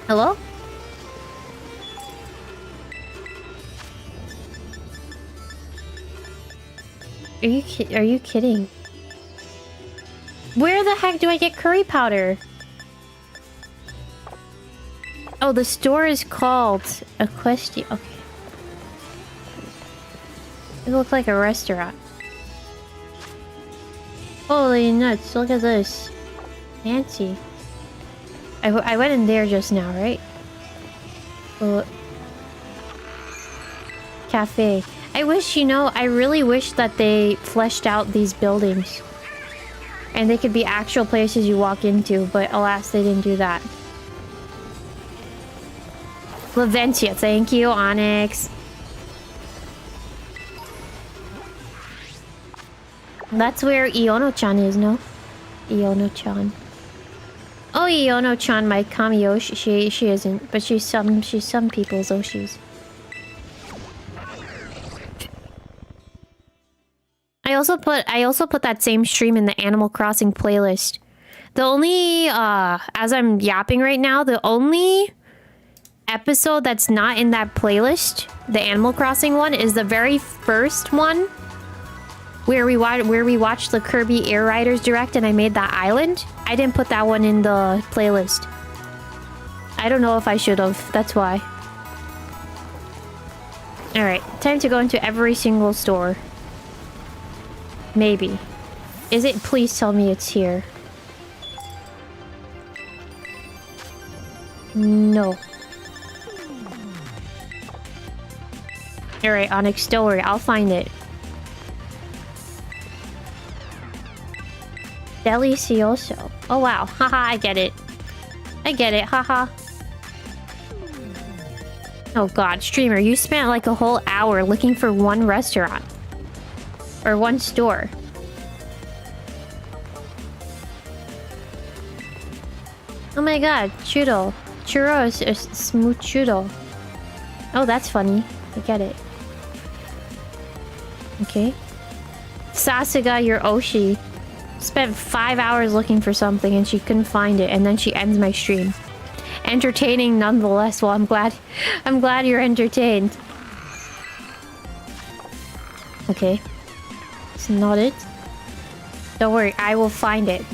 Hello? Are you kidding? Where the heck do I get curry powder? Oh, the store is called 𝗩𝗙𝗥𝗢𝗥. Okay. It looks like a restaurant. Holy nuts, look at this. Fancy. I went in there just now, right? Cafe. I wish, you know, I really wish that they fleshed out these buildings. And they could be actual places you walk into, but alas, they didn't do that. Laventia, thank you, Onyx. That's where Iono-chan is, no? Iono-chan. Oh, Iono-chan, my cameo. She isn't, but she's some people's Oshis. I also put that same stream in the Animal Crossing playlist. The only as I'm yapping right now, the only episode that's not in that playlist, the Animal Crossing one, is the very first one. Where we watched the Kirby Air Riders Direct and I made that island. I didn't put that one in the playlist. I don't know if I should have. That's why. Alright, time to go into every single store. Maybe. Is it? Please tell me it's here. No. Alright, Onyx, don't worry. I'll find it. Delicioso. Oh wow. Haha, I get it. I get it. Haha. Oh god, streamer, you spent like a whole hour looking for one restaurant. Or one store. Oh my god, churro. Churros is smooth churro. Oh, that's funny. I get it. Okay. Sasuga, your Oshi. Spent 5 hours looking for something and she couldn't find it, and then she ends my stream. Entertaining nonetheless. Well, I'm glad you're entertained. Okay. It's not it. Don't worry, I will find it.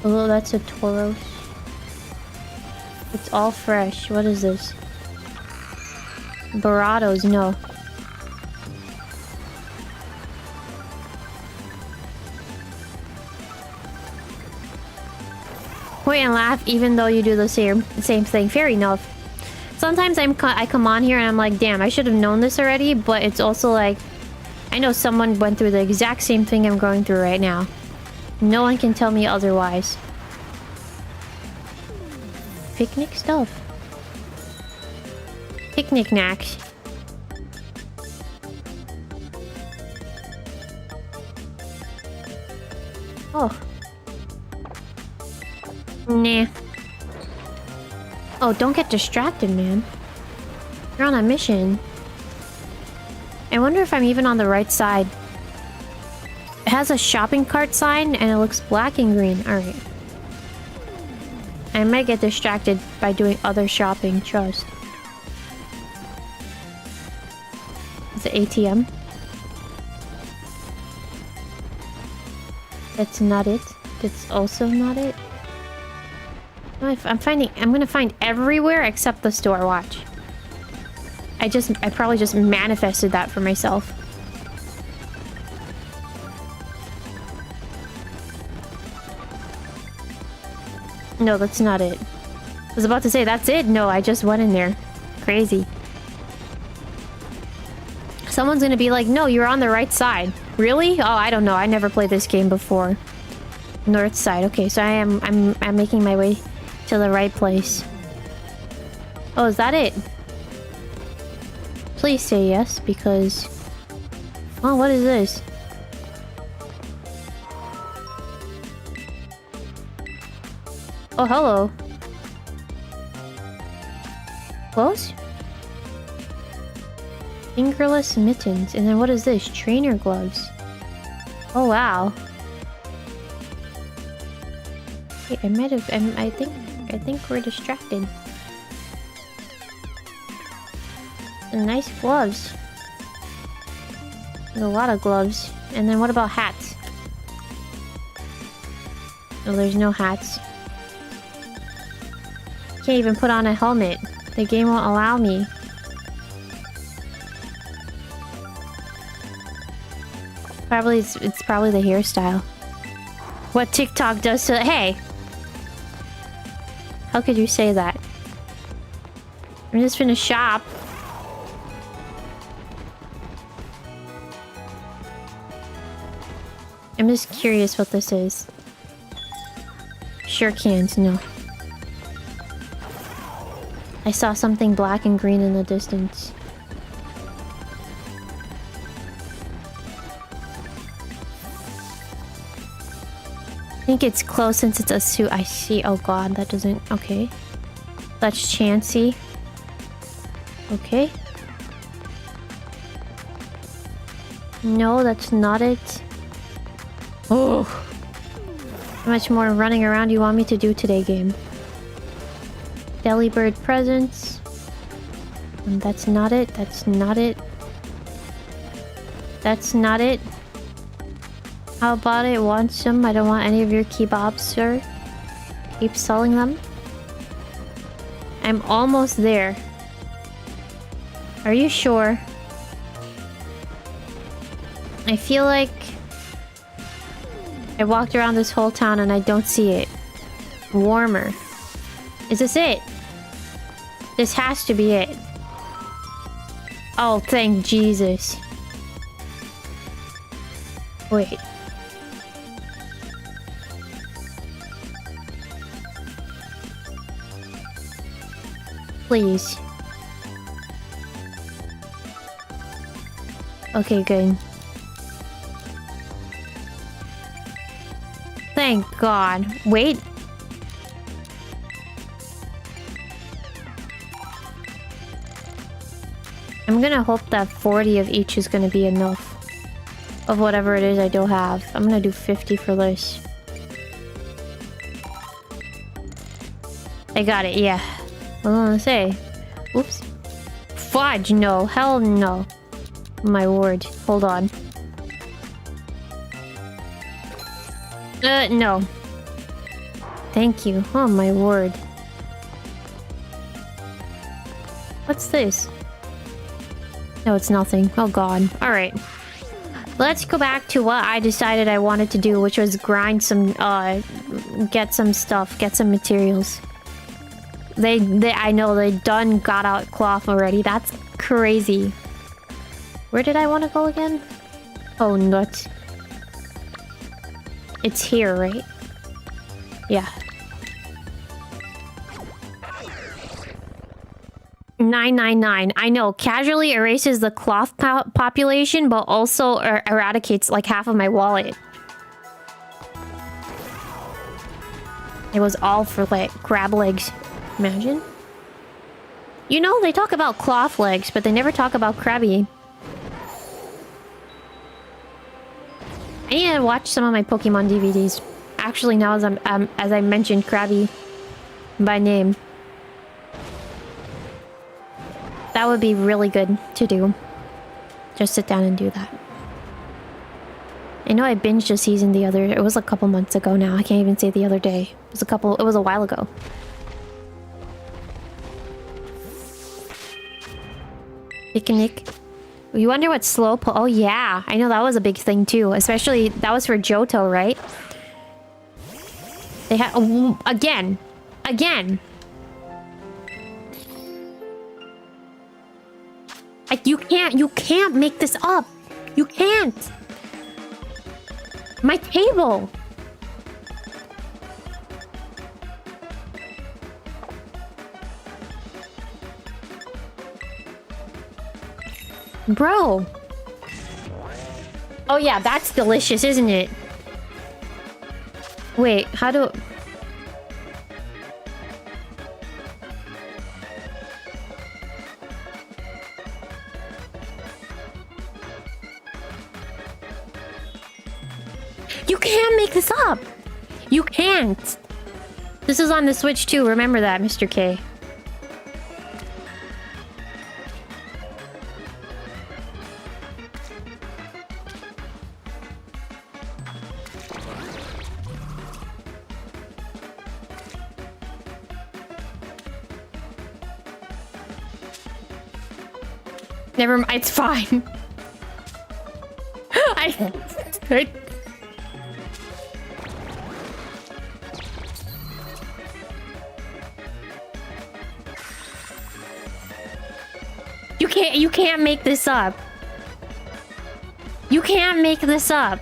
Oh, that's a Tauros. It's all fresh. What is this? Baratos, no. Point and laugh even though you do the same thing. Fair enough. Sometimes I come on here and I'm like, damn, I should have known this already, but it's also like, I know someone went through the exact same thing I'm going through right now. No one can tell me otherwise. Picnic stuff. Picnic knacks. Oh. Nah. Oh, don't get distracted, man. You're on a mission. I wonder if I'm even on the right side. It has a shopping cart sign and it looks black and green. Alright. I might get distracted by doing other shopping, trust. Is it ATM? That's not it. That's also not it. I'm gonna find everywhere except the store, watch. I probably just manifested that for myself. No, that's not it. I was about to say, that's it? No, I just went in there. Crazy. Someone's gonna be like, no, you're on the right side. Really? Oh, I don't know. I never played this game before. North side. Okay, so I'm making my way to the right place. Oh, is that it? Please say yes, because... Oh, what is this? Oh, hello. Close? Fingerless mittens. And then what is this? Trainer gloves. Oh, wow. Wait, I might have... I think we're distracted. And nice gloves. There's a lot of gloves. And then what about hats? Oh, there's no hats. Can't even put on a helmet. The game won't allow me. It's probably the hairstyle. What TikTok does to... Hey! How could you say that? I'm just finna shop. I'm just curious what this is. Sure can't, no. I saw something black and green in the distance. I think it's close since it's a suit. I see. Oh god, that doesn't... Okay. That's Chansey. Okay. No, that's not it. Oh! How much more running around do you want me to do today, game? Delibird presents. And that's not it. That's not it. That's not it. How about it? Want some? I don't want any of your kebabs, sir. Keep selling them. I'm almost there. Are you sure? I feel like I walked around this whole town and I don't see it. Warmer. Is this it? This has to be it. Oh, thank Jesus. Wait. Please. Okay, good. Thank God. Wait. I'm gonna hope that 40 of each is gonna be enough. Of whatever it is I don't have. I'm gonna do 50 for this. I got it, yeah. I was gonna say. Oops. Fudge, no. Hell no. My word. Hold on. No. Thank you. Oh, my word. What's this? No, it's nothing. Oh, God. Alright. Let's go back to what I decided I wanted to do, which was grind some, get some stuff, get some materials. I know they done got out cloth already. That's crazy. Where did I want to go again? Oh, nuts. It's here, right? Yeah. 999. I know. Casually erases the cloth population, but also eradicates like half of my wallet. It was all for like crab legs. Imagine. You know, they talk about cloth legs, but they never talk about Krabby. I need to watch some of my Pokemon DVDs. Actually, now as I mentioned Krabby by name. That would be really good to do. Just sit down and do that. I know I binged a season it was a couple months ago now. I can't even say the other day. It was a while ago. Picnic. You wonder what oh yeah, I know that was a big thing too. Especially that was for Johto, right? They had again. Like you can't make this up. You can't. My table. Bro. Oh yeah, that's delicious, isn't it? Wait, how do... You can't make this up! You can't! This is on the Switch too, remember that, Mr. K. Never mind, it's fine. You can't make this up. You can't make this up.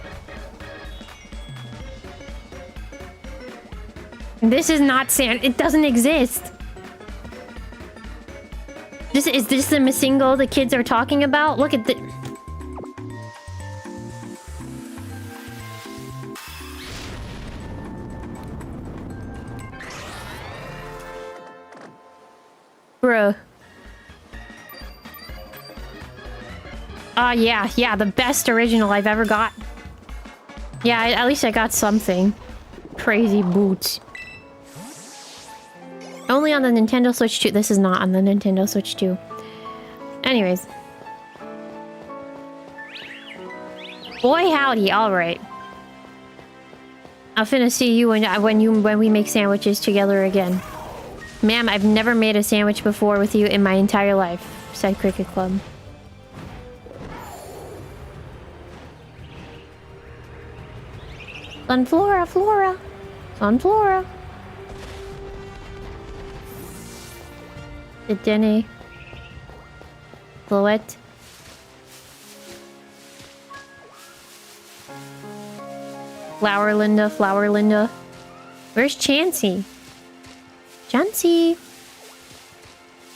This is not sand. It doesn't exist. Is this the Masingo the kids are talking about? Look at the... Bruh. Yeah, the best original I've ever got. Yeah, at least I got something. Crazy boots. Only on the Nintendo Switch 2. This is not on the Nintendo Switch 2. Anyways. Boy howdy, alright. I'm finna see you when we make sandwiches together again. Ma'am, I've never made a sandwich before with you in my entire life, said Cricket Club. Sunflora, Flora. Sunflora. The Denny. Fluet. Flower Linda. Where's Chansey? Chansey.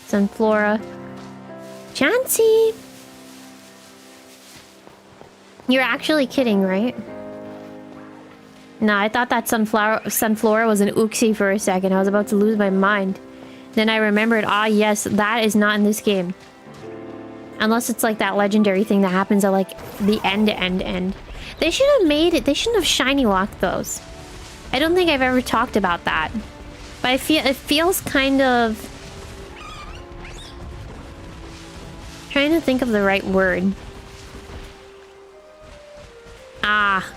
Sunflora. Chansey. You're actually kidding, right? Nah, I thought that Sunflora was an Uxie for a second. I was about to lose my mind. Then I remembered, ah yes, that is not in this game. Unless it's like that legendary thing that happens at like the end. They should have made it. They shouldn't have shiny locked those. I don't think I've ever talked about that. But I feel it feels kind of... Trying to think of the right word. Ah.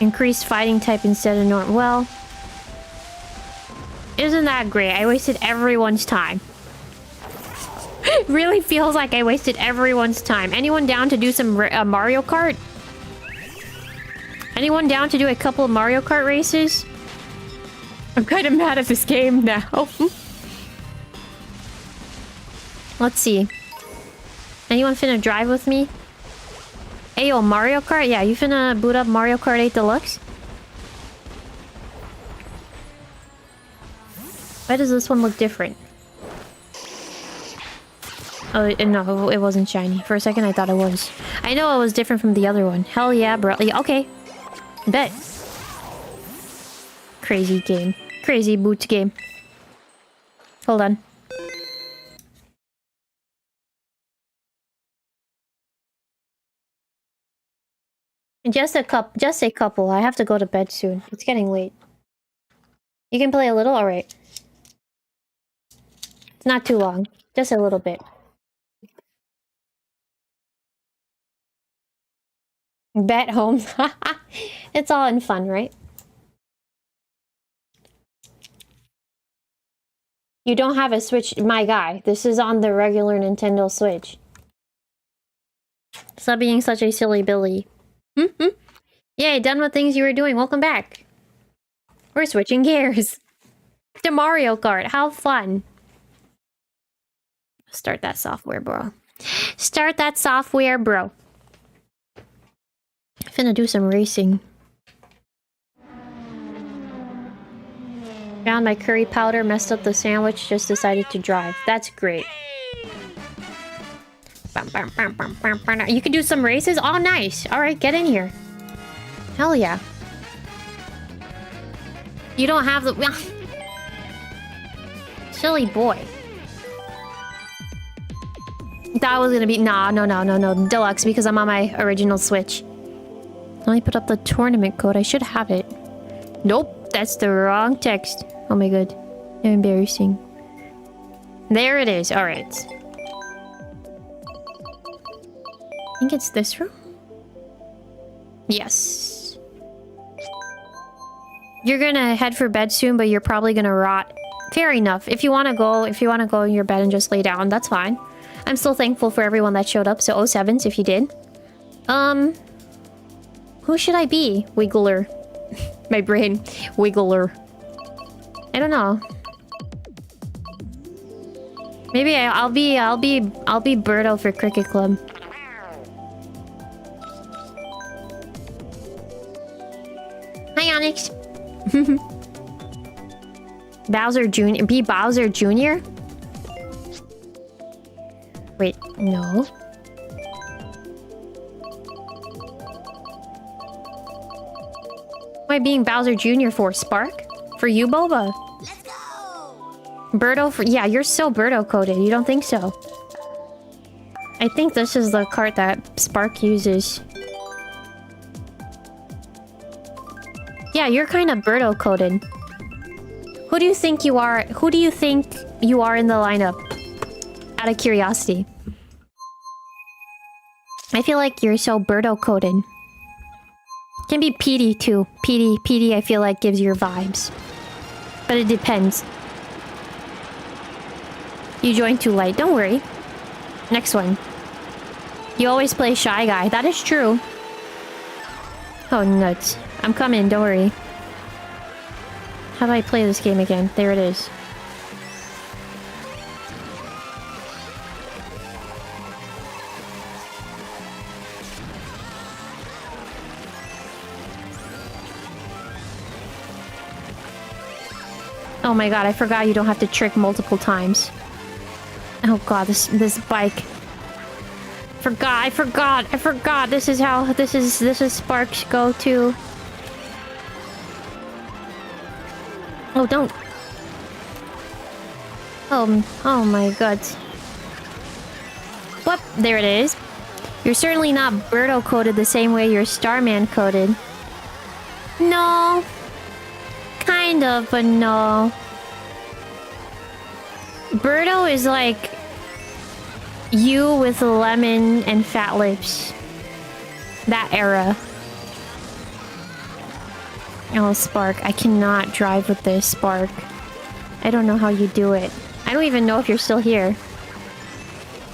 Increased fighting type instead of normal. Well... Isn't that great? I wasted everyone's time. It really feels like I wasted everyone's time. Anyone down to do some Mario Kart? Anyone down to do a couple of Mario Kart races? I'm kind of mad at this game now. Let's see. Anyone finna drive with me? Hey, yo, Mario Kart? Yeah, you finna boot up Mario Kart 8 Deluxe? Why does this one look different? Oh, no, it wasn't shiny. For a second, I thought it was. I know it was different from the other one. Hell yeah, bro. Yeah, okay. Bet. Crazy game. Crazy boot game. Hold on. Just a couple. I have to go to bed soon. It's getting late. You can play a little? Alright. It's not too long. Just a little bit. Bet home. It's all in fun, right? You don't have a Switch, my guy. This is on the regular Nintendo Switch. Stop being such a silly Billy. Yay, done with things you were doing. Welcome back. We're switching gears. To Mario Kart. How fun. Start that software, bro. Start that software, bro. Finna do some racing. Found my curry powder, messed up the sandwich, just decided to drive. That's great. You can do some races? Oh, nice. Alright, get in here. Hell yeah. You don't have the... Silly boy. That was gonna be... No. Deluxe, because I'm on my original Switch. Let me put up the tournament code. I should have it. Nope, that's the wrong text. Oh my god. Embarrassing. There it is. Alright. I think it's this room? Yes. You're gonna head for bed soon, but you're probably gonna rot. Fair enough. If you wanna go in your bed and just lay down, that's fine. I'm still thankful for everyone that showed up, so 07s if you did. Who should I be? Wiggler. My brain. Wiggler. I don't know. Maybe I'll be Birdo for Cricket Club. Hi, Onyx. Bowser Jr. Be Bowser Jr.? Wait, no. Am I being Bowser Jr. for Spark? For you, Boba? Let's go! Birdo for... Yeah, you're so Birdo-coded. You don't think so? I think this is the cart that Spark uses. Yeah, you're kind of Birdo-coded. Who do you think you are? Who do you think you are in the lineup? Out of curiosity. I feel like you're so Birdo-coded. Can be Petey too. Petey I feel like gives your vibes. But it depends. You joined too late. Don't worry. Next one. You always play Shy Guy. That is true. Oh, nuts. I'm coming. Don't worry. How do I play this game again? There it is. Oh my god, I forgot you don't have to trick multiple times. Oh god, this bike. I forgot. This is how this is Spark's go-to. Oh, don't. Oh my god. whoop. There it is. You're certainly not Birdo coded the same way you're Starman coded. No. Kind of, but no. Birdo is like you with lemon and fat lips. That era. Oh, Spark. I cannot drive with this, Spark. I don't know how you do it. I don't even know if you're still here.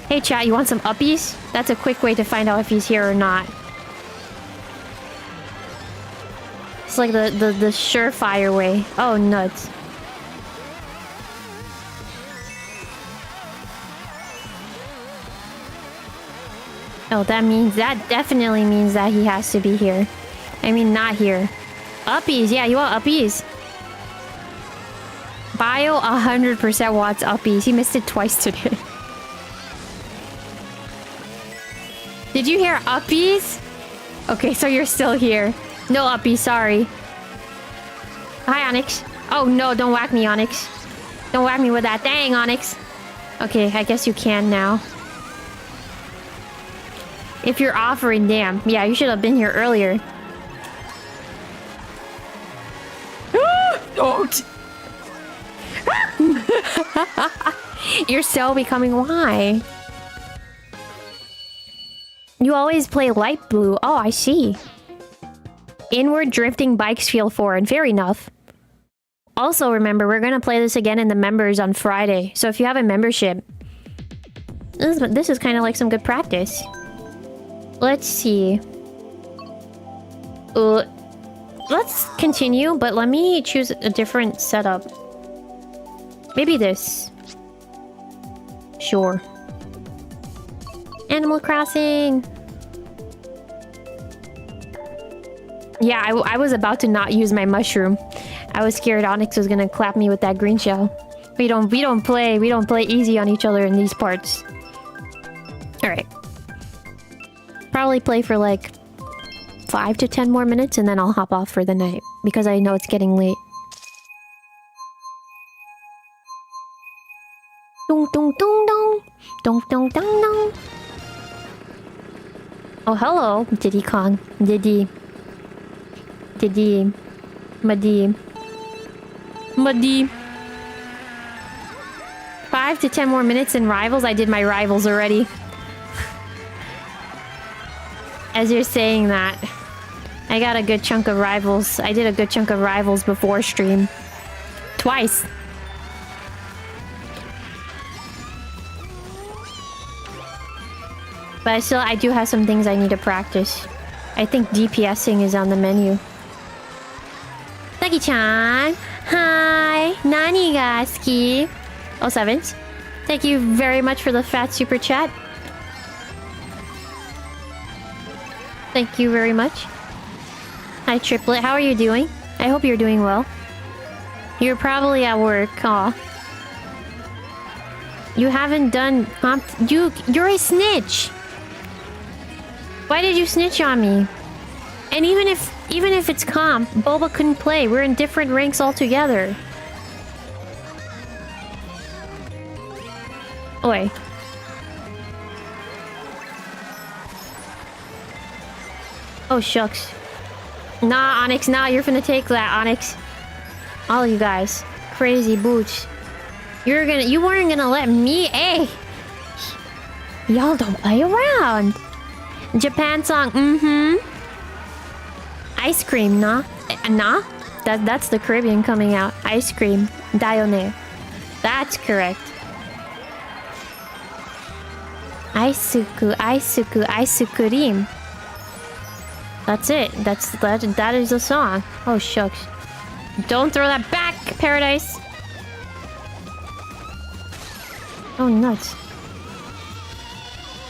Hey, chat, you want some uppies? That's a quick way to find out if he's here or not. It's like the surefire way. Oh, nuts. Oh, that definitely means that he has to be here. I mean, not here. Uppies, yeah, you want uppies? Bio 100% wants uppies. He missed it twice today. Did you hear uppies? Okay, so you're still here. No uppies, sorry. Hi, Onyx. Oh no, don't whack me, Onyx. Don't whack me with that. Dang, Onyx. Okay, I guess you can now. If you're offering, damn. Yeah, you should have been here earlier. Don't! You're so becoming why? You always play light blue. Oh, I see. Inward drifting bikes feel foreign. Fair enough. Also, remember, we're gonna play this again in the members on Friday. So if you have a membership, this is kind of like some good practice. Let's see. Let's continue, but let me choose a different setup. Maybe this. Sure. Animal Crossing. Yeah, I was about to not use my mushroom. I was scared Onyx was gonna clap me with that green shell. We don't play easy on each other in these parts. Alright. Probably play for like 5 to 10 more minutes and then I'll hop off for the night because I know it's getting late. Dong dong dong dong. Dong dong dong dong. Oh, hello, Diddy Kong. Diddy. Muddy. 5 to 10 more minutes in Rivals. I did my Rivals already. As you're saying that, I got a good chunk of Rivals. I did a good chunk of Rivals before stream. Twice. But still, I do have some things I need to practice. I think DPSing is on the menu. Duckie-chan! Hi! Nani ga suki? Oh, Sevens. Thank you very much for the fat super chat. Thank you very much. Hi, Triplet. How are you doing? I hope you're doing well. You're probably at work. Aw. You haven't done... You're a snitch! Why did you snitch on me? And even if it's comp, Boba couldn't play. We're in different ranks altogether. Oi. Oh, shucks. Nah, Onyx, nah, you're finna take that, Onyx. All you guys. Crazy boots. You weren't gonna let me, hey! Y'all don't play around. Japan song, Ice cream, nah? Nah? That's the Caribbean coming out. Ice cream. Dayone. That's correct. Ice cream. That's it. That is the song. Oh, shucks. Don't throw that back, Paradise. Oh, nuts.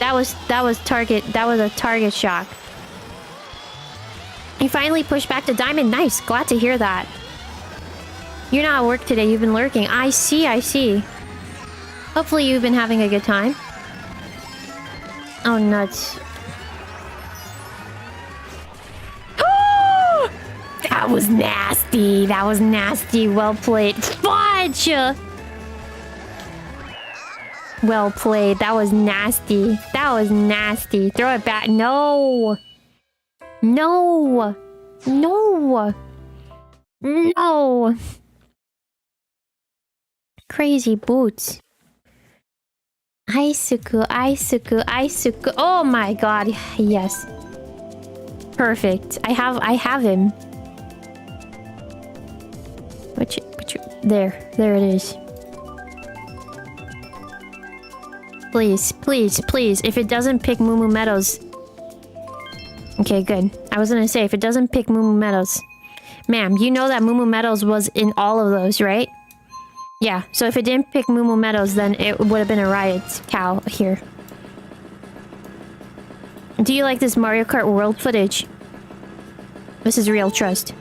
That was a target shock. You finally pushed back to Diamond. Nice. Glad to hear that. You're not at work today. You've been lurking. I see. Hopefully you've been having a good time. Oh, nuts. That was nasty. Well played. Fudge! Well played. That was nasty. That was nasty. Throw it back. No. No. No. No. Crazy boots. 𝗓𝗧𝗩𝗙𝗓𝗓𝗓𝗓. Oh my god. Yes. Perfect. I have him. There it is. Please, please, please. If it doesn't pick Moo Moo Meadows. Okay, good. I was gonna say, if it doesn't pick Moo Moo Meadows. Ma'am, you know that Moo Moo Meadows was in all of those, right? Yeah, so if it didn't pick Moo Moo Meadows, then it would have been a riot cow here. Do you like this Mario Kart World footage? This is real, trust.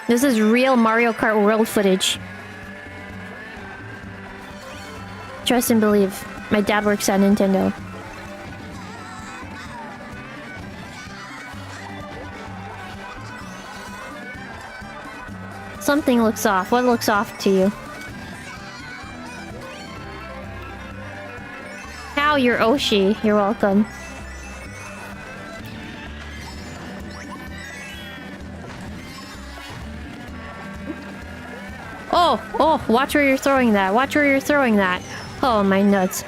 This is real Mario Kart World footage. Trust and believe. My dad works at Nintendo. Something looks off. What looks off to you? Now you're Oshi. You're welcome. Oh, watch where you're throwing that. Watch where you're throwing that. Oh, my nuts.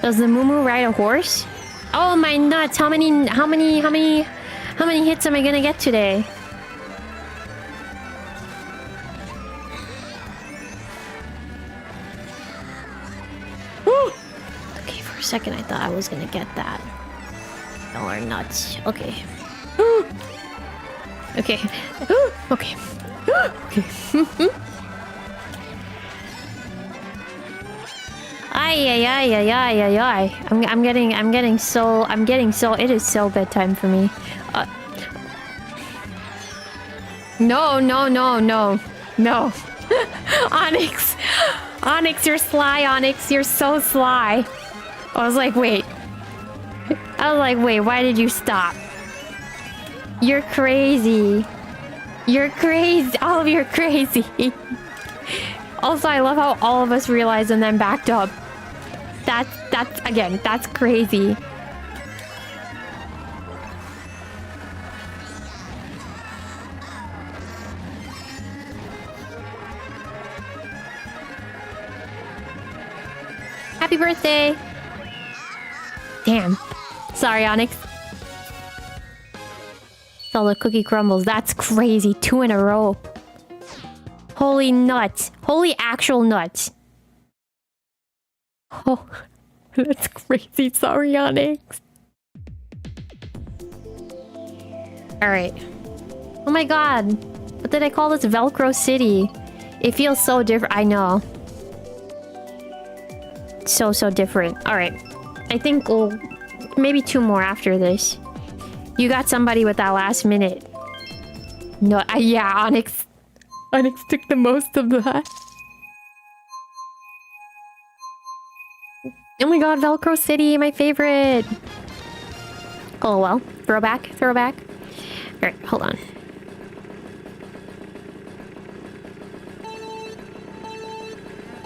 Does the Moo Moo ride a horse? Oh, my nuts. How many hits am I gonna get today? Okay, for a second I thought I was gonna get that. Y'all are nuts. Okay. Okay. Okay. Okay. Ay. I'm getting so it is so bedtime for me. No. Onyx, you're sly. Onyx, you're so sly. I was like, wait, why did you stop? You're crazy. You're crazy. All of you are crazy. Also, I love how all of us realized and then backed up. That's crazy. Happy birthday! Damn. Sorry, Onyx. All the cookie crumbles. That's crazy. 2 in a row. Holy nuts. Holy actual nuts. Oh, that's crazy. Sorry, Onyx. Alright. Oh my god. What did I call this? Velcro City. It feels so different. I know. So different. Alright. I think we'll... maybe 2 more after this. You got somebody with that last minute. No, yeah, Onyx. Onyx took the most of that. Oh my god, Velcro City, my favorite. Oh well. Throwback. Alright, hold on.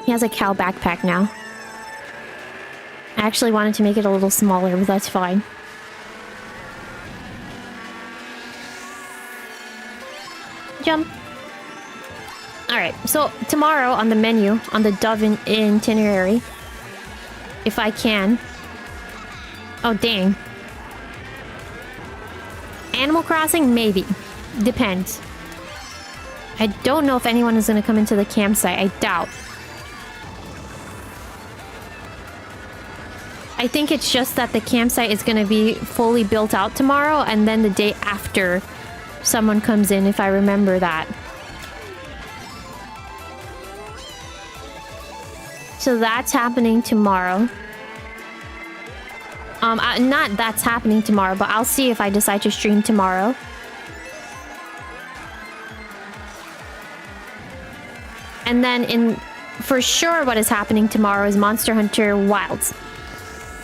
He has a cow backpack now. I actually wanted to make it a little smaller, but that's fine. Jump. Alright, so tomorrow on the menu, on the Dove itinerary, if I can... oh, dang. Animal Crossing? Maybe. Depends. I don't know if anyone is going to come into the campsite. I doubt. I think it's just that the campsite is going to be fully built out tomorrow, and then the day after someone comes in, if I remember that. So that's happening tomorrow. Not that's happening tomorrow, but I'll see if I decide to stream tomorrow. And then for sure what is happening tomorrow is Monster Hunter Wilds.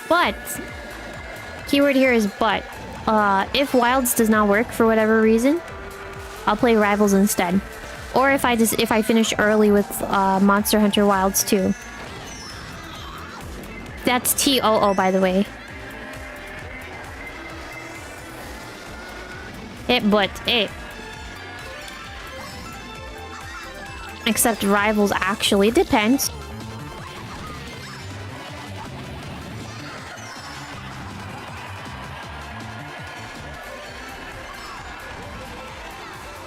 But, keyword here is but. If Wilds does not work for whatever reason, I'll play Rivals instead. Or if I finish early with Monster Hunter Wilds 2. That's TOO, by the way. Except Rivals, actually. It depends.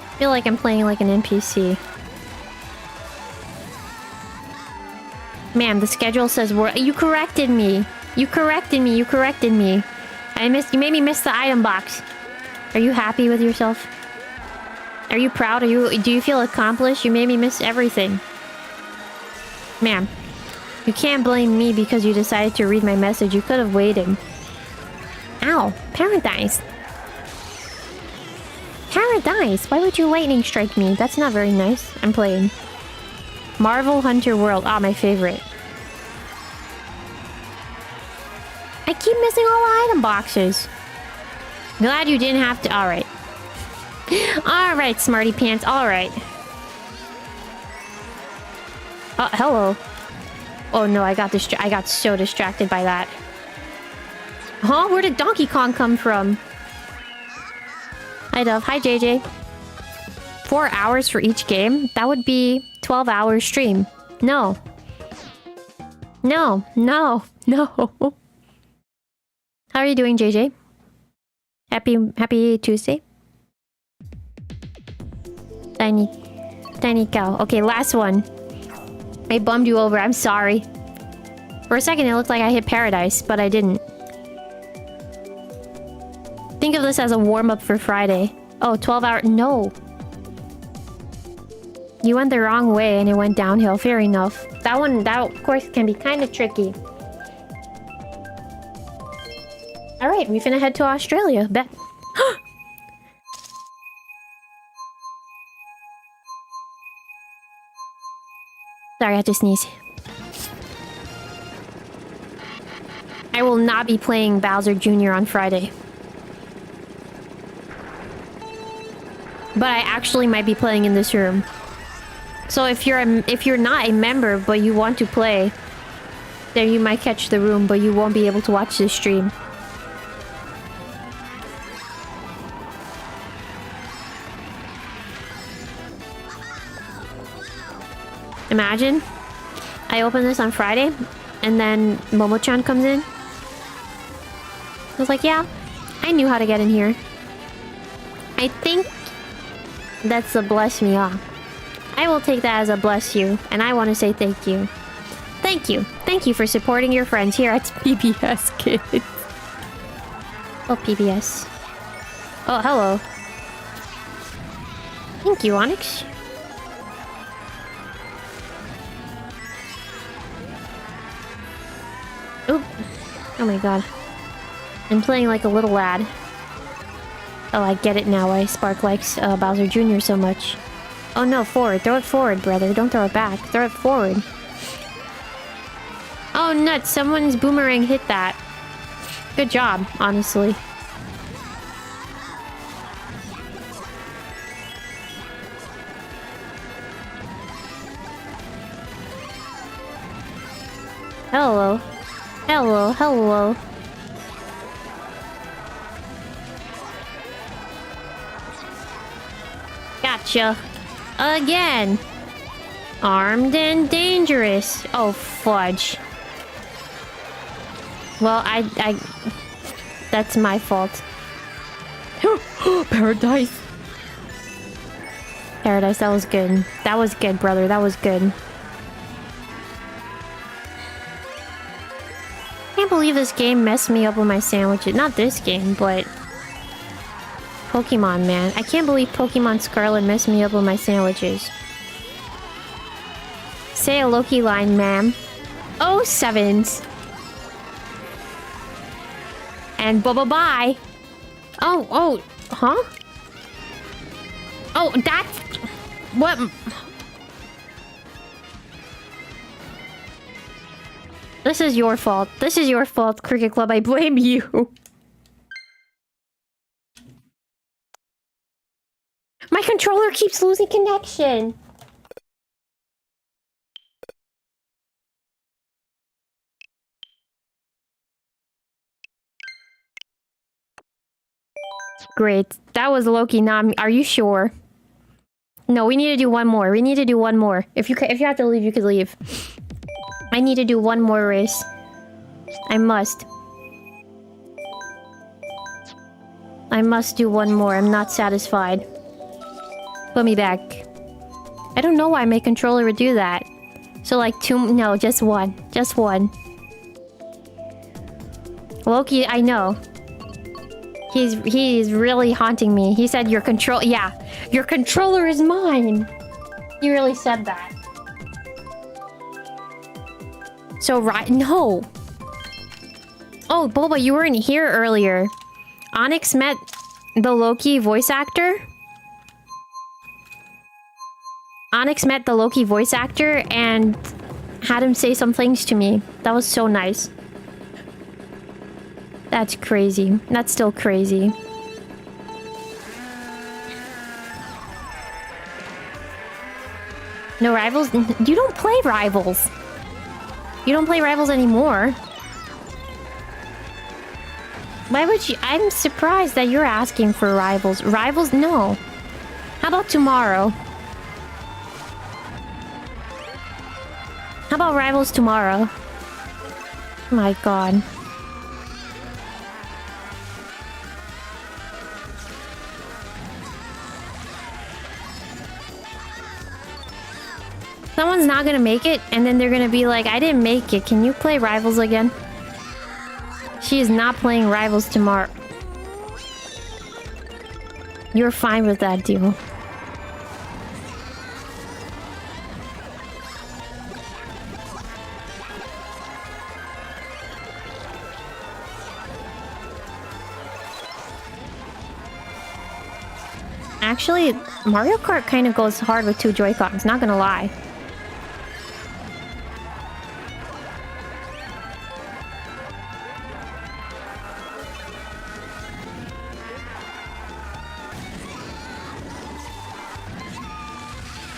I feel like I'm playing like an NPC. Man, the schedule says you corrected me. You corrected me. You corrected me. You made me miss the item box. Are you happy with yourself? Are you proud? Do you feel accomplished? You made me miss everything. Ma'am, you can't blame me because you decided to read my message. You could have waited. Ow, Paradise. Paradise, why would you lightning strike me? That's not very nice. I'm playing. Marvel Hunter World. Ah, my favorite. I keep missing all the item boxes. Glad you didn't have to. Alright. Alright, smarty pants. Alright. Oh, hello. Oh no, I got so distracted by that. Huh? Where did Donkey Kong come from? Hi, Dove. Hi, JJ. 4 hours for each game? That would be 12-hour stream. No. No. No. No. How are you doing, JJ? Happy Tuesday. Tiny cow. Okay, last one. I bummed you over. I'm sorry. For a second, it looked like I hit Paradise, but I didn't. Think of this as a warm-up for Friday. Oh, 12 hour... No. You went the wrong way and it went downhill. Fair enough. That of course, can be kind of tricky. Alright, we finna head to Australia. Bet. Sorry, I had to sneeze. I will not be playing Bowser Jr. on Friday. But I actually might be playing in this room. So if you're not a member but you want to play, then you might catch the room, but you won't be able to watch the stream. Imagine I open this on Friday and then Momo-chan comes in. I was like, yeah, I knew how to get in here. I think that's a bless me off. I will take that as a bless you, and I want to say thank you. Thank you. Thank you for supporting your friends here at PBS Kids. Oh, PBS. Oh, hello. Thank you, Onyx. Oop. Oh my god. I'm playing like a little lad. Oh, I get it now why Spark likes Bowser Jr. so much. Oh no, forward. Throw it forward, brother. Don't throw it back. Throw it forward. Oh, nuts. Someone's boomerang hit that. Good job, honestly. Hello. Hello, hello. Gotcha. Again. Armed and dangerous. Oh, fudge. Well, I... That's my fault. Paradise. Paradise, that was good. That was good, brother. That was good. I can't believe this game messed me up with my sandwiches. Not this game, but... Pokemon, man. I can't believe Pokemon Scarlet messed me up with my sandwiches. Say a Loki line, ma'am. Oh, sevens. And bye-bye-bye. Oh, huh? Oh, that's... What? This is your fault. This is your fault, Cricket Club. I blame you. My controller keeps losing connection. Great. That was Loki, not me. Are you sure? No, we need to do one more. We need to do one more. If you have to leave, you could leave. I need to do one more race. I must. I must do one more. I'm not satisfied. Put me back. I don't know why my controller would do that. So like two... No, just one. Just one. Loki, I know. He's really haunting me. He said your control... Yeah. Your controller is mine. He really said that. So, right... No. Oh, Boba, you weren't here earlier. Onyx met the Loki voice actor. Onyx met the Loki voice actor and had him say some things to me. That was so nice. That's crazy. That's still crazy. No rivals? You don't play rivals. You don't play rivals anymore. Why would you? I'm surprised that you're asking for rivals. Rivals? No. How about tomorrow? How about rivals tomorrow? My god. Someone's not gonna make it, and then they're gonna be like, I didn't make it. Can you play rivals again? She is not playing rivals tomorrow. You're fine with that deal. Actually, Mario Kart kind of goes hard with 2 Joy-Cons, not gonna lie.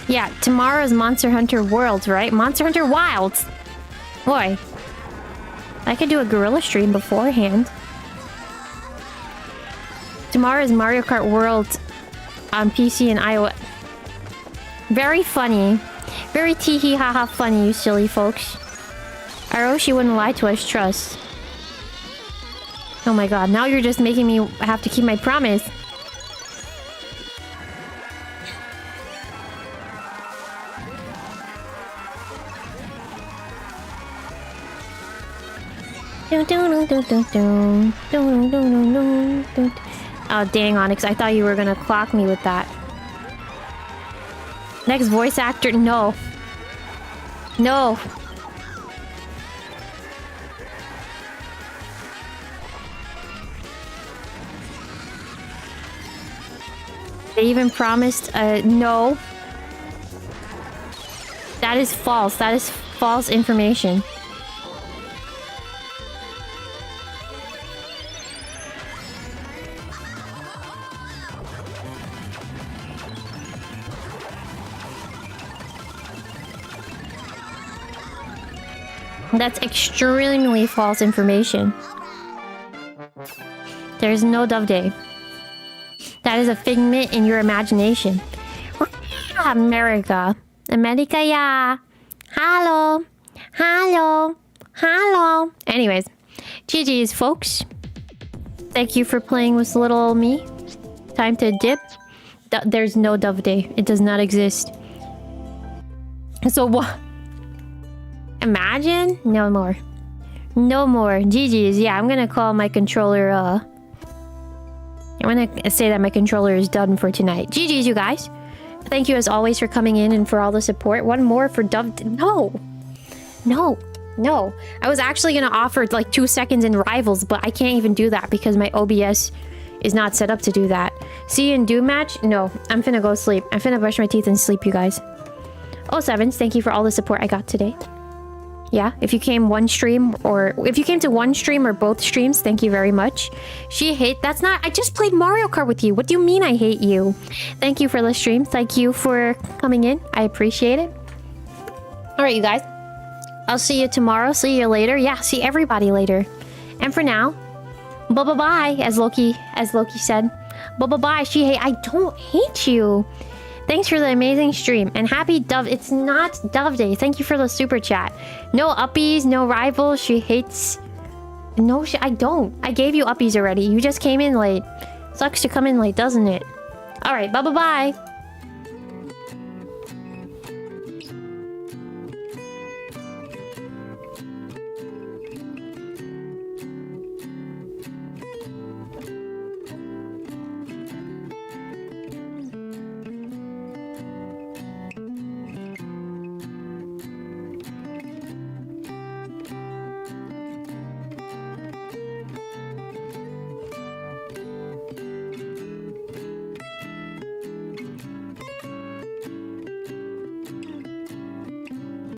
Yeah, tomorrow's Monster Hunter Worlds, right? Monster Hunter Wilds! Boy. I could do a gorilla stream beforehand. Tomorrow's Mario Kart World on PC and iOS. Very funny. Very tee-hee ha-ha funny, you silly folks. Aroshi wouldn't lie to us, trust. Oh my god, now you're just making me have to keep my promise. Oh dang, Onyx, I thought you were gonna clock me with that. Next voice actor, no. No. They even promised, no. That is false. That is false information. That's extremely false information. There's no Dove Day. That is a figment in your imagination. America. America, yeah. Hello. Hello. Hello. Anyways. GG's, folks. Thank you for playing with little old me. Time to dip. There's no Dove Day. It does not exist. So what? Imagine? No more. No more. GG's. Yeah, I'm gonna call my controller, I'm gonna say that my controller is done for tonight. GG's, you guys. Thank you as always for coming in and for all the support. One more for Dove... No! No. No. I was actually gonna offer like 2 seconds in Rivals, but I can't even do that because my OBS is not set up to do that. See you in Doom Match? No. I'm finna go sleep. I'm finna brush my teeth and sleep, you guys. Oh, Sevens, thank you for all the support I got today. Yeah, if you came one stream or if you came to one stream or both streams, thank you very much. That's not, I just played Mario Kart with you. What do you mean I hate you? Thank you for the stream. Thank you for coming in. I appreciate it. All right, you guys. I'll see you tomorrow. See you later. Yeah, see everybody later. And for now, bye-bye-bye, as Loki said. Bye-bye-bye. I don't hate you. Thanks for the amazing stream. And happy Dove. It's not Dove Day. Thank you for the super chat. No uppies, no rivals. She hates... No, I don't. I gave you uppies already. You just came in late. Sucks to come in late, doesn't it? Alright, bye-bye-bye.